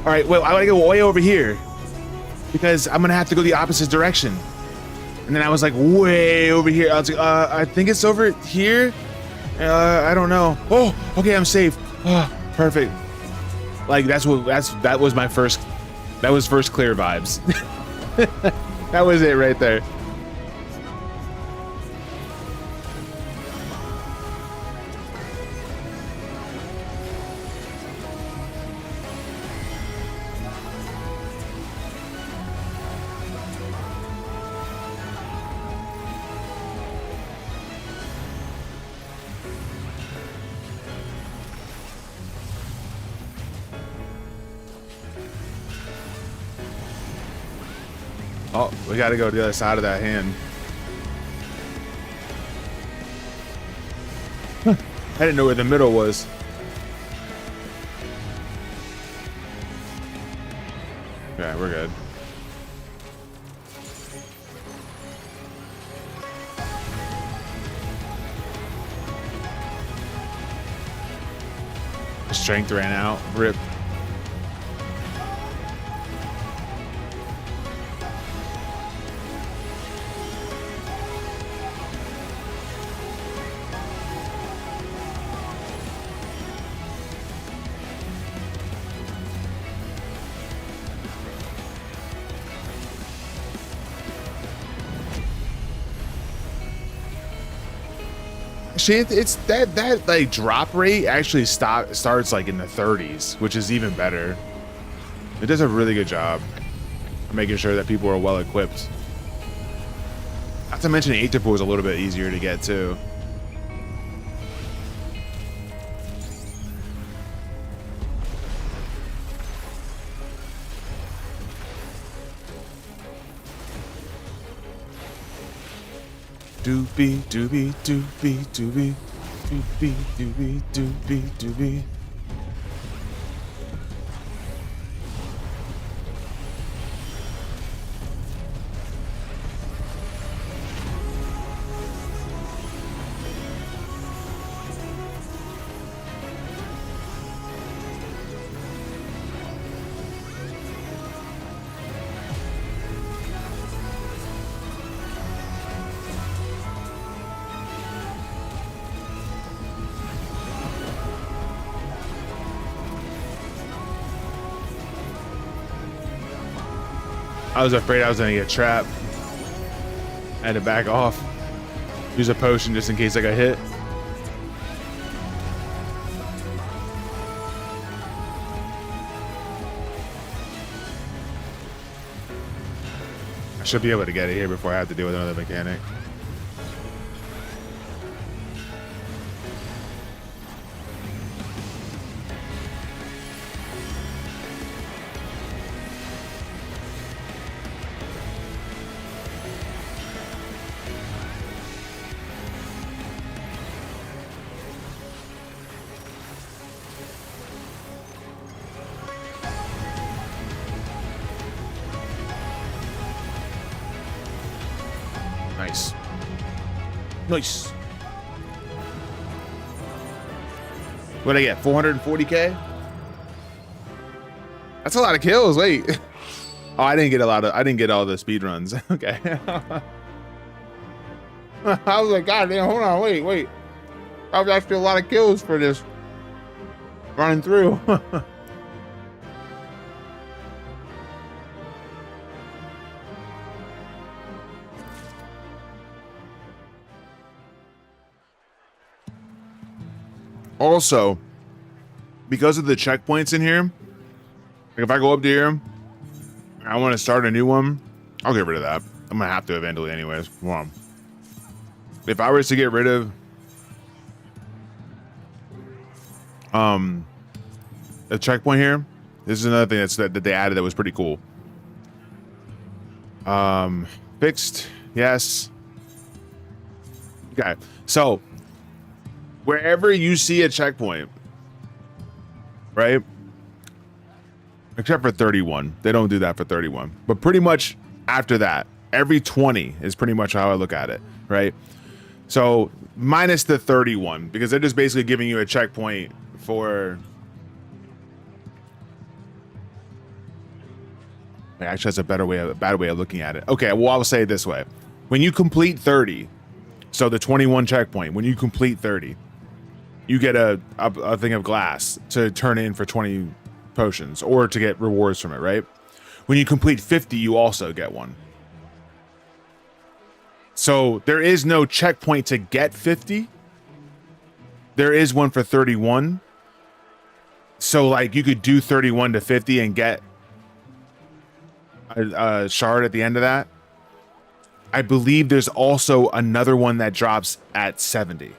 right, well, I gotta go way over here because I'm gonna have to go the opposite direction. And then I was like, way over here. I was like, I think it's over here. I don't know. Oh, okay, I'm safe. Oh, perfect. Like that was my first. That was first clear vibes. That was it right there. Oh, we gotta go to the other side of that hand. Huh. I didn't know where the middle was. Okay, we're good. Strength ran out. Rip. It's that like drop rate actually starts like in the 30s, which is even better. It does a really good job of making sure that people are well equipped. Not to mention Aetherpool is a little bit easier to get too. Doobie doobie doobie doobie doobie doobie doobie doobie. I was afraid I was gonna get trapped. I had to back off. Use a potion just in case I got hit. I should be able to get it here before I have to deal with another mechanic. Nice. Nice. What'd I get? 440k? That's a lot of kills. Wait. Oh, I didn't get all the speed runs. Okay. I was like, God damn, hold on, wait. That was actually a lot of kills for this running through. Also, because of the checkpoints in here, like if I go up to here and I want to start a new one, I'll get rid of that. I'm gonna have to eventually anyways. Well, if I was to get rid of the checkpoint here, this is another thing that they added that was pretty cool. Fixed, yes. Okay, so wherever you see a checkpoint, right? Except for 31. They don't do that for 31. But pretty much after that, every 20 is pretty much how I look at it, right? So minus the 31, because they're just basically giving you a checkpoint for... Actually, that's a bad way of looking at it. Okay, well, I'll say it this way. When you complete 30, so the 21 checkpoint, when you complete 30, you get a thing of glass to turn in for 20 potions or to get rewards from it, right? When you complete 50, you also get one. So there is no checkpoint to get 50. There is one for 31. So like you could do 31 to 50 and get a shard at the end of that. I believe there's also another one that drops at 70.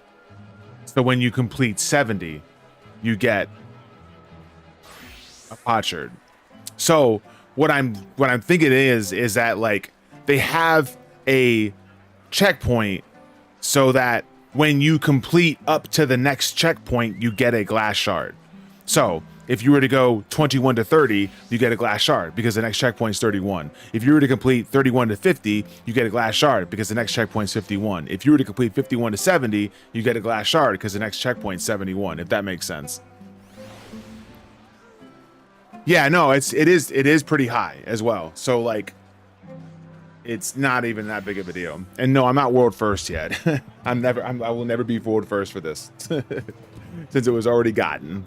So when you complete 70, you get a potsherd. So what I'm thinking is that like they have a checkpoint so that when you complete up to the next checkpoint, you get a glass shard. So if you were to go 21 to 30, you get a glass shard because the next checkpoint is 31. If you were to complete 31 to 50, you get a glass shard because the next checkpoint is 51. If you were to complete 51 to 70, you get a glass shard because the next checkpoint is 71, if that makes sense. Yeah, no, it is pretty high as well. So like it's not even that big of a deal. And no, I'm not world first yet. I will never be world first for this since it was already gotten.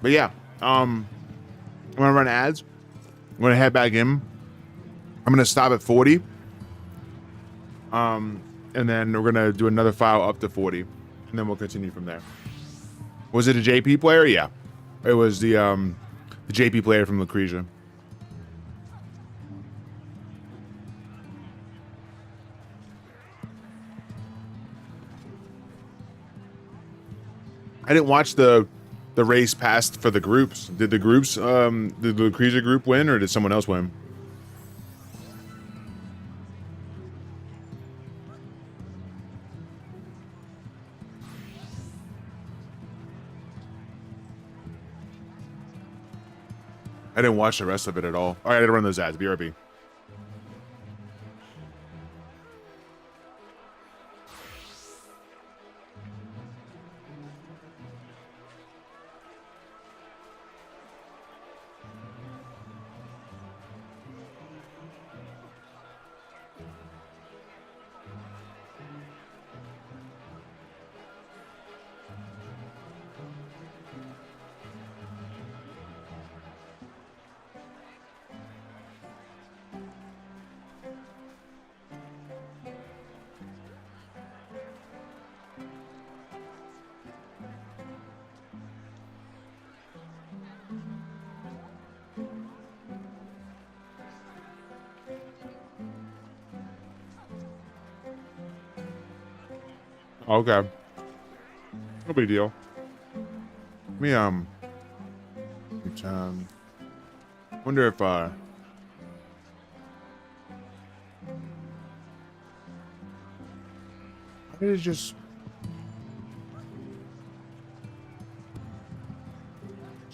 But yeah, I'm gonna run ads. I'm gonna head back in. I'm gonna stop at 40. And then we're gonna do another file up to 40, and then we'll continue from there. Was it a JP player? Yeah, it was the JP player from Lucrezia. I didn't watch the race past for the groups. Did the groups, did the Lucrezia group win, or did someone else win? I didn't watch the rest of it at all. All right, I gotta run those ads. BRB. Okay. No big deal. Let me wonder if how did it just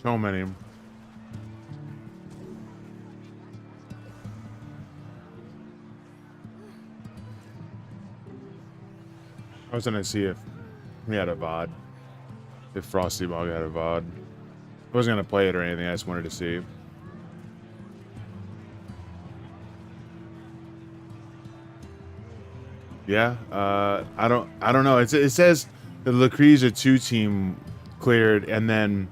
so many. I was gonna see if we had a VOD. If Frosty Bog had a VOD. I wasn't gonna play it or anything, I just wanted to see. Yeah, I don't know. It says the Lucrezia 2 team cleared, and then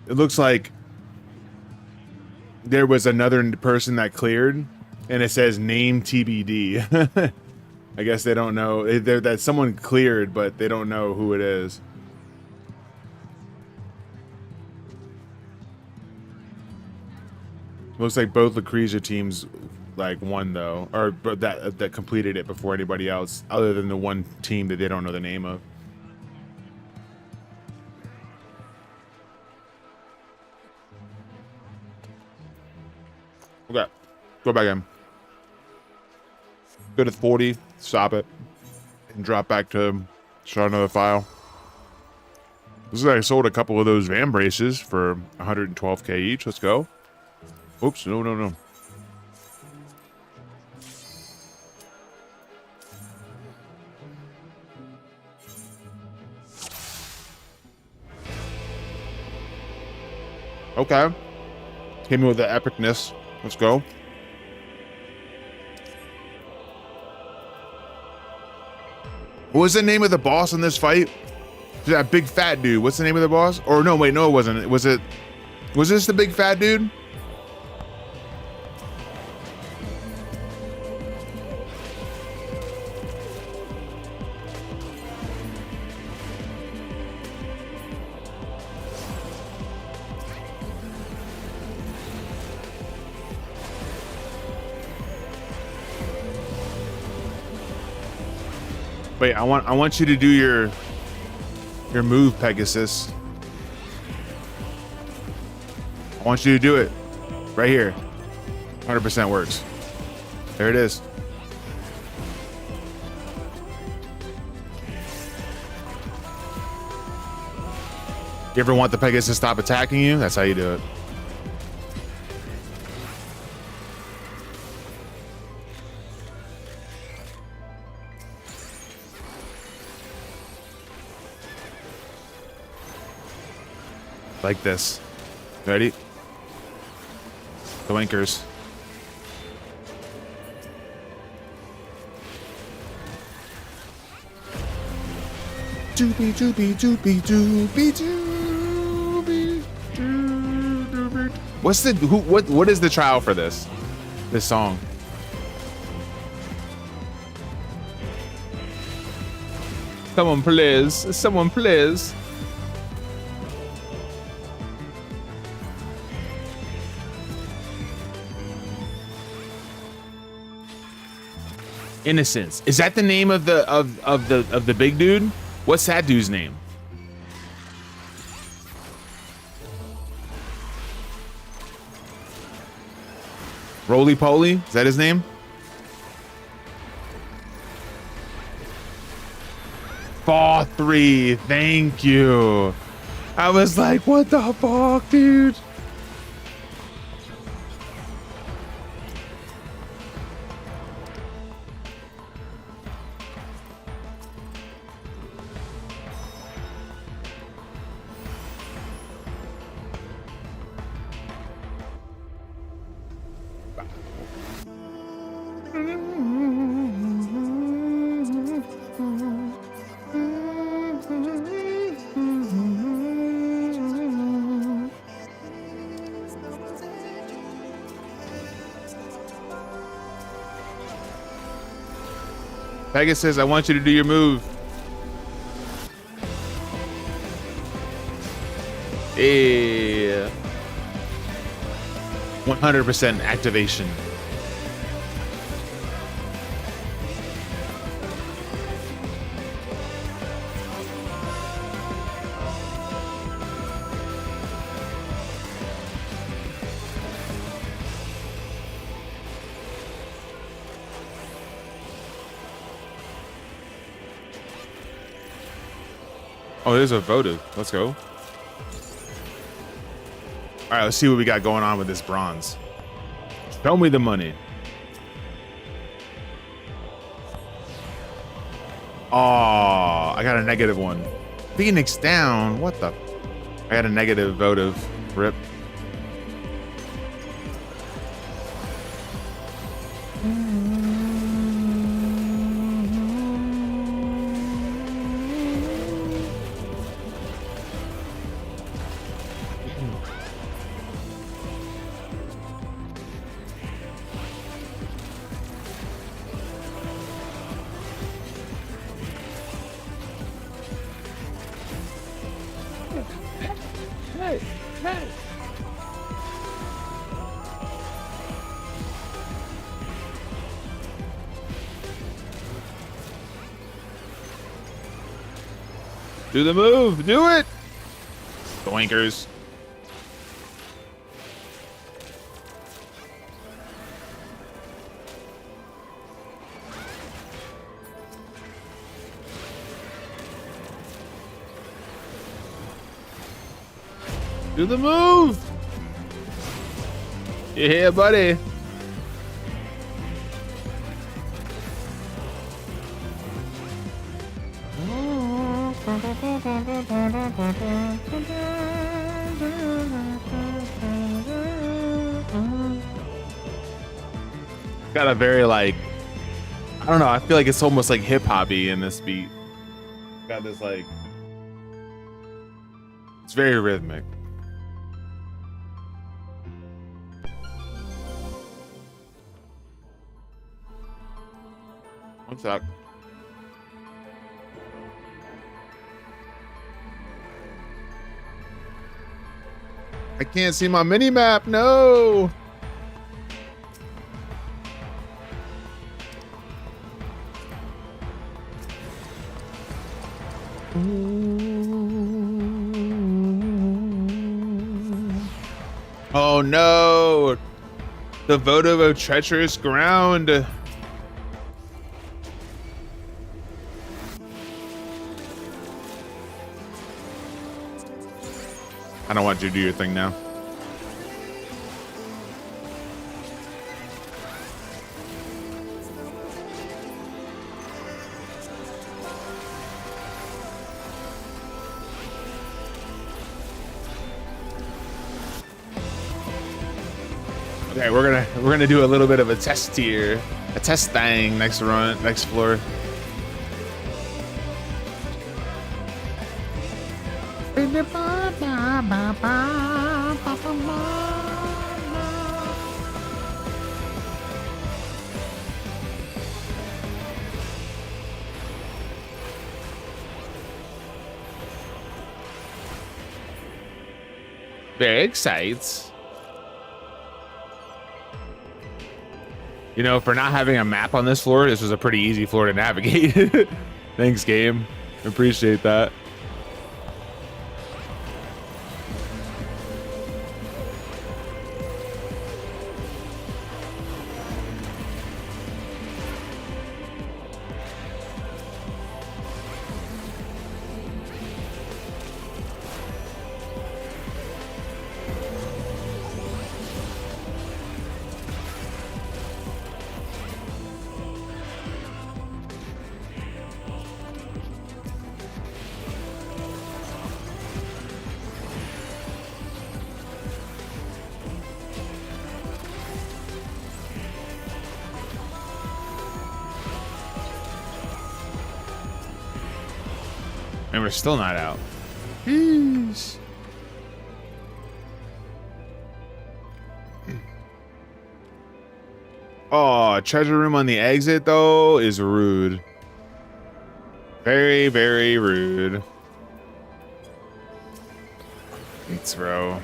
it looks like there was another person that cleared, and it says name TBD. I guess they don't know that someone cleared, but they don't know who it is. Looks like both Lucrezia teams like won though, or but that completed it before anybody else, other than the one team that they don't know the name of. Okay, go back in. Go to 40, stop it, and drop back to start another file. This is like I sold a couple of those van braces for 112k each. Let's go. Oops, no. Okay. Came in with the epicness. Let's go. What was the name of the boss in this fight? That big fat dude. What's the name of the boss? Or no, wait, no, it wasn't. Was this the big fat dude? Wait, I want you to do your move, Pegasus. I want you to do it right here. 100% works. There it is. You ever want the Pegasus to stop attacking you? That's how you do it. Like this. Ready? The winkers. Doobie doobie doobie doobie doobie doobie. What's the what is the trial for this song? Someone please. Someone please. Innocence. Is that the name of the big dude? What's that dude's name? Roly Poly? Is that his name? Fall 3. Thank you. I was like, what the fuck, dude? Pegasus, I want you to do your move. Yeah. 100% activation. Oh, there's a votive. Let's go. All right, let's see what we got going on with this bronze. Show me the money. Oh, I got a -1. Phoenix down. What the? I got a negative votive. Rip. Do the move. Do it. Doinkers. Do the move. Yeah, buddy. Got a very like, I don't know, I feel like it's almost like hip hoppy in this beat. Got this like, it's very rhythmic. One sec. I can't see my mini map. No. Oh no. The votive of treacherous ground. I don't want you to do your thing now. Okay, we're gonna do a little bit of a test here, a test thing next floor. Very excited. You know, for not having a map on this floor, this was a pretty easy floor to navigate. Thanks, game. Appreciate that. And we're still not out. Jeez. Oh, treasure room on the exit though is rude. Very, very rude. Thanks, bro.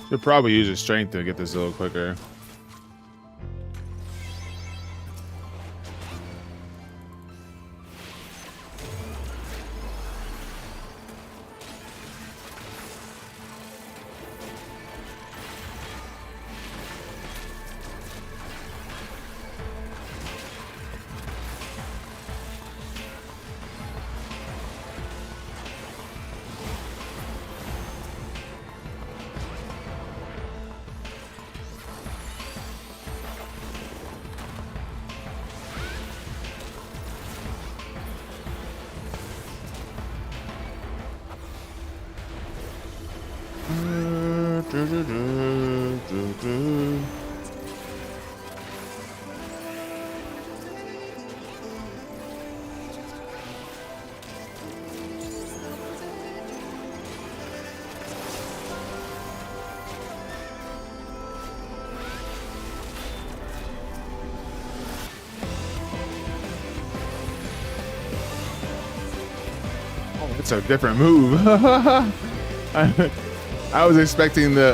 Should probably use his strength to get this a little quicker. It's a different move. I was expecting the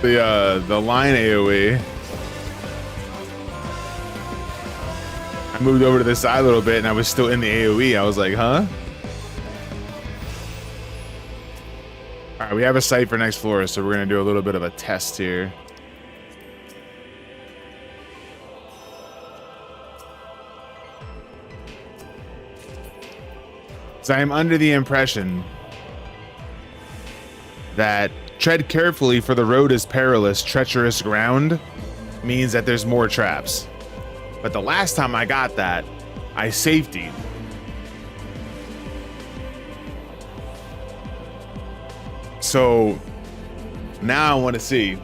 line AoE. I moved over to the side a little bit and I was still in the AoE. I was like, huh? All right, we have a site for next floor, so we're gonna do a little bit of a test here. So I am under the impression that tread carefully for the road is perilous, treacherous ground means that there's more traps. But the last time I got that, I safetied. So now I want to see.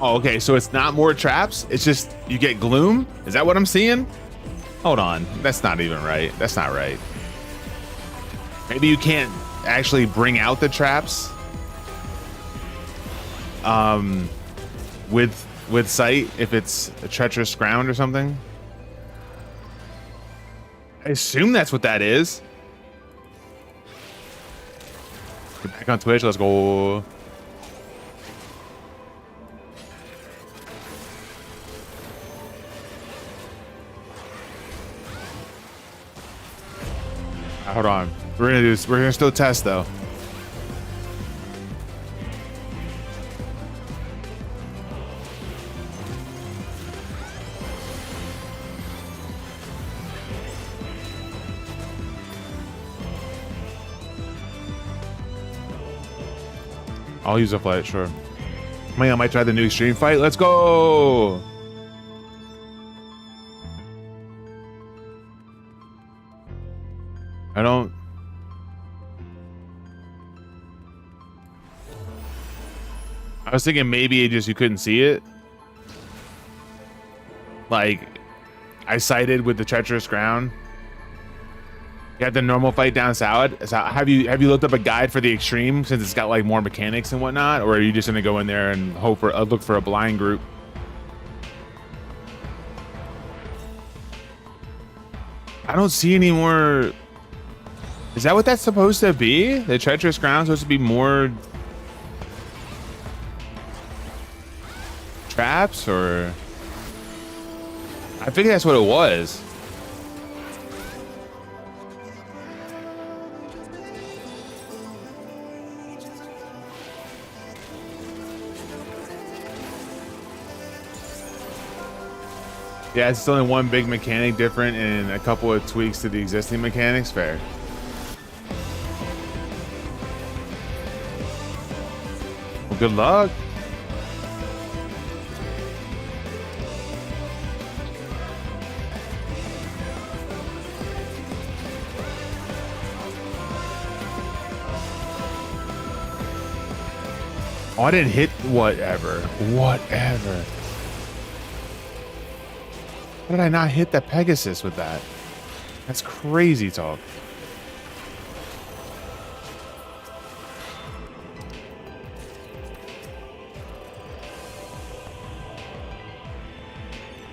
Oh, okay, so it's not more traps? It's just you get gloom? Is that what I'm seeing? Hold on, that's not even right. That's not right. Maybe you can't actually bring out the traps with sight if it's a treacherous ground or something. I assume that's what that is. Get back on Twitch, let's go. Hold on. We're gonna do this. We're gonna still test though. I'll use a flight, sure. I might try the new extreme fight. Let's go. I was thinking maybe it just you couldn't see it. Like I sighted with the treacherous ground. You had the normal fight down south. So have you looked up a guide for the extreme since it's got like more mechanics and whatnot, or are you just gonna go in there and hope for look for a blind group? I don't see any more. Is that what that's supposed to be? The treacherous ground supposed to be more traps, or I think that's what it was. Yeah, it's only one big mechanic different and a couple of tweaks to the existing mechanics. Fair. Well, good luck. Oh, I didn't hit whatever. Whatever. How did I not hit that Pegasus with that? That's crazy talk.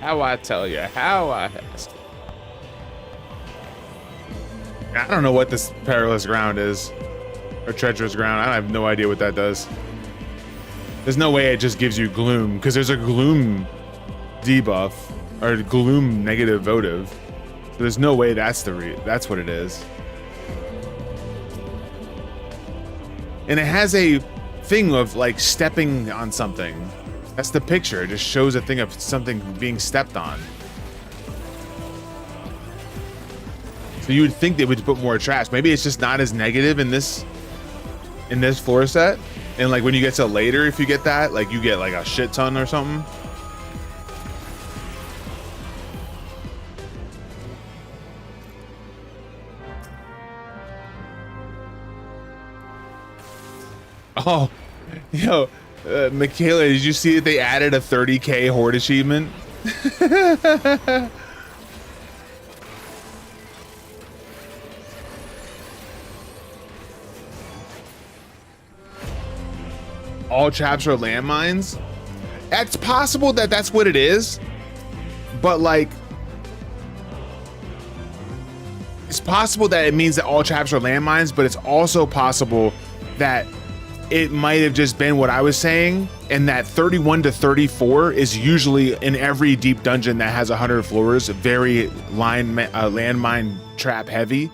How I tell you, how I ask. I don't know what this perilous ground is. Or treacherous ground. I have no idea what that does. There's no way it just gives you gloom, because there's a gloom debuff or gloom negative votive. So there's no way that's that's what it is. And it has a thing of like stepping on something. That's the picture. It just shows a thing of something being stepped on. So you would think they would put more traps. Maybe it's just not as negative in this floor set. And like when you get to later, if you get that, like you get like a shit ton or something. Oh, yo, Michaela, did you see that they added a 30K horde achievement? All traps are landmines? It's possible that that's what it is, but like, it's possible that it means that all traps are landmines, but it's also possible that it might have just been what I was saying, and that 31 to 34 is usually in every deep dungeon that has 100 floors, very landmine trap heavy.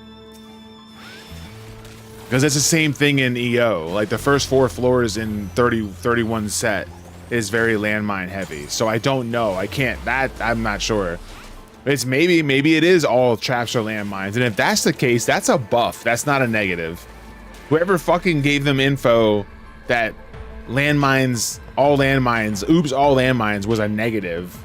Because it's the same thing in EO. Like the first 4 floors in 31 set is very landmine heavy. So I don't know. I can't, I'm not sure. It's maybe it is all traps or landmines. And if that's the case, that's a buff. That's not a negative. Whoever fucking gave them info that landmines, all landmines, oops, all landmines was a negative.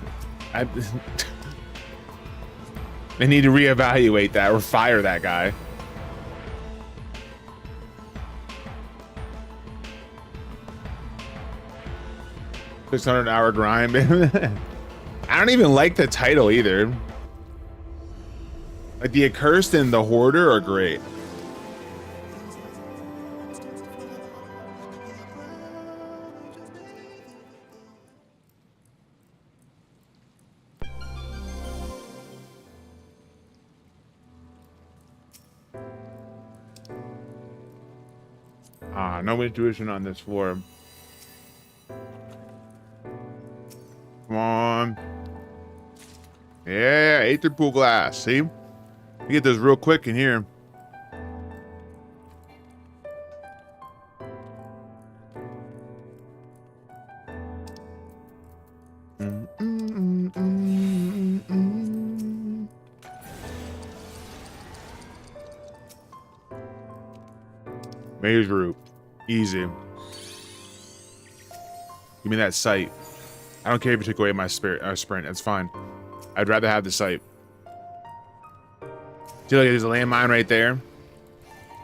They need to reevaluate that or fire that guy. $600-hour grind. I don't even like the title either. Like the Accursed and the Hoarder are great. Ah, no intuition on this floor. Come on. Yeah, Aether Pool Glass. See? You get this real quick in here. Maze route. Easy. Give me that sight. I don't care if you take away my sprint. That's fine. I'd rather have the sight. See, like there's a landmine right there.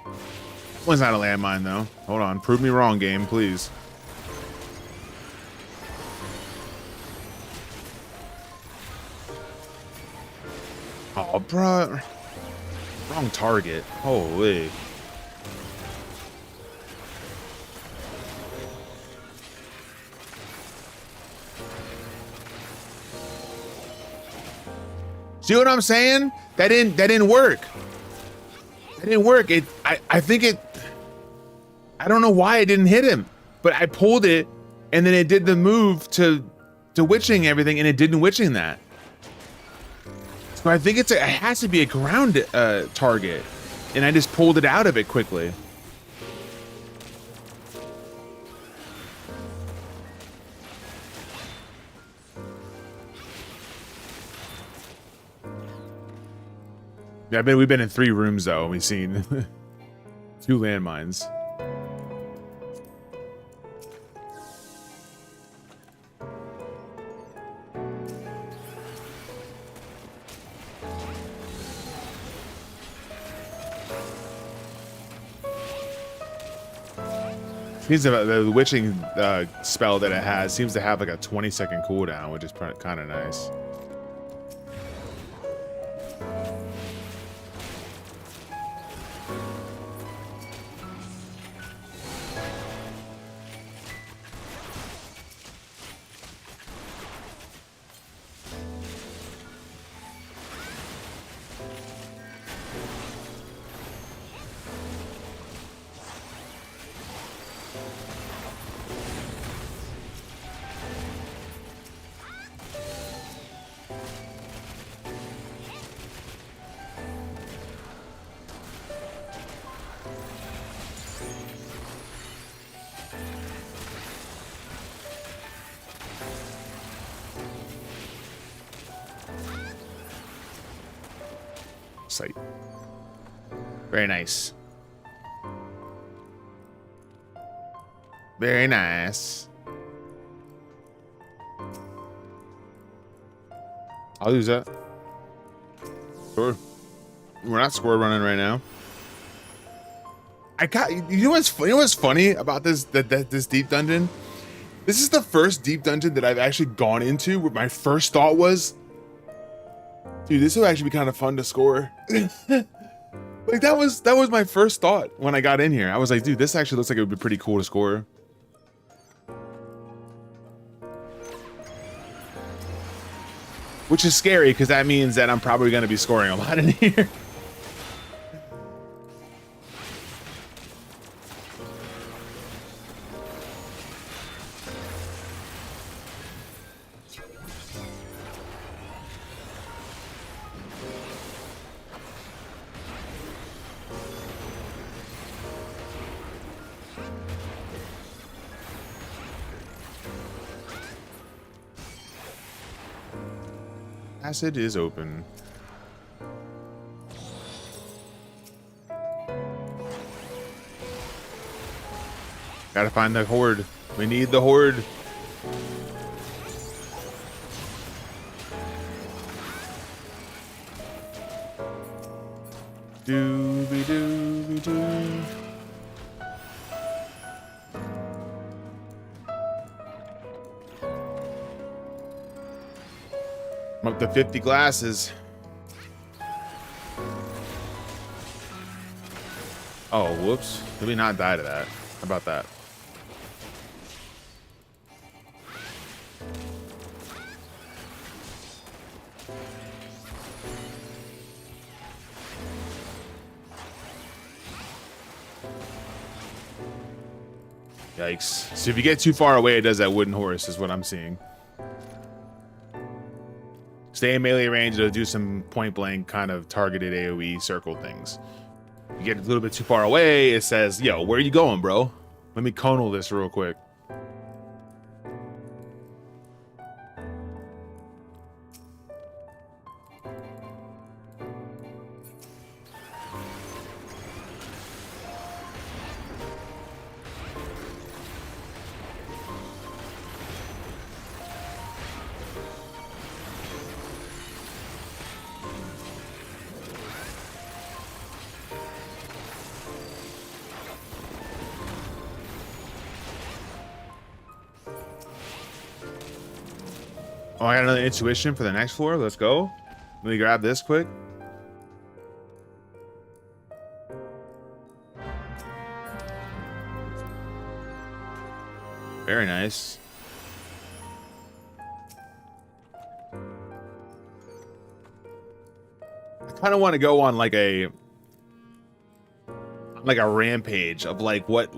That one's not a landmine though. Hold on. Prove me wrong, game, please. Oh, bruh. Wrong target. Holy. See what I'm saying? That didn't work. That didn't work. I think it, I don't know why it didn't hit him, but I pulled it and then it did the move to witching everything and it didn't witching that. So I think it has to be a ground target, and I just pulled it out of it quickly. Yeah, we've been in 3 rooms though. We've seen 2 landmines. Seems the witching spell that it has seems to have like a 20-second cooldown, which is kind of nice. Sight. Very nice. Very nice. I'll use that. Sure. We're not score running right now. You know what's funny about this this deep dungeon? This is the first deep dungeon that I've actually gone into where my first thought was, dude, this will actually be kind of fun to score. Like that was my first thought when I got in here. I was like, dude, this actually looks like it would be pretty cool to score. Which is scary because that means that I'm probably going to be scoring a lot in here. Acid is open. Gotta find the horde. We need the horde. Dooby dooby doo. I'm up to 50 glasses. Oh, whoops. Did we not die to that? How about that? Yikes. So if you get too far away, it does that wooden horse, is what I'm seeing. Stay in melee range, it'll do some point blank kind of targeted AoE circle things. You get a little bit too far away, it says, yo, where are you going, bro? Let me conal this real quick. Oh, I got another intuition for the next floor. Let's go. Let me grab this quick. Very nice. I kind of want to go on like a rampage of like what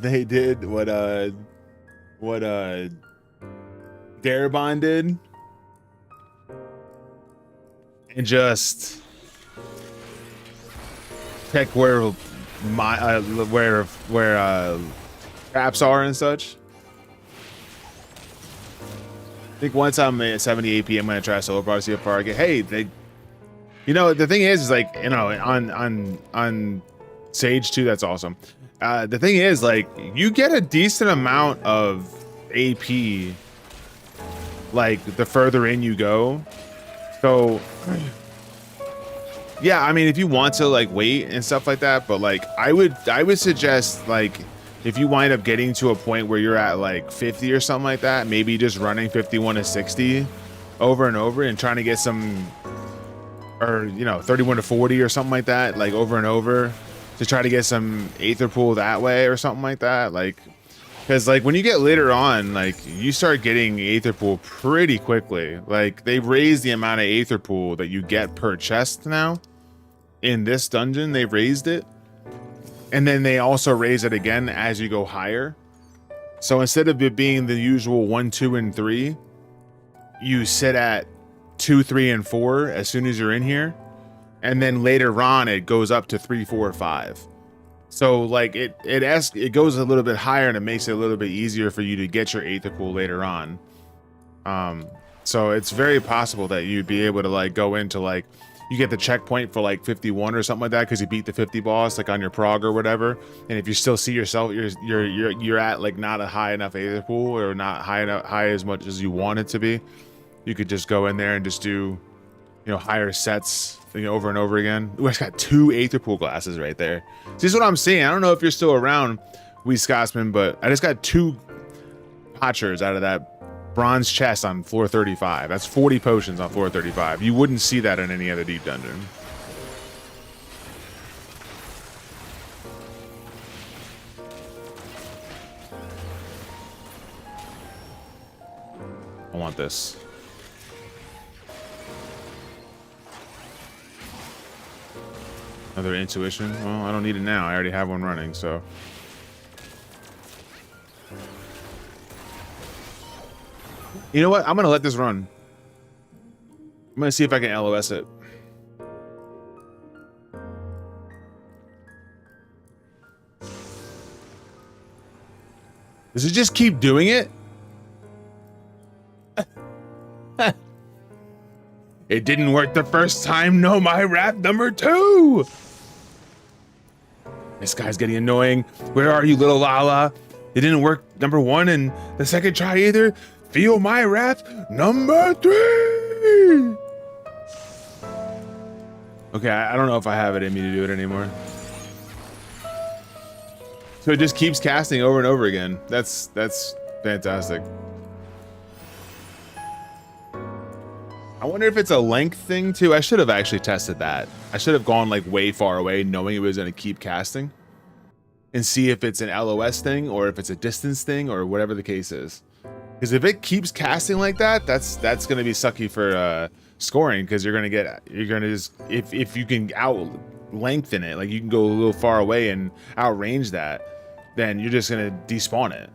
they did, what Darabon did. And just check where my traps are and such. I think once I'm at 70 AP, I'm gonna try solo bar, see how far I get. Hey, you know, the thing is like, you know, on Sage 2, that's awesome. The thing is, like, you get a decent amount of AP, like the further in you go. So yeah, I mean, if you want to like wait and stuff like that, but like I would suggest, like, if you wind up getting to a point where you're at like 50 or something like that, maybe just running 51 to 60 over and over and trying to get some, or, you know, 31 to 40 or something like that, like over and over, to try to get some Aether Pool that way or something like that. Like, because like when you get later on, like you start getting Aether Pool pretty quickly. Like they've raised the amount of Aether Pool that you get per chest now. In this dungeon, they've raised it. And then they also raise it again as you go higher. So instead of it being the usual 1, 2, and 3, you sit at 2, 3, and 4 as soon as you're in here. And then later on, it goes up to 3, 4, 5. So like it goes a little bit higher, and it makes it a little bit easier for you to get your Aether Pool later on. So it's very possible that you'd be able to like go into like, you get the checkpoint for like 51 or something like that because you beat the 50 boss like on your prog or whatever. And if you still see yourself, you're at like not a high enough Aether pool or not high as much as you want it to be, you could just go in there and just do, you know, higher sets, you know, over and over again. Ooh, I just got 2 Aether pool glasses right there. See, this is what I'm seeing. I don't know if you're still around, Wee Scotsman, but I just got 2 potchers out of that bronze chest on floor 35. That's 40 potions on floor 35. You wouldn't see that in any other deep dungeon. I want this. Another intuition. Well, I don't need it now. I already have one running, so. You know what? I'm gonna let this run. I'm gonna see if I can LOS it. Does it just keep doing it? It didn't work the first time. No, my rap number 2. This guy's getting annoying. Where are you, little Lala? It didn't work number 1 and the second try either. Feel my wrath number 3. Okay, I don't know if I have it in me to do it anymore. So it just keeps casting over and over again. That's fantastic. I wonder if it's a length thing too. I should have actually tested that. I should have gone like way far away knowing it was going to keep casting and see if it's an LOS thing or if it's a distance thing or whatever the case is. Because if it keeps casting like that, that's going to be sucky for scoring, because you're going to just, if you can out lengthen it, like you can go a little far away and outrange that, then you're just going to despawn it,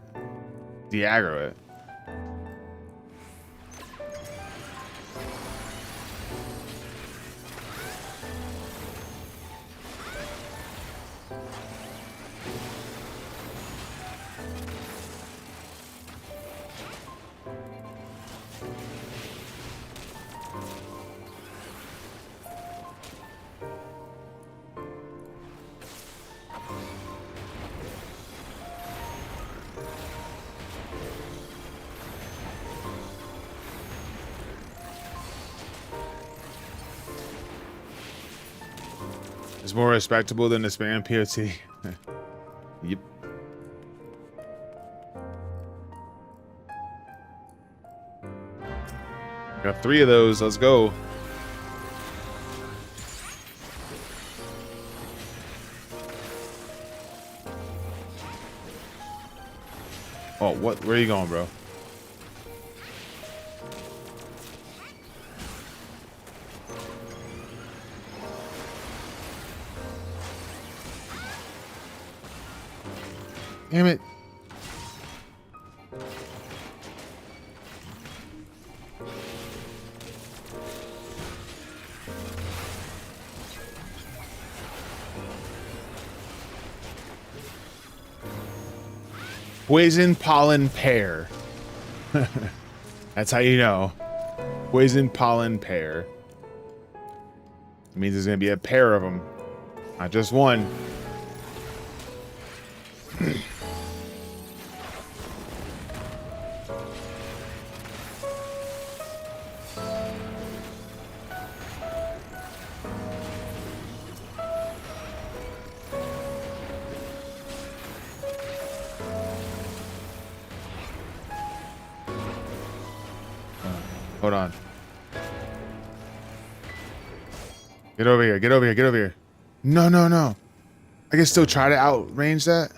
de-aggro it. It's more respectable than the spam POT. Yep. Got 3 of those. Let's go. Oh, what? Where are you going, bro? Damn it. Poison pollen pear. That's how you know. Poison pollen pear. It means there's gonna be a pair of them, not just one. Hold on. Get over here. Get over here. Get over here. No, no, no. I can still try to outrange that.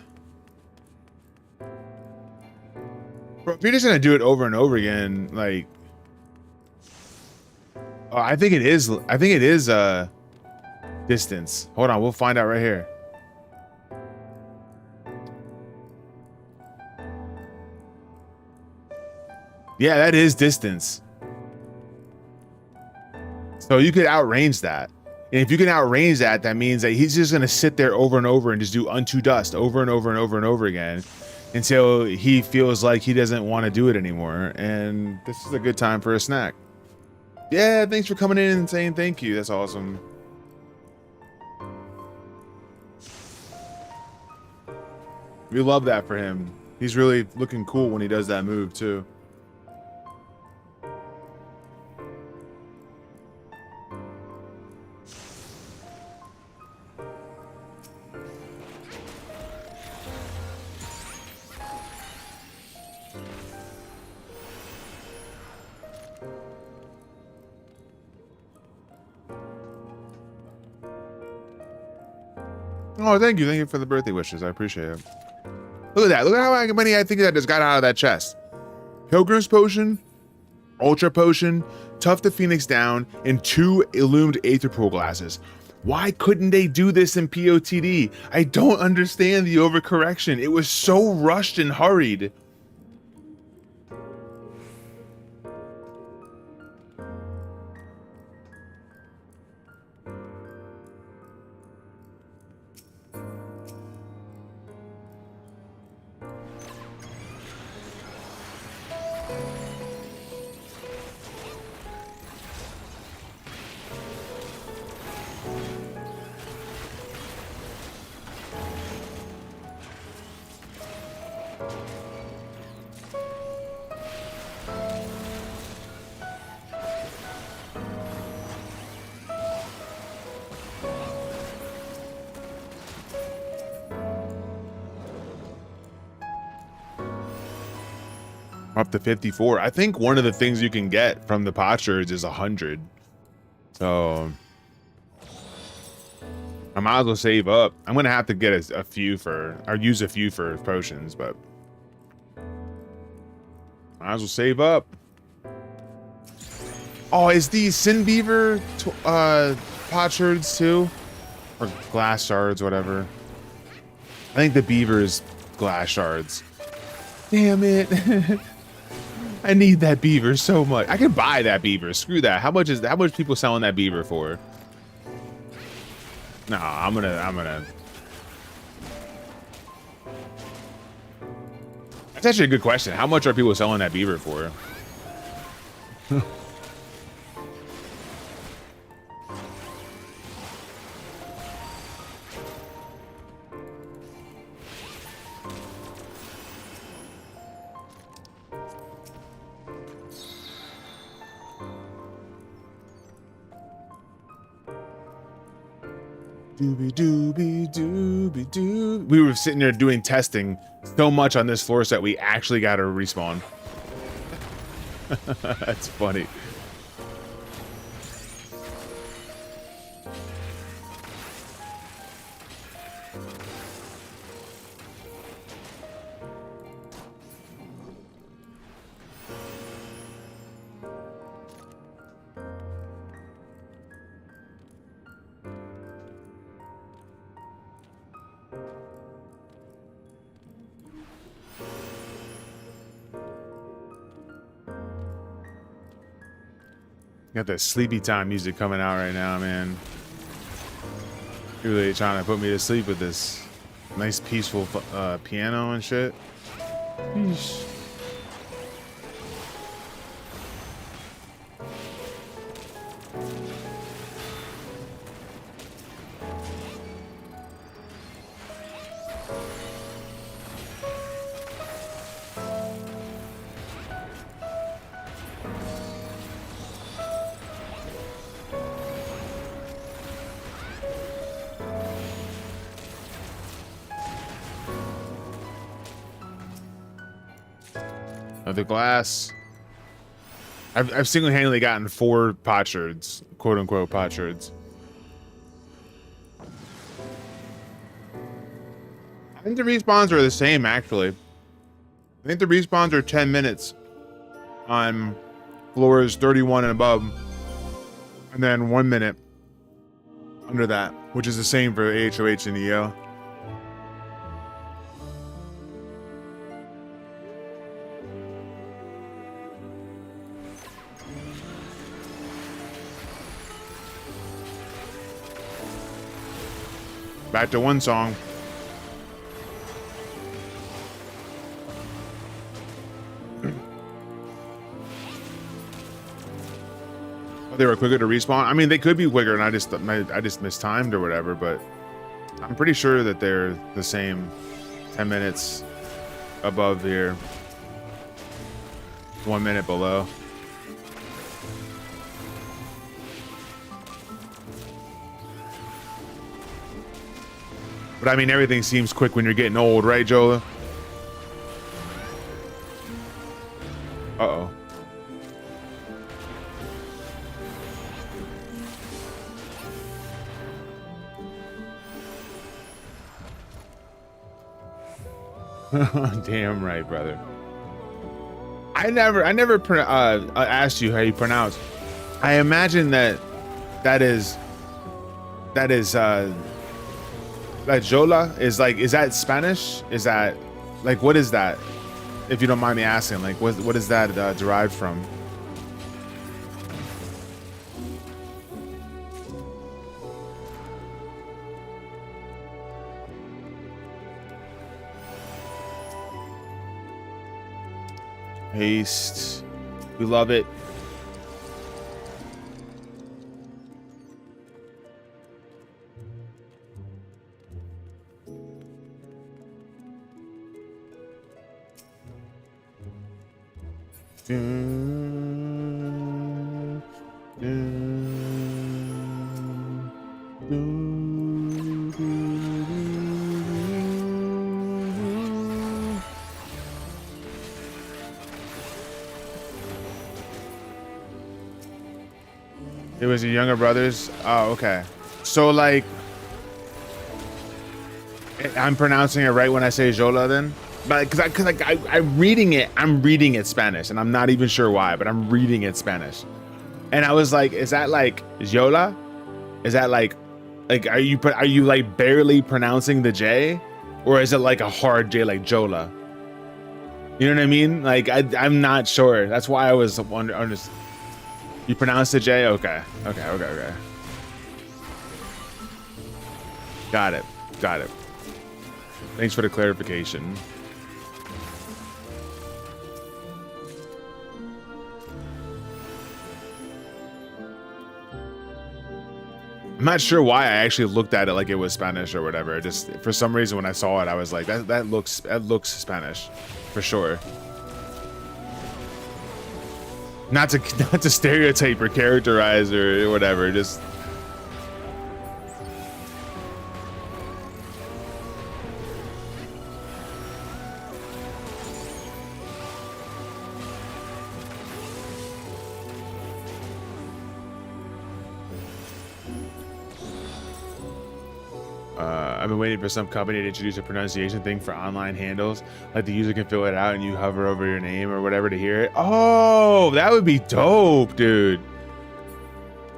Bro, if you're just gonna do it over and over again, like, oh, I think it is distance. Hold on, we'll find out right here. Yeah, that is distance. So you could outrange that. And if you can outrange that, that means that he's just going to sit there over and over and just do unto dust over and over and over and over again until he feels like he doesn't want to do it anymore. And this is a good time for a snack. Yeah, thanks for coming in and saying thank you. That's awesome. We love that for him. He's really looking cool when he does that move too. Oh, thank you. Thank you for the birthday wishes. I appreciate it. Look at that. Look at how many I think that just got out of that chest. Pilgrim's Potion, Ultra Potion, Tough the Phoenix Down, and 2 Illumined Aether Pool Glasses. Why couldn't they do this in POTD? I don't understand the overcorrection. It was so rushed and hurried. Up to 54. I think one of the things you can get from the potsherds is 100. So I might as well save up. I'm gonna have to get a few for, or use a few for potions, but might as well save up. Oh, is the Sin Beaver potsherds too, or glass shards, whatever? I think the beaver is glass shards. Damn it. I need that beaver so much. I can buy that beaver. Screw that. How much people selling that beaver for? No, I'm gonna. That's actually a good question. How much are people selling that beaver for? Doobie doobie doobie doo. We were sitting there doing testing so much on this floor set we actually got to respawn. That's funny. Got that sleepy time music coming out right now, man. You're really trying to put me to sleep with this nice peaceful piano and shit. Yeesh. The glass. I've single-handedly gotten 4 potsherds, quote-unquote potsherds. I think the respawns are the same, actually. I think the respawns are 10 minutes on floors 31 and above, and then 1 minute under that, which is the same for HOH and EO. Back to one song. They were quicker to respawn. I mean, they could be quicker, and I just mistimed or whatever. But I'm pretty sure that they're the same. 10 minutes above here. 1 minute below. But I mean, everything seems quick when you're getting old, right, Jola? Uh-oh. Damn right, brother. I never asked you how you pronounce. I imagine that is that Jola is like, is that Spanish? Is that like, what is that? If you don't mind me asking, like, what is that derived from? Haste. We love it. It was your younger brothers. Oh, okay. So like, I'm pronouncing it right when I say Jola then, but because I'm reading it Spanish, and I'm not even sure why, but I'm reading it Spanish, and I was like, is that like Jola? Is that like are you like barely pronouncing the J, or is it like a hard J like Jola? You know what I mean? Like I'm not sure. That's why I was wondering. You pronounce the J? Okay. Got it. Thanks for the clarification. I'm not sure why I actually looked at it like it was Spanish or whatever. Just for some reason when I saw it, I was like, that looks Spanish for sure. Not to stereotype or characterize or whatever, just I've been waiting for some company to introduce a pronunciation thing for online handles. Like the user can fill it out and you hover over your name or whatever to hear it. Oh, that would be dope, dude.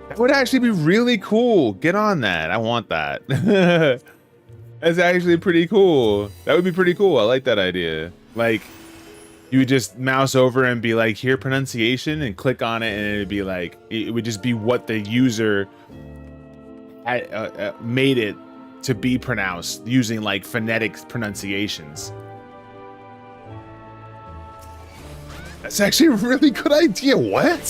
That would actually be really cool. Get on that. I want that. That's actually pretty cool. That would be pretty cool. I like that idea. Like, you would just mouse over and be like, here, pronunciation, and click on it, and it'd be like, it would just be what the user made it to be pronounced using like phonetic pronunciations. That's actually a really good idea. What?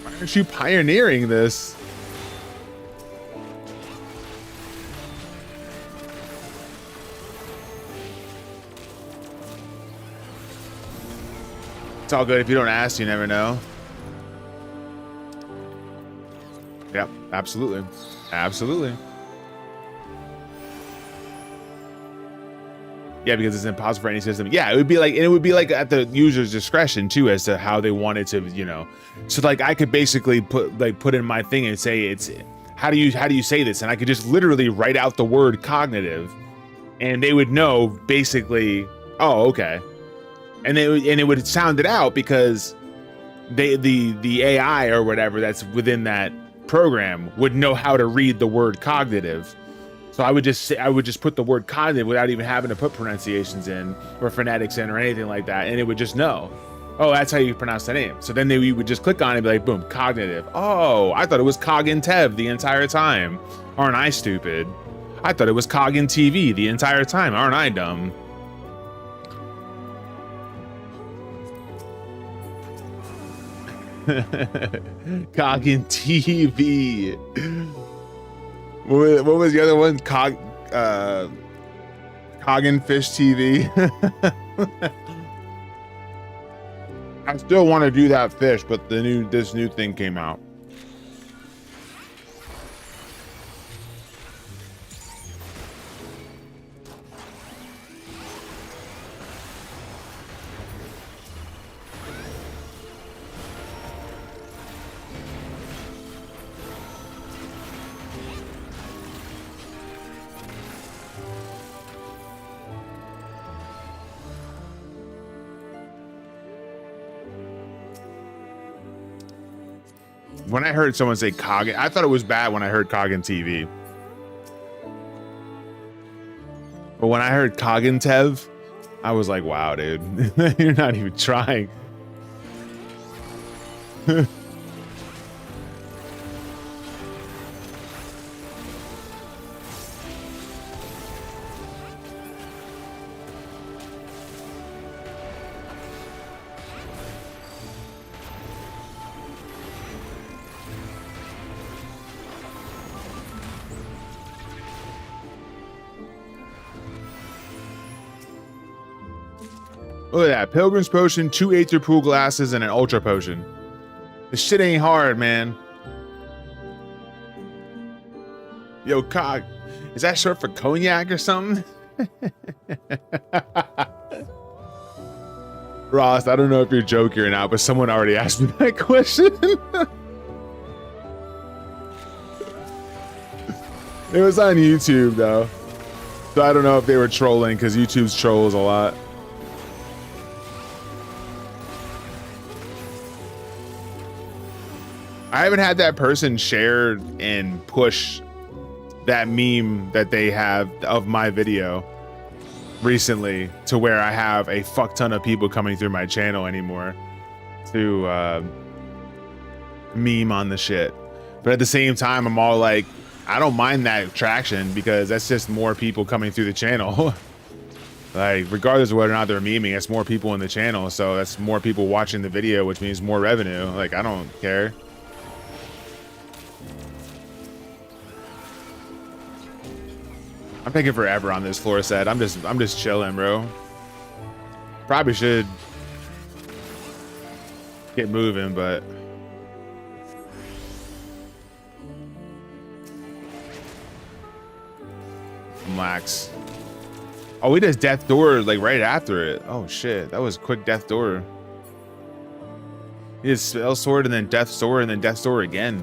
Why aren't you pioneering this? It's all good. If you don't ask, you never know. Yep, absolutely. Absolutely. Yeah, because it's impossible for any system. Yeah, it would be like, and it would be like at the user's discretion too, as to how they wanted to, you know. So like I could basically put in my thing and say it's how do you say this, and I could just literally write out the word cognitive, and they would know basically, oh, okay. And it would sound it out because the AI or whatever that's within that program would know how to read the word cognitive. So I would just put the word cognitive without even having to put pronunciations in or phonetics in or anything like that, and it would just know, oh, that's how you pronounce the name. So then we would just click on it and be like, boom, cognitive. Oh, I thought it was cognitive the entire time. Aren't I stupid? I thought it was Coggin TV the entire time. Aren't I dumb? Coggin TV. What was the other one? Coggin Fish TV. I still want to do that fish, but this new thing came out. When I heard someone say Coggin, I thought it was bad when I heard Coggin TV. But when I heard Coggin Tev, I was like, wow, dude, you're not even trying. Look at that. Pilgrim's Potion, 2 Aether Pool Glasses, and an Ultra Potion. This shit ain't hard, man. Yo, Cog, is that short for cognac or something? Ross, I don't know if you're joking or not, but someone already asked me that question. It was on YouTube, though. So I don't know if they were trolling, because YouTube's trolls a lot. I haven't had that person share and push that meme that they have of my video recently to where I have a fuck ton of people coming through my channel anymore to meme on the shit. But at the same time, I'm all like, I don't mind that traction because that's just more people coming through the channel. Like, regardless of whether or not they're memeing, it's more people in the channel. So that's more people watching the video, which means more revenue. Like, I don't care. I'm taking forever on this floor set. I'm just chilling, bro. Probably should get moving, but relax. Oh, we just Death Door like right after it. Oh shit, that was quick Death Door. He did Spell Sword and then Death Sword and then Death Sword again.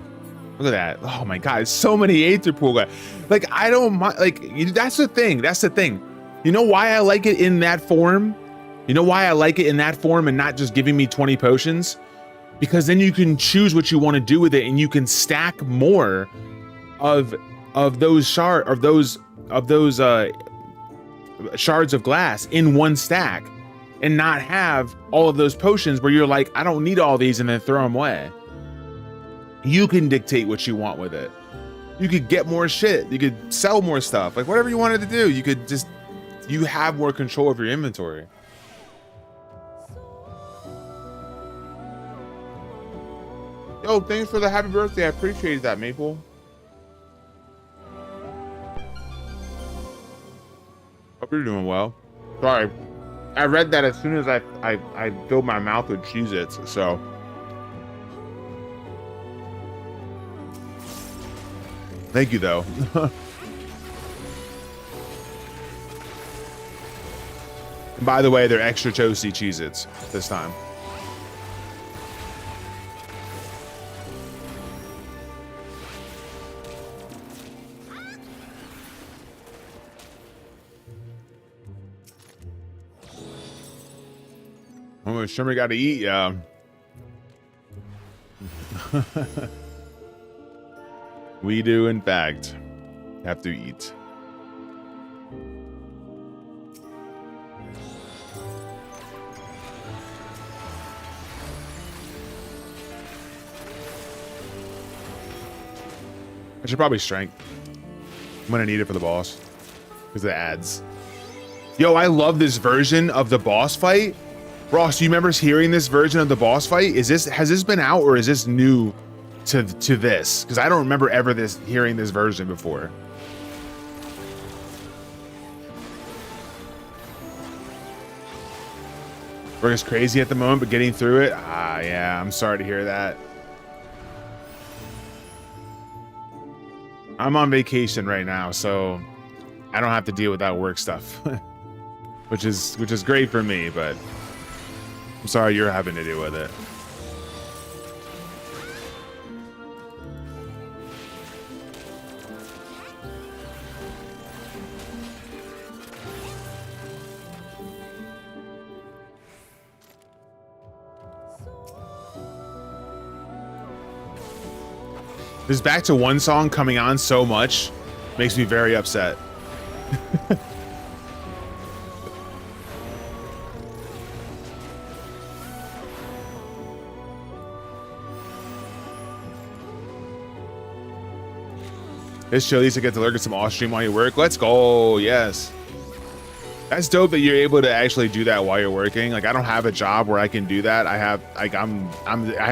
Look at that. Oh my god, so many Aether Pool guys. Like, I don't mind. Like, that's the thing. That's the thing. You know why I like it in that form? You know why I like it in that form and not just giving me 20 potions? Because then you can choose what you want to do with it, and you can stack more of those shards of glass in one stack, and not have all of those potions where you're like, I don't need all these, and then throw them away. You can dictate what you want with it. You could get more shit. You could sell more stuff. Like, whatever you wanted to do, you could just, you have more control of your inventory. Yo, thanks for the happy birthday. I appreciate that, Maple. Hope you're doing well. Sorry. I read that as soon as I filled my mouth with Cheez-Its, so. Thank you, though. And by the way, they're extra toasty Cheez-Its this time. Oh, sure we got to eat, yeah. We do, in fact, have to eat. I should probably strength. I'm gonna need it for the boss because of the ads. Yo, I love this version of the boss fight Ross, do you remember hearing this version of the boss fight? Has this been out, or is this new to this? Because I don't remember ever hearing this version before. Work is crazy at the moment, but getting through it. Ah, yeah, I'm sorry to hear that. I'm on vacation right now, so I don't have to deal with that work stuff, which is great for me, but I'm sorry you're having to deal with it. This Back to One song coming on so much makes me very upset. This show, at least I get to lurk at some off stream while you work. Let's go. Yes. That's dope that you're able to actually do that while you're working. Like, I don't have a job where I can do that. I have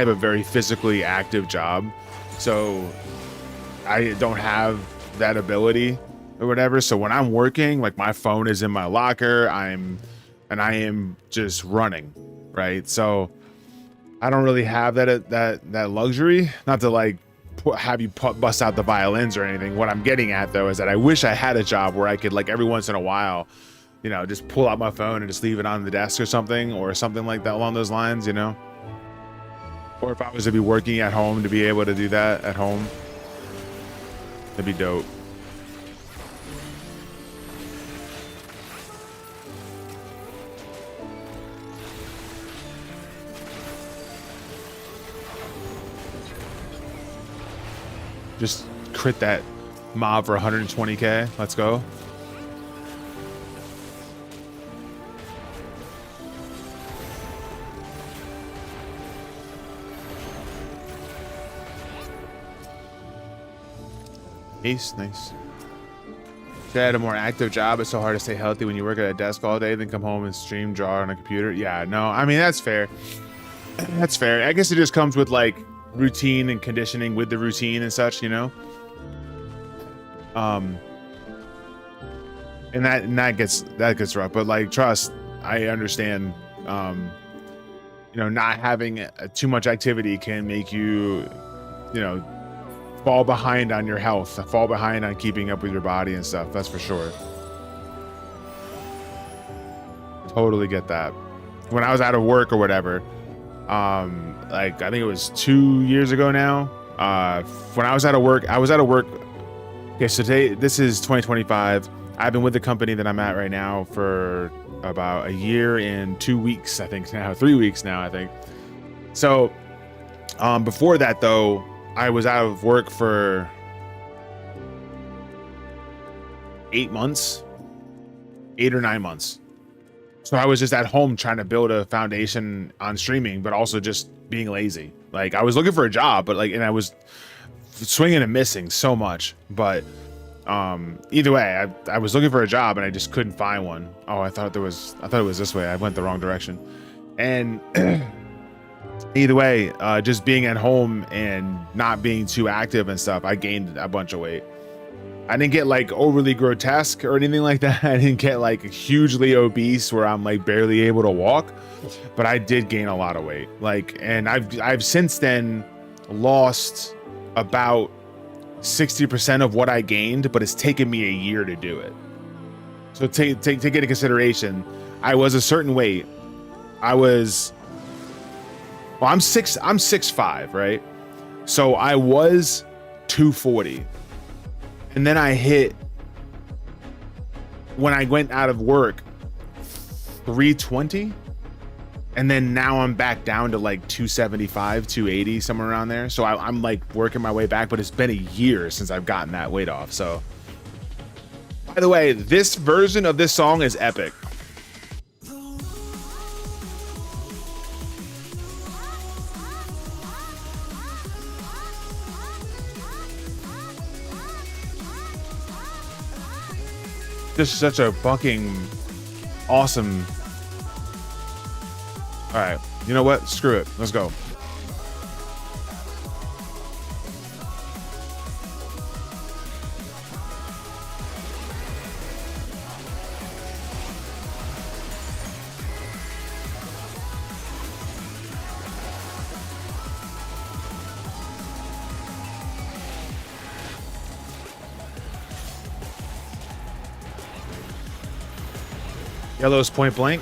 a very physically active job. So I don't have that ability or whatever. So when I'm working, like, my phone is in my locker, I am just running, right? So I don't really have that luxury. Not to like have you bust out the violins or anything. What I'm getting at though is that I wish I had a job where I could, like, every once in a while, you know, just pull out my phone and just leave it on the desk or something like that along those lines, you know? Or if I was to be working at home, to be able to do that at home, that'd be dope. Just crit that mob for 120k. Let's go. Ace, nice. If I had a more active job, it's so hard to stay healthy when you work at a desk all day, then come home and stream, draw on a computer. Yeah, no, I mean, that's fair. That's fair. I guess it just comes with, like, routine and conditioning with the routine and such, you know? And that gets rough. But, like, trust, I understand, you know, not having too much activity can make you, you know, fall behind on your health, fall behind on keeping up with your body and stuff. That's for sure. Totally get that. When I was out of work or whatever, like, I think it was 2 years ago now, when I was out of work. Okay, so today, this is 2025. I've been with the company that I'm at right now for about a year and 2 weeks, I think now, 3 weeks now, I think. So, before that though, I was out of work for 8 or 9 months. So I was just at home trying to build a foundation on streaming, but also just being lazy. Like, I was looking for a job, but, like, and I was swinging and missing so much. But either way, I was looking for a job and I just couldn't find one. Oh, I thought it was this way. I went the wrong direction. And either way, just being at home and not being too active and stuff, I gained a bunch of weight. I didn't get, like, overly grotesque or anything like that. I didn't get, like, hugely obese where I'm, like, barely able to walk, but I did gain a lot of weight. Like, and I've since then lost about 60% of what I gained, but it's taken me a year to do it. So take into consideration, I was a certain weight. I'm 6'5", right? So I was 240. And then I hit, when I went out of work, 320. And then now I'm back down to, like, 275, 280, somewhere around there. So I'm like working my way back, but it's been a year since I've gotten that weight off. So, by the way, this version of this song is epic. Just such a fucking awesome All right. You know what? Screw it. Let's go. Yellow's point blank.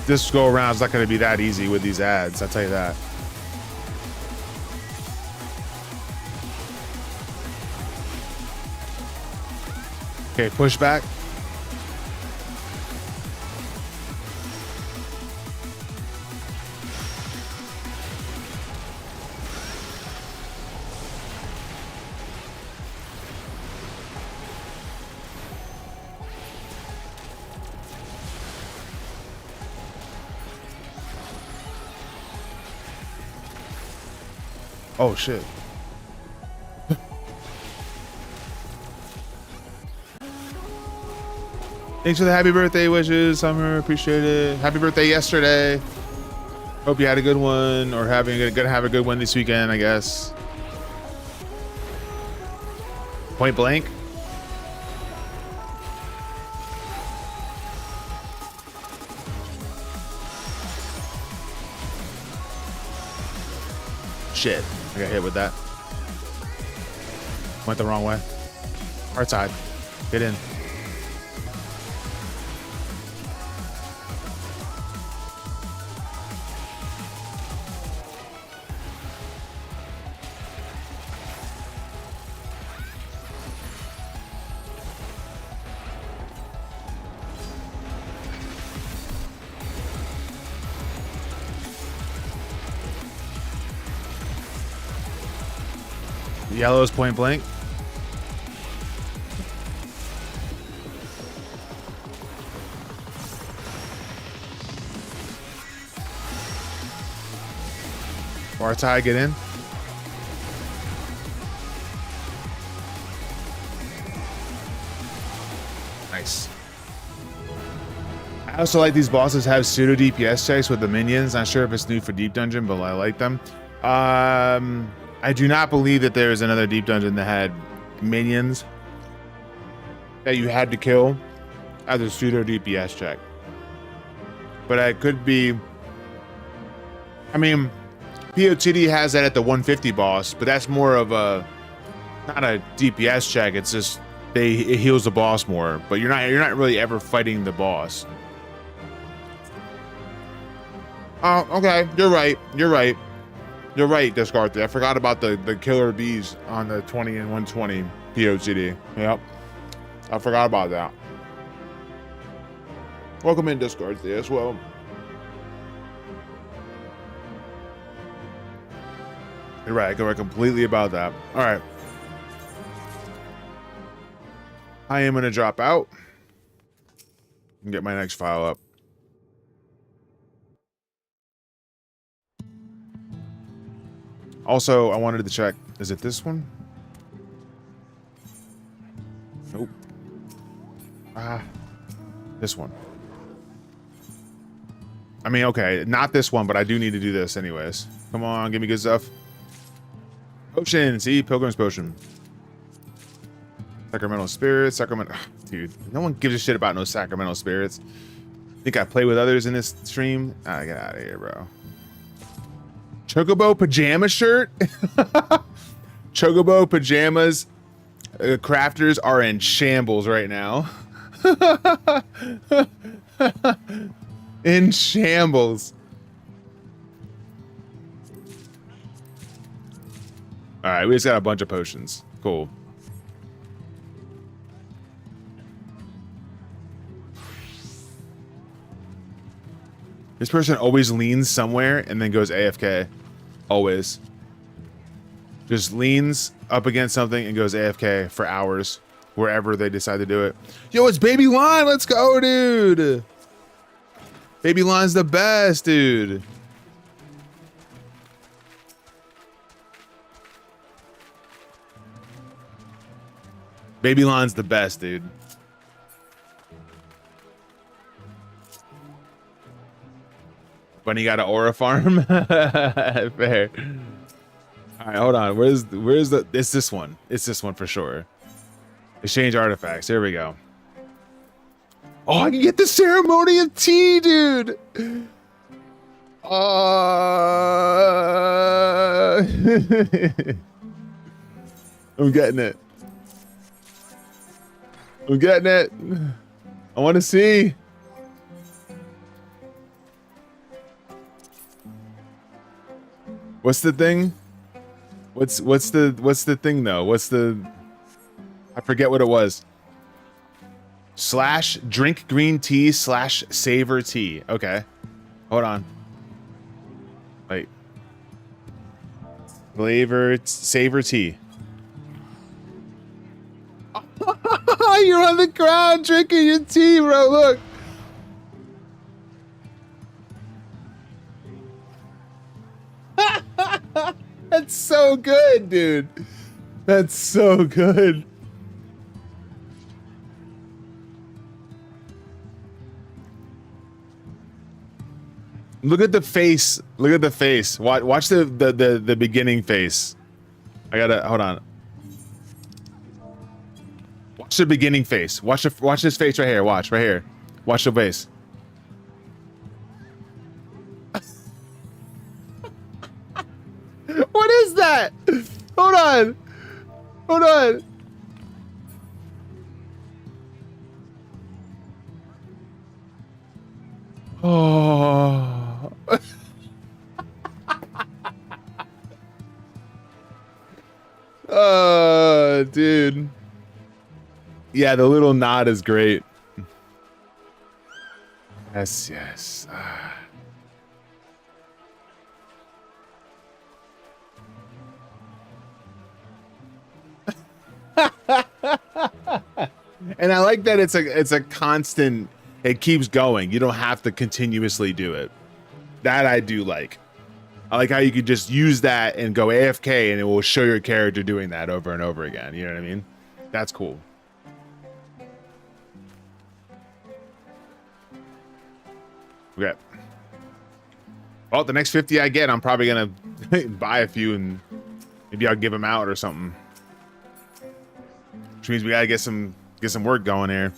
This go around is not going to be that easy with these ads. I'll tell you that. Okay, push back. Oh shit. Thanks for the happy birthday wishes, Summer. Appreciate it. Happy birthday yesterday. Hope you had a good one, or gonna have a good one this weekend, I guess. Point blank. Shit. I got hit with that. Went the wrong way. Right side. Get in. Yellow's point blank. Bartai, get in. Nice. I also like these bosses have pseudo DPS checks with the minions. Not sure if it's new for Deep Dungeon, but I like them. I do not believe that there is another Deep Dungeon that had minions that you had to kill as a pseudo DPS check. But it could be. I mean, POTD has that at the 150 boss, but that's more of a not a DPS check. It's just it heals the boss more, but you're not really ever fighting the boss. Oh, okay, you're right. You're right, Discard. I forgot about the killer bees on the 20 and 120 POTD. Yep. I forgot about that. Welcome in, Discard as well. You're right. I forgot completely about that. All right. I am going to drop out and get my next file up. Also, I wanted to check. Is it this one? Nope. This one. I mean, okay, not this one, but I do need to do this anyways. Come on, give me good stuff. Potion. See, Pilgrim's Potion. Sacramental Spirits. Dude, no one gives a shit about no Sacramental Spirits. Think I play with others in this stream? Ah, get out of here, bro. Chocobo pajama shirt. Chocobo pajamas. Crafters are in shambles right now. In shambles. All right, we just got a bunch of potions. Cool. This person always leans somewhere and then goes AFK. Always. Just leans up against something and goes AFK for hours. Wherever they decide to do it. Yo, it's Baby Lon. Let's go, dude. Baby Lon's the best, dude. Baby Lon's the best, dude. When he got an aura farm. Fair. All right, hold on. Where's the? It's this one. It's this one for sure. Exchange artifacts. Here we go. Oh, I can get the ceremony of tea, dude. I'm getting it. I'm getting it. I want to see. What's the thing? What's the thing though? What's the? I forget what it was. / drink green tea / savor tea. Okay. Hold on. Wait. Savor tea. You're on the ground drinking your tea, bro. Look. That's so good, dude. That's so good. Look at the face. Look at the face. Watch the beginning face. I gotta hold on. Watch the beginning face. Watch this face right here. Watch right here. Watch the face. What is that? Hold on. Hold on. Oh. Oh, dude. Yeah, the little nod is great. Yes, yes. And I like that it's a constant, it keeps going. You don't have to continuously do it. That I do like. I like how you could just use that and go AFK and it will show your character doing that over and over again. You know what I mean? That's cool. Okay. Well, the next 50 I get, I'm probably gonna buy a few and maybe I'll give them out or something. Which means we gotta get some work going here.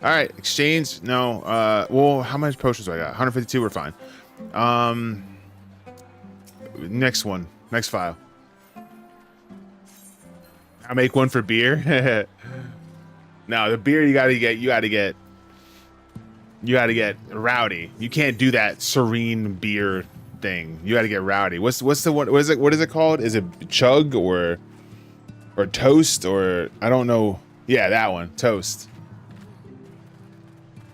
All right, exchange. No. Well, how much potions do I got? 152. We're fine. Next one. Next file. I'll make one for beer. No, the beer you gotta get rowdy. You can't do that serene beer thing. You gotta get rowdy. What's the one? What is it called? Is it chug or toast or I don't know. Yeah, that one. Toast.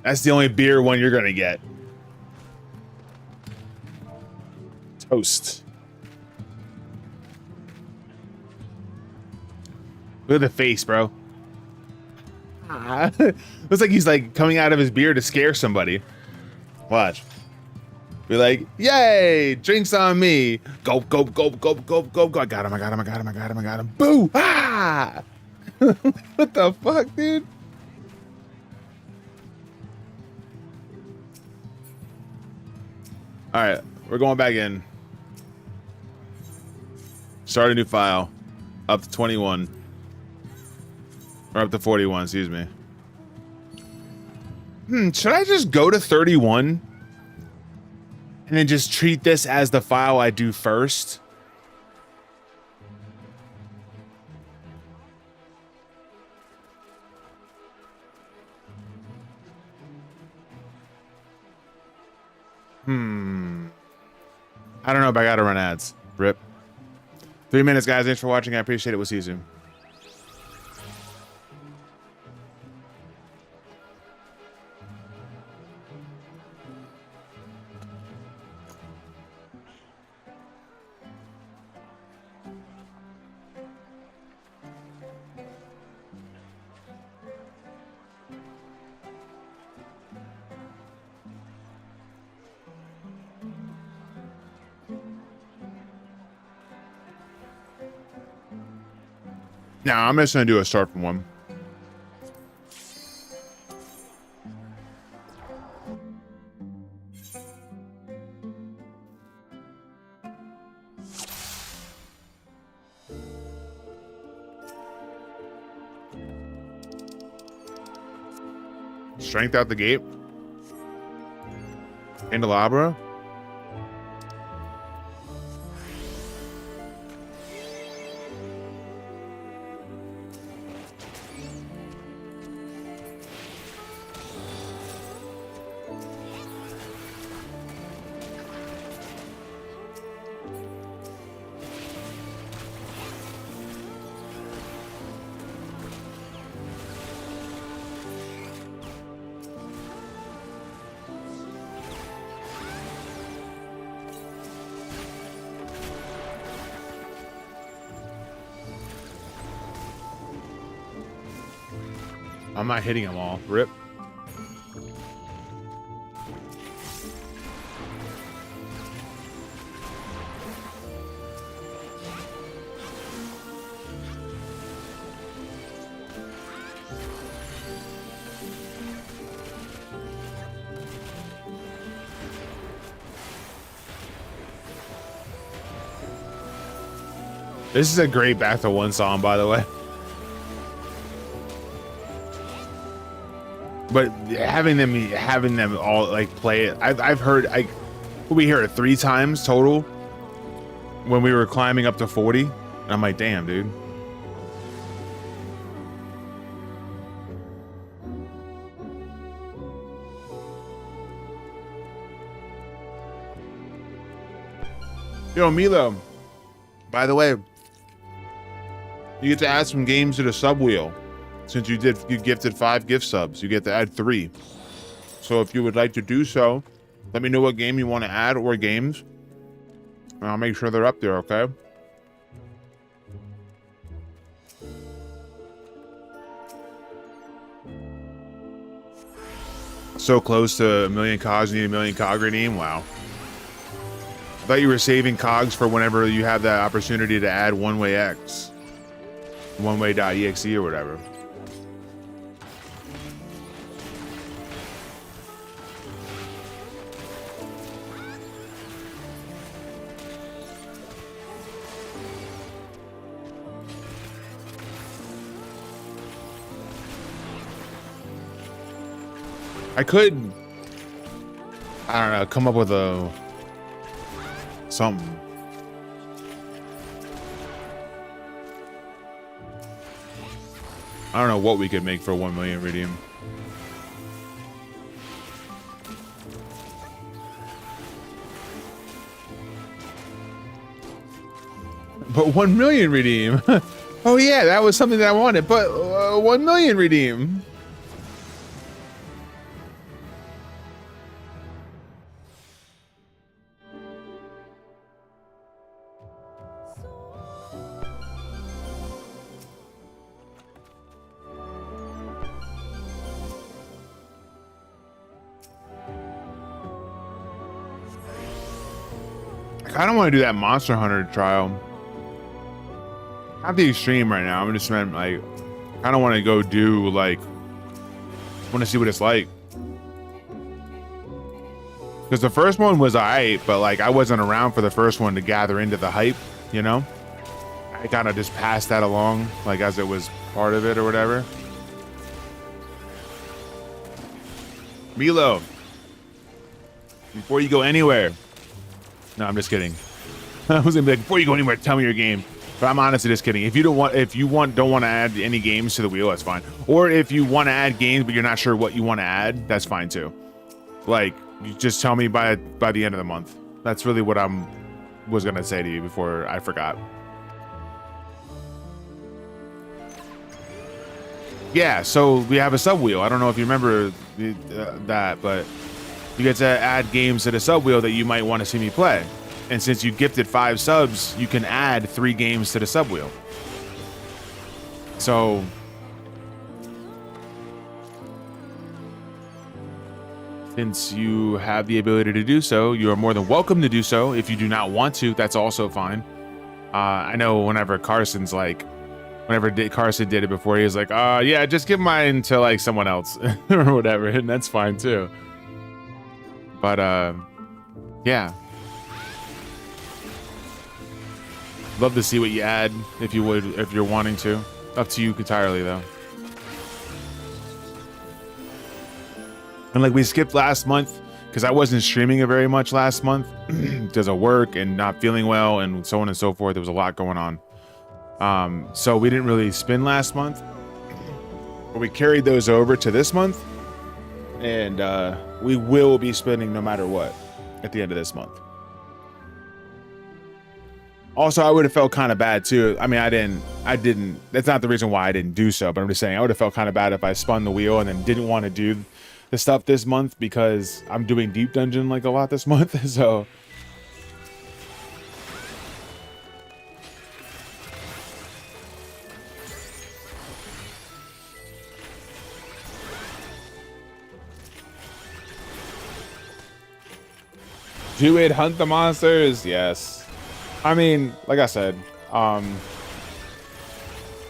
That's the only beer one you're gonna get. Toast. Look at the face, bro. Looks like he's like coming out of his beer to scare somebody. Watch. Be like, yay, drinks on me. Gulp, gulp, gulp, gulp, gulp, gulp. I got him. Boo! Ah! What the fuck, dude? All right, we're going back in. Start a new file. Up to 21. Or up to 41, excuse me. Should I just go to 31? And then just treat this as the file I do first? I don't know, but I gotta run ads. Rip. 3 minutes, guys. Thanks for watching. I appreciate it. We'll see you soon. Nah, I'm just gonna do a start from one. Strength out the gate. Candelabra. I'm not hitting them all. Rip. This is a great back to one song, by the way. But having them all like play it, I've heard we hear it 3 times total when we were climbing up to 40, and I'm like, damn, dude. Yo, Milo, by the way, you get to add some games to the sub wheel. Since you gifted 5 gift subs, you get to add 3. So if you would like to do so, let me know what game you want to add or games, and I'll make sure they're up there, okay? So close to 1 million cogs, need 1 million cog redeem. Wow. I thought you were saving cogs for whenever you have that opportunity to add one-way X, one-way.exe or whatever. I could, I don't know, come up with something. I don't know what we could make for 1 million redeem. But 1 million redeem. Oh yeah, that was something that I wanted, but 1 million redeem. I don't want to do that Monster Hunter trial. I have the extreme right now. I'm just like, I don't want to go do like, want to see what it's like. Because the first one was alright, but like I wasn't around for the first one to gather into the hype, you know? I kind of just passed that along, like as it was part of it or whatever. Milo, before you go anywhere. No, I'm just kidding. I was gonna be like, before you go anywhere, tell me your game. But I'm honestly just kidding. If you don't want to add any games to the wheel, that's fine. Or if you want to add games but you're not sure what you want to add, that's fine too. Like, you just tell me by the end of the month. That's really what was gonna say to you before I forgot. Yeah, so we have a sub wheel. I don't know if you remember that, but you get to add games to the sub wheel that you might want to see me play. And since you gifted 5 subs, you can add 3 games to the sub wheel. So since you have the ability to do so, you are more than welcome to do so. If you do not want to, that's also fine. I know whenever Carson's like, Whenever Carson did it before, he was like, yeah, just give mine to like someone else or whatever, and that's fine too. But yeah, love to see what you add if you're wanting to. Up to you entirely though. And like we skipped last month because I wasn't streaming it very much last month because of work and not feeling well and so on and so forth. There was a lot going on. So we didn't really spin last month, but we carried those over to this month, and we will be spinning no matter what at the end of this month. Also, I would have felt kind of bad too. I mean, I didn't, that's not the reason why I didn't do so, but I'm just saying I would have felt kind of bad if I spun the wheel and then didn't want to do the stuff this month because I'm doing Deep Dungeon like a lot this month. So do it, hunt the monsters. Yes. I mean, like I said,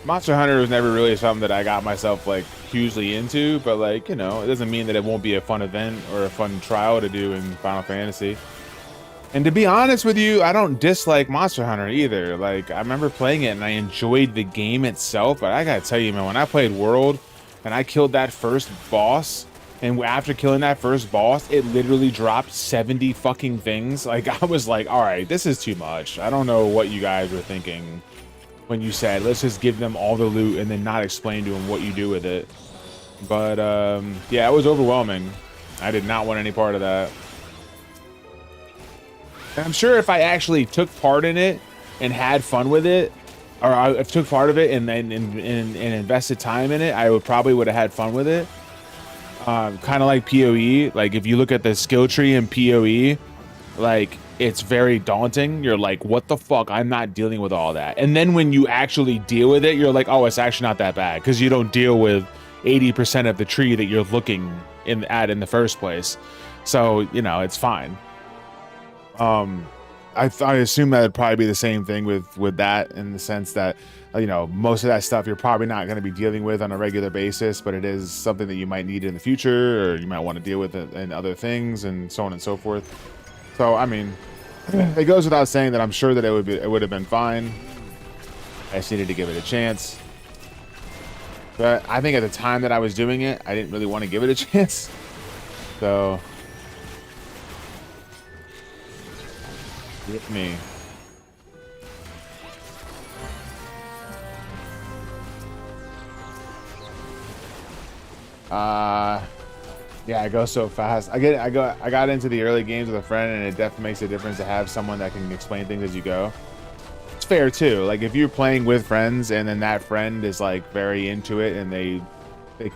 Monster Hunter was never really something that I got myself like hugely into, but like, you know, it doesn't mean that it won't be a fun event or a fun trial to do in Final Fantasy. And to be honest with you, I don't dislike Monster Hunter either. Like, I remember playing it and I enjoyed the game itself, but I gotta tell you, man, when I played World and I killed that first boss, and after killing that first boss, it literally dropped 70 fucking things. Like, I was like, all right, this is too much. I don't know what you guys were thinking when you said, let's just give them all the loot and then not explain to them what you do with it. But, yeah, it was overwhelming. I did not want any part of that. And I'm sure if I actually took part in it and had fun with it, or I took part of it and then invested time in it, I would have had fun with it. Kind of like PoE. Like if you look at the skill tree in PoE, like it's very daunting. You're like, what the fuck? I'm not dealing with all that. And then when you actually deal with it, you're like, oh, it's actually not that bad because you don't deal with 80% of the tree that you're looking at in the first place. So, you know, it's fine. I assume that would probably be the same thing with that, in the sense that, you know, most of that stuff you're probably not going to be dealing with on a regular basis, but it is something that you might need in the future, or you might want to deal with it in other things, and so on and so forth. So, I mean, it goes without saying that I'm sure that it would have been fine. I just needed to give it a chance. But I think at the time that I was doing it, I didn't really want to give it a chance. So, hit me. Yeah, I go so fast. I got into the early games with a friend, and it definitely makes a difference to have someone that can explain things as you go. It's fair too. Like if you're playing with friends and then that friend is like very into it and they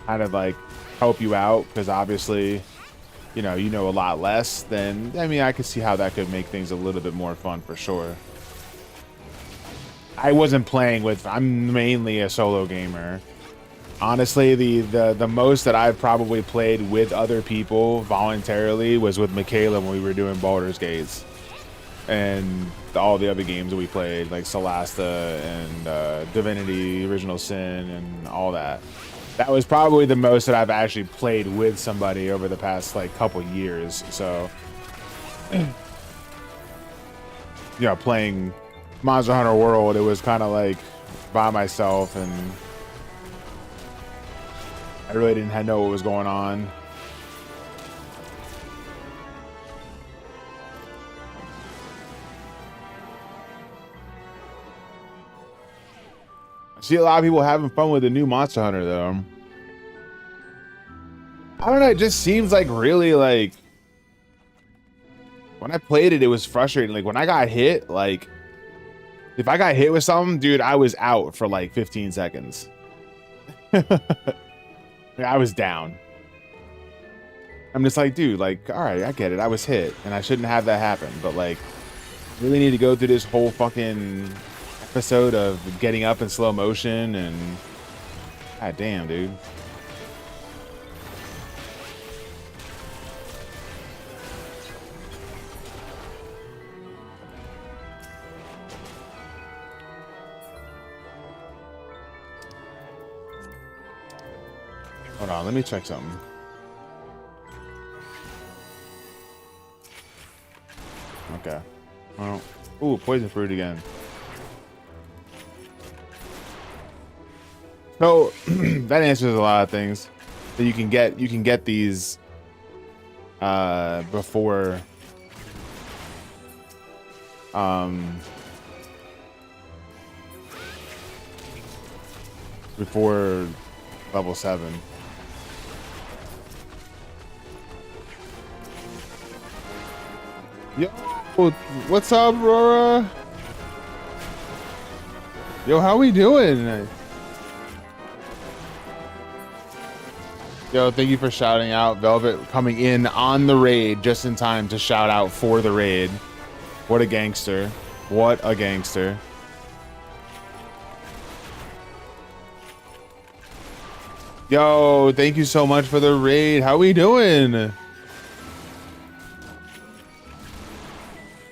kind of like help you out because obviously, you know a lot less, then I mean I could see how that could make things a little bit more fun for sure. I wasn't playing with, I'm mainly a solo gamer. Honestly, the most that I've probably played with other people voluntarily was with Michaela when we were doing Baldur's Gates, and all the other games that we played, like Solasta and Divinity, Original Sin, and all that. That was probably the most that I've actually played with somebody over the past like couple years. So, you know, playing Monster Hunter World, it was kind of like by myself, and I really didn't know what was going on. I see a lot of people having fun with the new Monster Hunter, though. I don't know, it just seems like really, like, when I played it, it was frustrating. Like, when I got hit, like, if I got hit with something, dude, I was out for like 15 seconds. I was down. I'm just like, dude, like, all right, I get it. I was hit, and I shouldn't have that happen. But, like, really need to go through this whole fucking episode of getting up in slow motion, and god damn, dude. Hold on, let me check something. Okay. Well, ooh, poison fruit again. So that answers a lot of things. That you can get these before before level 7. Yo, what's up, Aurora? Yo, how we doing? Yo, thank you for shouting out. Velvet coming in on the raid just in time to shout out for the raid. What a gangster. What a gangster. Yo, thank you so much for the raid. How we doing?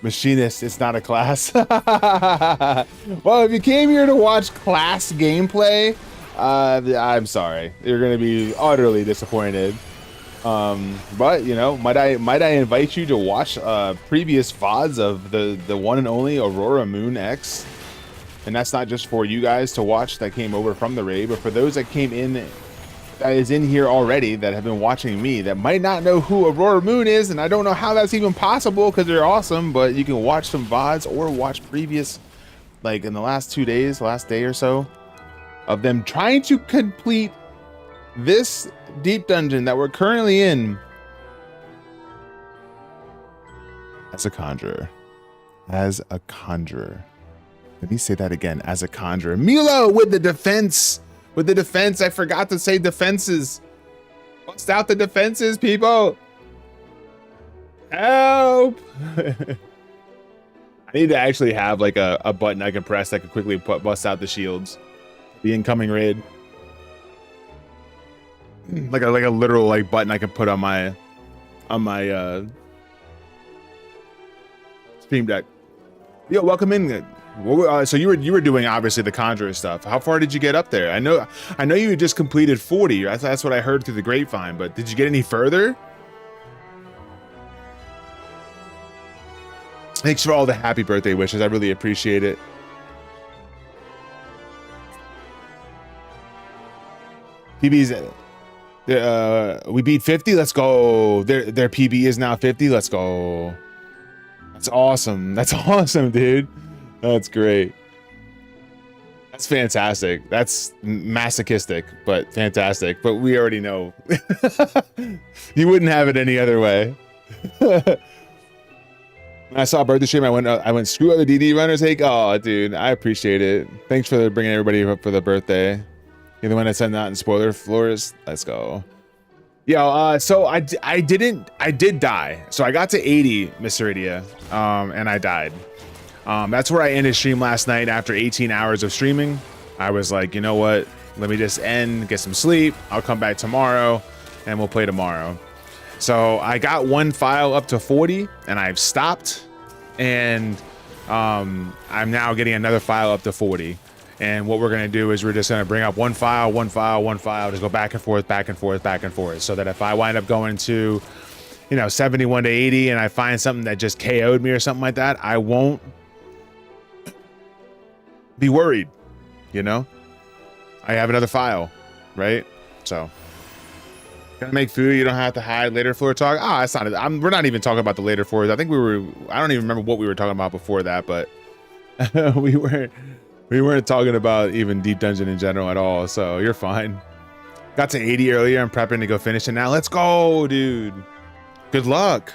Machinist, it's not a class. Well, if you came here to watch class gameplay, I'm sorry. You're gonna be utterly disappointed. But you know, might I invite you to watch previous VODs of the one and only Aurora Moon X? And that's not just for you guys to watch that came over from the raid, but for those that came in, that is in here already, that have been watching me, that might not know who Aurora Moon is, and I don't know how that's even possible because they're awesome. But you can watch some VODs or watch previous, like in the last 2 days, last day or so, of them trying to complete this deep dungeon that we're currently in as a conjurer. As a conjurer. Let me say that again. As a conjurer. Milo with the defense. With the defense. I forgot to say defenses. Bust out the defenses, people. Help. I need to actually have like a button I can press that can quickly bust out the shields. The incoming raid. Like a literal like button I can put on my Stream Deck. Yo, welcome in. So you were doing obviously the conjurer stuff. How far did you get up there? I know you had just completed 40. That's what I heard through the grapevine. But did you get any further? Thanks for all the happy birthday wishes. I really appreciate it. PB's. We beat 50. Let's go. Their PB is now 50. Let's go. That's awesome. That's awesome, dude. That's great. That's fantastic. That's masochistic, but fantastic. But we already know. You wouldn't have it any other way. When I saw a birthday stream, I went screw other DD runners. Hey, oh, dude, I appreciate it. Thanks for bringing everybody up for the birthday. You're the one that sent out in spoiler floors. Let's go. Yo, so I did die. So I got to 80, Miss Iridia, and I died. That's where I ended stream last night after 18 hours of streaming. I was like, you know what? Let me just end, get some sleep. I'll come back tomorrow and we'll play tomorrow. So I got one file up to 40 and I've stopped, and I'm now getting another file up to 40. And what we're going to do is we're just going to bring up one file, just go back and forth, so that if I wind up going to, 71 to 80 and I find something that just KO'd me or something like that, I won't be worried. I have another file, right? So gonna make food. You don't have to hide. Later floor talk. That's not it. We're not even talking about the later floors. I think I don't even remember what we were talking about before that, but we weren't talking about even Deep Dungeon in general at all, so you're fine. Got to 80 earlier. I'm prepping to go finish it now. Let's go, dude. Good luck.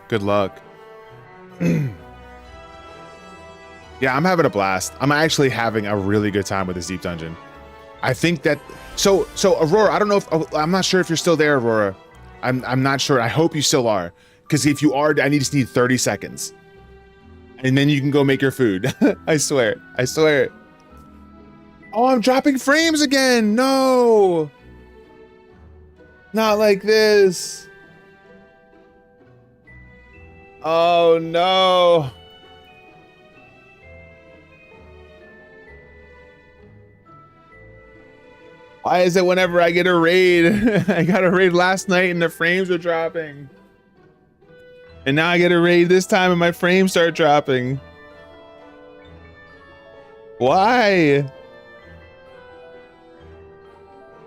Good luck. Yeah, I'm having a blast. I'm actually having a really good time with this Deep Dungeon. I think that... So Aurora, I don't know if... I'm not sure if you're still there, Aurora. I'm not sure. I hope you still are. Because if you are, I just need 30 seconds. And then you can go make your food. I swear. Oh, I'm dropping frames again. No. Not like this. Oh, no. Why is it whenever I get a raid, I got a raid last night and the frames were dropping. And now I get a raid this time and my frames start dropping. Why?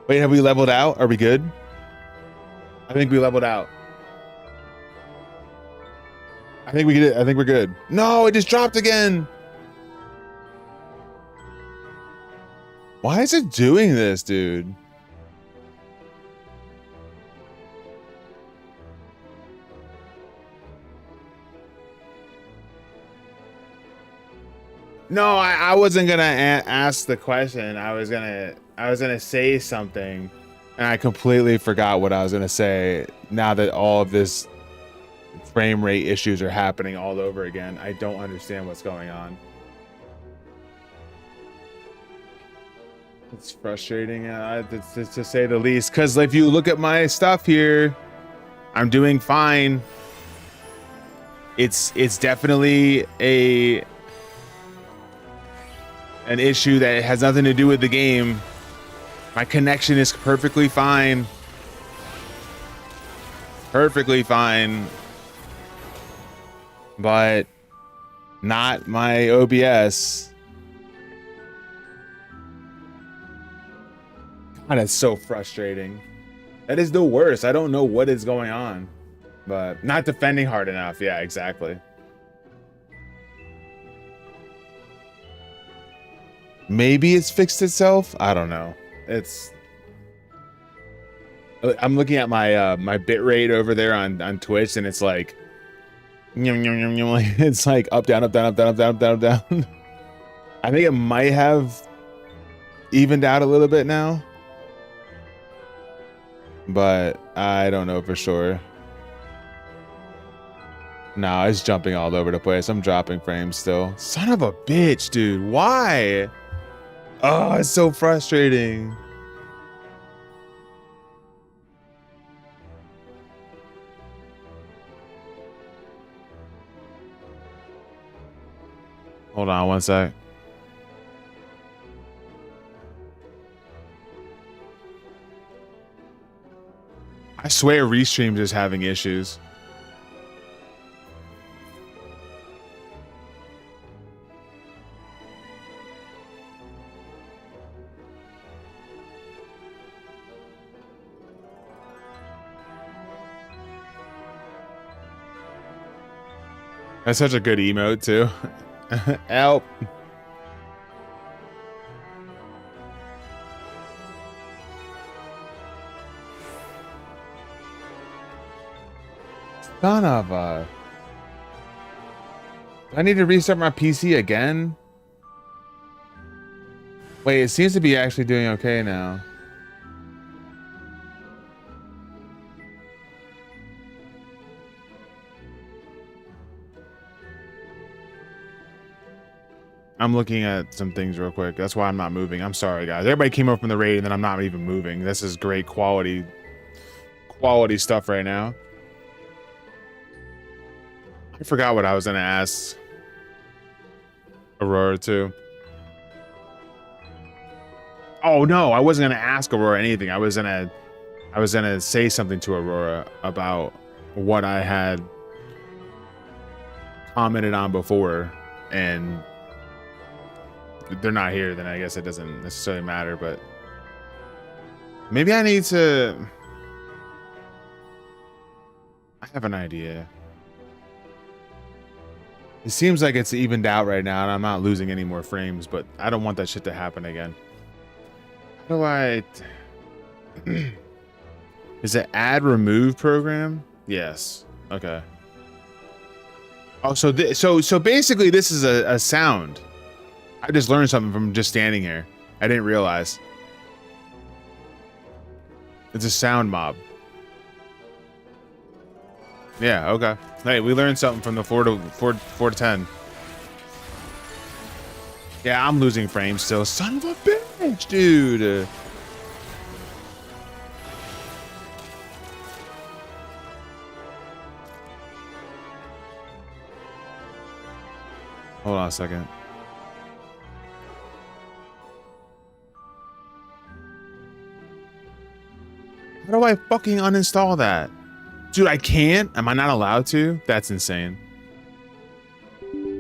Wait, have we leveled out? Are we good? I think we leveled out. I think we get it. I think we're good. No, it just dropped again. Why is it doing this, dude? No, I wasn't gonna ask the question. I was gonna say something, and I completely forgot what I was gonna say. Now that all of this frame rate issues are happening all over again, I don't understand what's going on. It's frustrating, to say the least. Because if you look at my stuff here, I'm doing fine. It's definitely an issue that has nothing to do with the game. My connection is perfectly fine. Perfectly fine. But not my OBS. God, that's so frustrating. That is the worst. I don't know what is going on. But not defending hard enough. Yeah, exactly. Maybe it's fixed itself. I don't know. I'm looking at my my bit rate over there on Twitch, and it's like, it's like up, down, up, down, up, down, up, down, up, down, up, down. I think it might have evened out a little bit now, but I don't know for sure. No, it's jumping all over the place. I'm dropping frames still. Son of a bitch, dude. Why? Oh, it's so frustrating. Hold on one sec. I swear Restreams is having issues. That's such a good emote too. Help. Son of a... I need to restart my PC again? Wait, it seems to be actually doing okay now. I'm looking at some things real quick. That's why I'm not moving. I'm sorry, guys. Everybody came over from the raid, and then I'm not even moving. This is great quality stuff right now. I forgot what I was gonna ask Aurora too. Oh no, I wasn't gonna ask Aurora anything. I was gonna say something to Aurora about what I had commented on before, and they're not here, then I guess it doesn't necessarily matter, but maybe I need to... I have an idea. It seems like it's evened out right now and I'm not losing any more frames, but I don't want that shit to happen again. How do I... Is it add remove program? Yes. Okay. Oh, so basically this is a sound. I just learned something from just standing here. I didn't realize. It's a sound mob. Yeah, okay. Hey, we learned something from the 4 to 10. Yeah, I'm losing frames still. Son of a bitch, dude. Hold on a second. How do I fucking uninstall that? Dude, I can't? Am I not allowed to? That's insane.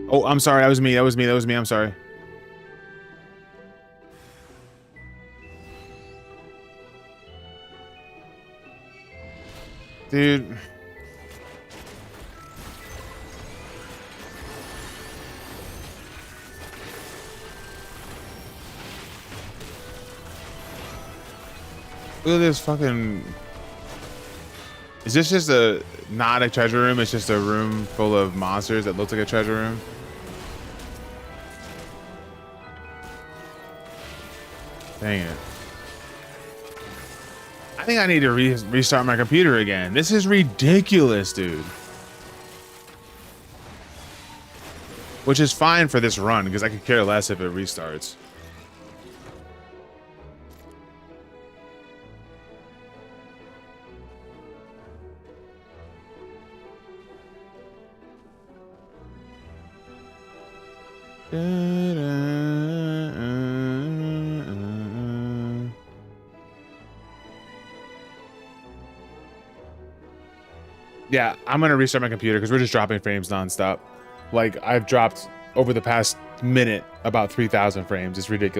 Oh, I'm sorry. That was me. I'm sorry. Dude. Look at this fucking... Is this just not a treasure room? It's just a room full of monsters that looks like a treasure room? Dang it. I think I need to restart my computer again. This is ridiculous, dude. Which is fine for this run, because I could care less if it restarts. Yeah, I'm gonna restart my computer because we're just dropping frames nonstop. Like, I've dropped over the past minute about 3,000 frames. It's ridiculous.